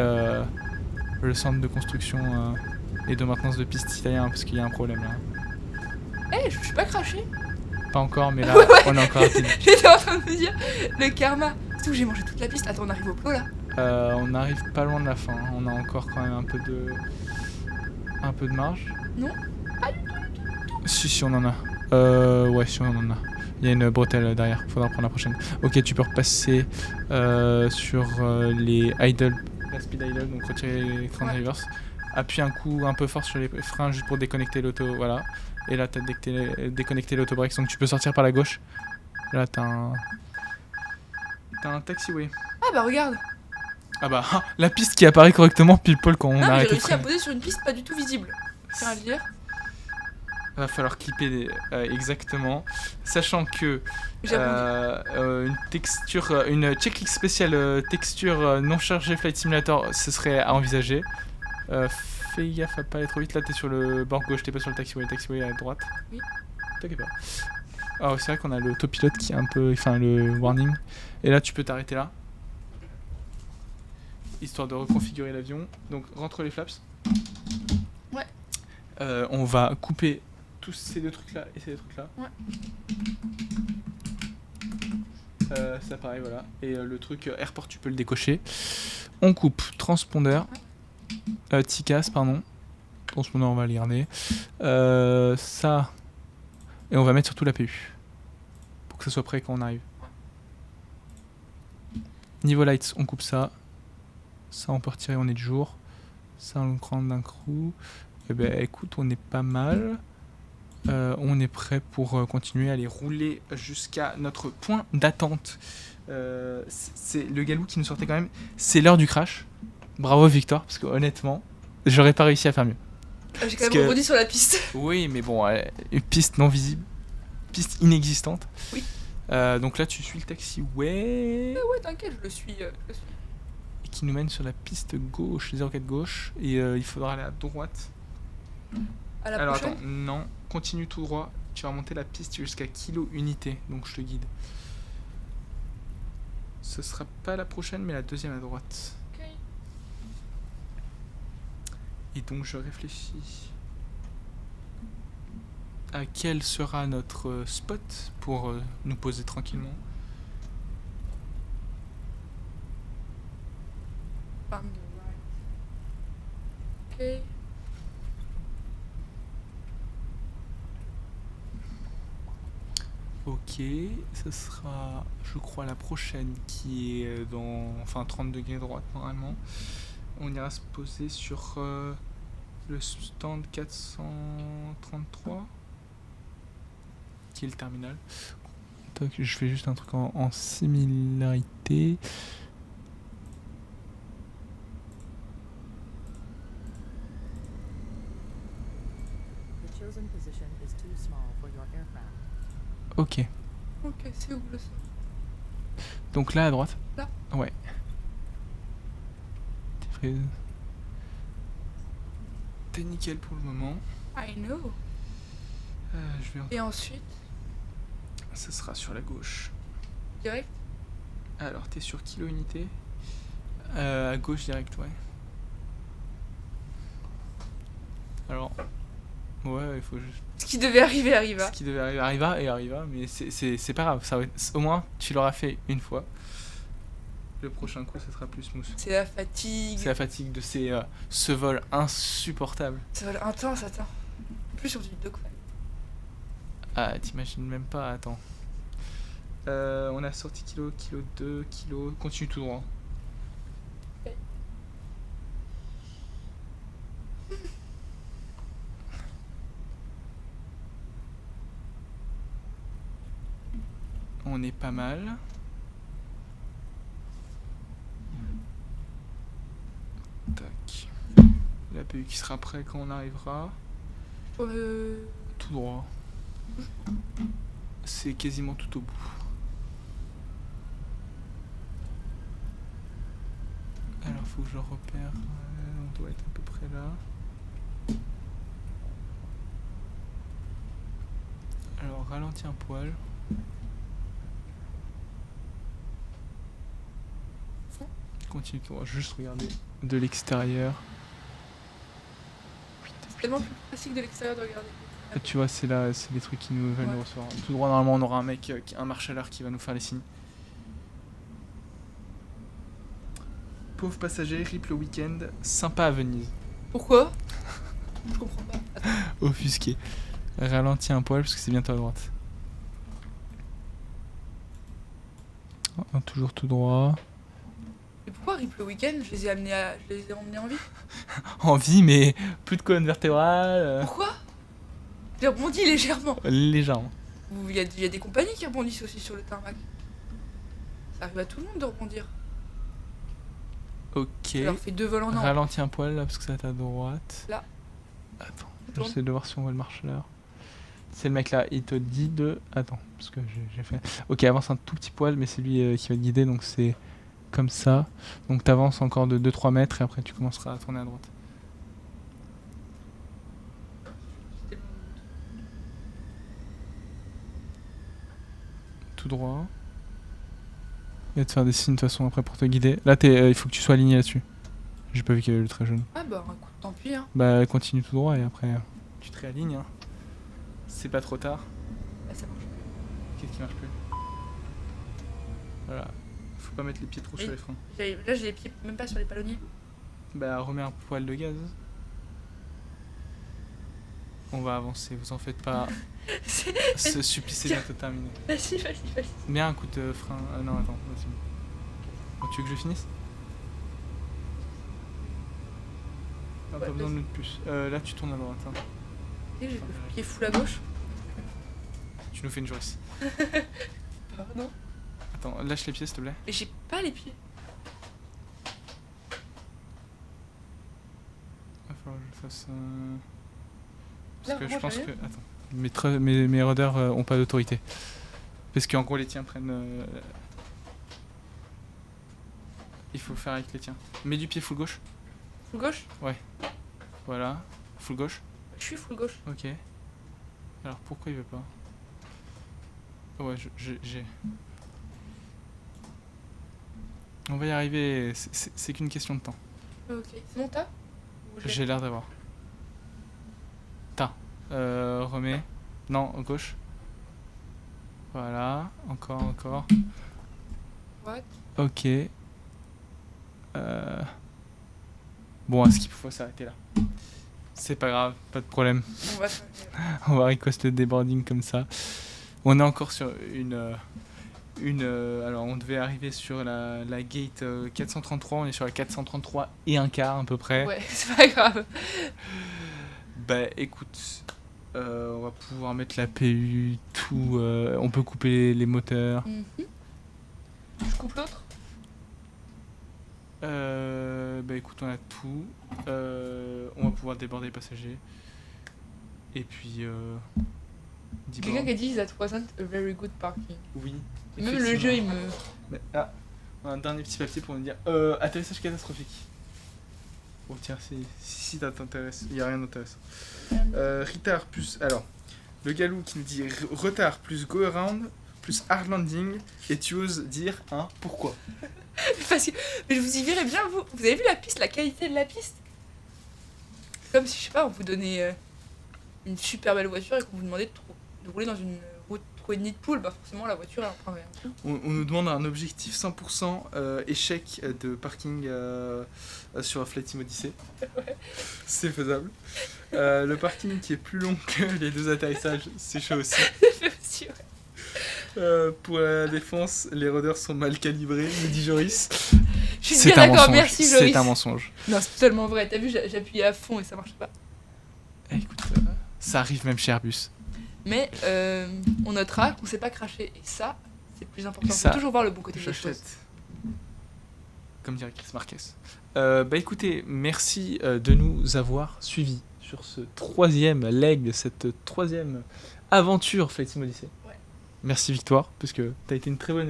D: le centre de construction et de maintenance de piste italien parce qu'il y a un problème là.
C: Eh, je suis pas craché.
D: Pas encore, mais là,
C: Ouais.
D: on est encore rapide.
C: J'étais en train de me dire, le karma. Surtout, j'ai mangé toute la piste. Attends, on arrive au plot là.
D: On arrive pas loin de la fin. Hein. On a encore quand même un peu de marge.
C: Non.
D: Si, on en a. Ouais, si, on en a. Il y a une bretelle derrière. Faudra prendre la prochaine. Ok, tu peux repasser sur les idle, la speed idle, donc retirer les freins de reverse. Appuie un coup un peu fort sur les freins juste pour déconnecter l'auto. Voilà. Et là, t'as déconnecté l'auto-brakes, donc tu peux sortir par la gauche. Là, t'as un taxiway.
C: Ah bah regarde.
D: Ah bah, la piste qui apparaît correctement pile poil quand on
C: Non, mais j'ai
D: arrête de
C: réussi à
D: freiner.
C: poser sur une piste pas du tout visible. C'est à le dire.
D: Va falloir clipper exactement. Sachant que
C: J'ai rebondi.
D: une texture, une checklist spéciale texture non chargée Flight Simulator, ce serait à envisager. fais gaffe à pas aller trop vite. Là, t'es sur le bord gauche, t'es pas sur le taxiway. Le taxiway est à droite.
C: Oui.
D: T'inquiète pas. Alors, c'est vrai qu'on a l'autopilote qui est un peu. Enfin, le warning. Et là, tu peux t'arrêter là. Histoire de reconfigurer l'avion. Donc, rentre les flaps.
C: Ouais.
D: On va couper tous ces deux trucs là et ces deux trucs là.
C: Ouais.
D: Ça pareil, voilà. Et le truc airport, tu peux le décocher. On coupe transpondeur. TICAS, pardon. Transpondeur, on va le garder. Ça. Et on va mettre surtout l'APU. Pour que ça soit prêt quand on arrive. Niveau lights, on coupe ça. Ça, on peut retirer, on est de jour. Ça, on le prend d'un coup. Eh ben, écoute, on est pas mal. On est prêt pour continuer à aller rouler jusqu'à notre point d'attente. C'est le galou qui nous sortait quand même. C'est l'heure du crash. Bravo Victor, parce que honnêtement, j'aurais pas réussi à faire mieux.
C: J'ai quand même rebondi sur la piste.
D: Oui, mais bon, une piste non visible, piste inexistante.
C: Oui.
D: Donc là, tu suis le taxiway.
C: Ouais, t'inquiète, je le suis.
D: Et qui nous mène sur la piste gauche, 04 gauche. Et il faudra aller à droite.
C: À la
D: Alors
C: prochaine.
D: attends, non, continue tout droit. Tu vas monter la piste jusqu'à kilo unité, donc je te guide. Ce sera pas la prochaine, mais la deuxième à droite.
C: Ok.
D: Et donc je réfléchis à quel sera notre spot pour nous poser tranquillement.
C: Farm the right. Ok.
D: Ok, ce sera, je crois, la prochaine qui est dans, enfin 30 degrés droite normalement. On ira se poser sur le stand 433, qui est le terminal. Tac, je fais juste un truc en similarité.
E: The chosen position is too small for your aircraft.
D: Ok,
C: Ok, c'est où le son?
D: donc là à droite.
C: Là.
D: Ouais. T'es nickel pour le moment.
C: I know.
D: Je vais
C: Et ensuite,
D: Ça sera sur la gauche.
C: direct.
D: Alors, t'es sur kilo unité. À gauche direct, ouais. Alors, ouais, il faut juste...
C: Ce qui devait arriver arriva.
D: Ce qui devait arriver arriva, mais c'est pas grave. Ça va au moins, tu l'auras fait une fois. Le prochain coup, ça sera plus smooth.
C: C'est la fatigue.
D: C'est la fatigue de ce vol insupportable.
C: Ça va être intense, attends. En plus sur du dogfight.
D: Ah, t'imagines même pas, attends. On a sorti kilo 2, kilo... Continue tout droit.
C: Ok.
D: On est pas mal. Tac. L'APU qui sera prêt quand on arrivera. Tout droit. C'est quasiment tout au bout. Alors faut que je le repère. On doit être à peu près là. Alors ralentis un poil. Continue tout droit, juste regarder de l'extérieur.
C: C'est tellement plus classique de l'extérieur de regarder.
D: Tu vois, c'est là, c'est les trucs qui nous veulent nous recevoir. Tout droit, normalement, on aura un mec, un marshalleur qui va nous faire les signes. Pauvre passager, rip le week-end, sympa à Venise.
C: Pourquoi? Je comprends pas. Attends.
D: Offusqué. Ralentis un poil parce que c'est bientôt à droite. Oh, toujours tout droit.
C: Et pourquoi Rip le week-end? Je les ai emmenés en vie.
D: En vie, mais plus de colonne vertébrale.
C: Pourquoi? J'ai rebondi légèrement.
D: Légèrement.
C: Il y a des compagnies qui rebondissent aussi sur le tarmac. Ça arrive à tout le monde de rebondir.
D: Ok.
C: Ça leur fait 2 vols en an.
D: Ralentis un poil là parce que ça va à droite.
C: Là.
D: Attends,
C: Tourne.
D: j'essaie de voir si on voit le marshalleur. C'est le mec là, il te dit de... Attends, parce que j'ai fait... Ok, avance un tout petit poil, mais c'est lui qui va te guider, donc c'est comme ça. Donc t'avances encore de 2-3 mètres et après tu commenceras à tourner à droite. droit. Et te faire des signes de toute façon après pour te guider. Là, il faut que tu sois aligné là-dessus. J'ai pas vu qu'il y avait le trait jaune.
C: Ah bah, écoute, tant pis, hein.
D: Bah, continue tout droit et après, tu te réalignes. Hein. C'est pas trop tard.
C: Là, ça marche.
D: Qu'est-ce qui marche plus? Voilà. Faut pas mettre les pieds trop sur
C: Oui.
D: les freins.
C: Là, j'ai les pieds même pas sur les palonniers.
D: Bah, remets un poil de gaz. On va avancer, vous en faites pas. Ce supplice est bientôt terminé.
C: Vas-y.
D: Mets un coup de frein. Non, attends, vas-y. Bon, tu veux que je finisse? Ah,
C: Ouais,
D: pas besoin de
C: vas-y.
D: notre puce. Là, tu tournes à droite. Hein.
C: J'ai le pied full à gauche.
D: Tu nous fais une Joris.
C: Pardon.
D: Attends, lâche les pieds, s'il te plaît.
C: Mais j'ai pas les pieds.
D: Va falloir que je fasse. Parce
C: Là,
D: que je
C: moi,
D: pense
C: j'ai
D: que.
C: rien.
D: Attends. Mes ruders ont pas d'autorité. Parce qu'en gros, les tiens prennent. Il faut faire avec les tiens. Mets du pied full gauche.
C: Full gauche?
D: Voilà. Full gauche.
C: Je suis full gauche.
D: Ok. Alors pourquoi il veut pas? Ouais, j'ai. On va y arriver. C'est qu'une question de temps.
C: Ok. C'est mon tas? Ou je l'ai
D: J'ai l'air d'avoir. Remets. Non, gauche. Voilà. Encore.
C: What?
D: Ok. Bon, à ce qu'il faut s'arrêter là. C'est pas grave, pas de problème.
C: On va
D: On va request le deboarding comme ça. On est encore sur alors on devait arriver sur la gate 433, on est sur la 433 et un quart à peu près.
C: Ouais, c'est pas grave.
D: Bah écoute, on va pouvoir mettre la PU, tout, on peut couper les moteurs.
C: Je coupe l'autre?
D: Bah écoute, on a tout. On va pouvoir déborder les passagers. Et puis...
C: Quelqu'un qui a dit that wasn't a very good parking.
D: Oui.
C: Même le jeu, il me...
D: Mais, on a un dernier petit papier pour nous dire atterrissage catastrophique. Oh tiens, si ça t'intéresse, il n'y a rien d'intéressant. Retard plus... Alors, le galou qui nous dit retard plus go around plus hard landing et tu oses dire pourquoi.
C: Parce que... Mais je vous y verrais bien, vous. Vous avez vu la piste, la qualité de la piste? Comme si, je sais pas, on vous donnait une super belle voiture et qu'on vous demandait de rouler dans une route trop nid de poule. Bah forcément, la voiture, elle en prendrait un coup.
D: On nous demande un objectif 100% échec de parking sur Flight Odyssey. C'est faisable. Le parking qui est plus long que les 2 atterrissages, c'est chaud aussi.
C: C'est aussi, ouais.
D: Pour la défense, les ruders sont mal calibrés, nous dit Joris.
C: Je suis bien d'accord, merci Joris.
D: C'est un mensonge.
C: Non, c'est totalement vrai. T'as vu, j'appuyais à fond et ça marche pas.
D: Écoute, ça arrive même chez Airbus.
C: Mais on notera qu'on s'est pas craché. Et ça, c'est plus important.
D: Ça,
C: Faut toujours voir le bon côté des choses.
D: J'achète. Comme dirait Chris Marquez. Bah écoutez, merci de nous avoir suivis sur ce 3e leg de cette 3e aventure Flight Sim Odyssey.
C: Ouais.
D: Merci Victoire, parce que t'as été une très bonne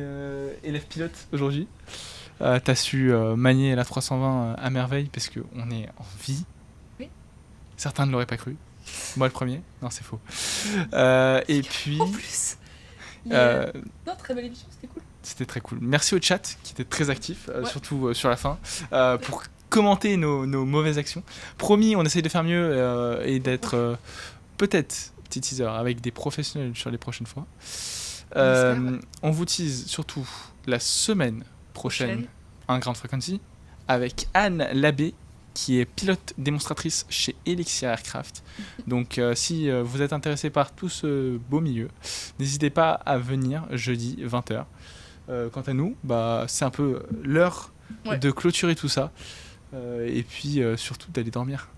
D: élève pilote aujourd'hui. T'as su manier la 320 à merveille, parce qu'on est en vie.
C: Oui.
D: Certains ne l'auraient pas cru. Moi le premier. Non, c'est faux. Et puis...
C: En plus. Mais, non, très belle émission, c'était cool.
D: C'était très cool. Merci au chat qui était très actif,
C: Ouais.
D: surtout sur la fin, pour commenter nos mauvaises actions. Promis, on essaye de faire mieux et d'être peut-être, petit teaser, avec des professionnels sur les prochaines fois. On vous tease surtout la semaine prochaine un Ground Frequency avec Anne Labbé, qui est pilote démonstratrice chez Elixir Aircraft. Donc si vous êtes intéressé par tout ce beau milieu, n'hésitez pas à venir jeudi 20h. Quant à nous, bah, c'est un peu l'heure de clôturer tout ça. Et puis surtout d'aller dormir.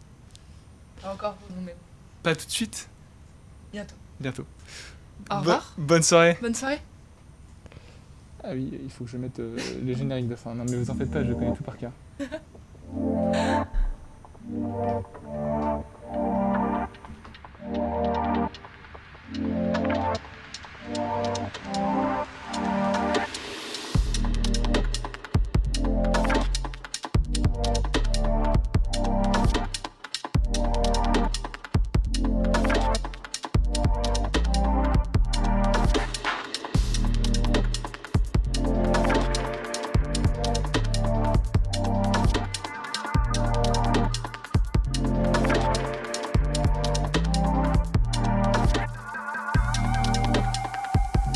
C: Encore pour nous-mêmes.
D: Pas tout de suite.
C: Bientôt.
D: Au
C: Au revoir.
D: Bonne soirée.
C: Bonne soirée.
D: Ah oui, il faut que je mette le générique de fin. Non mais vous en faites pas, je connais tout par cœur.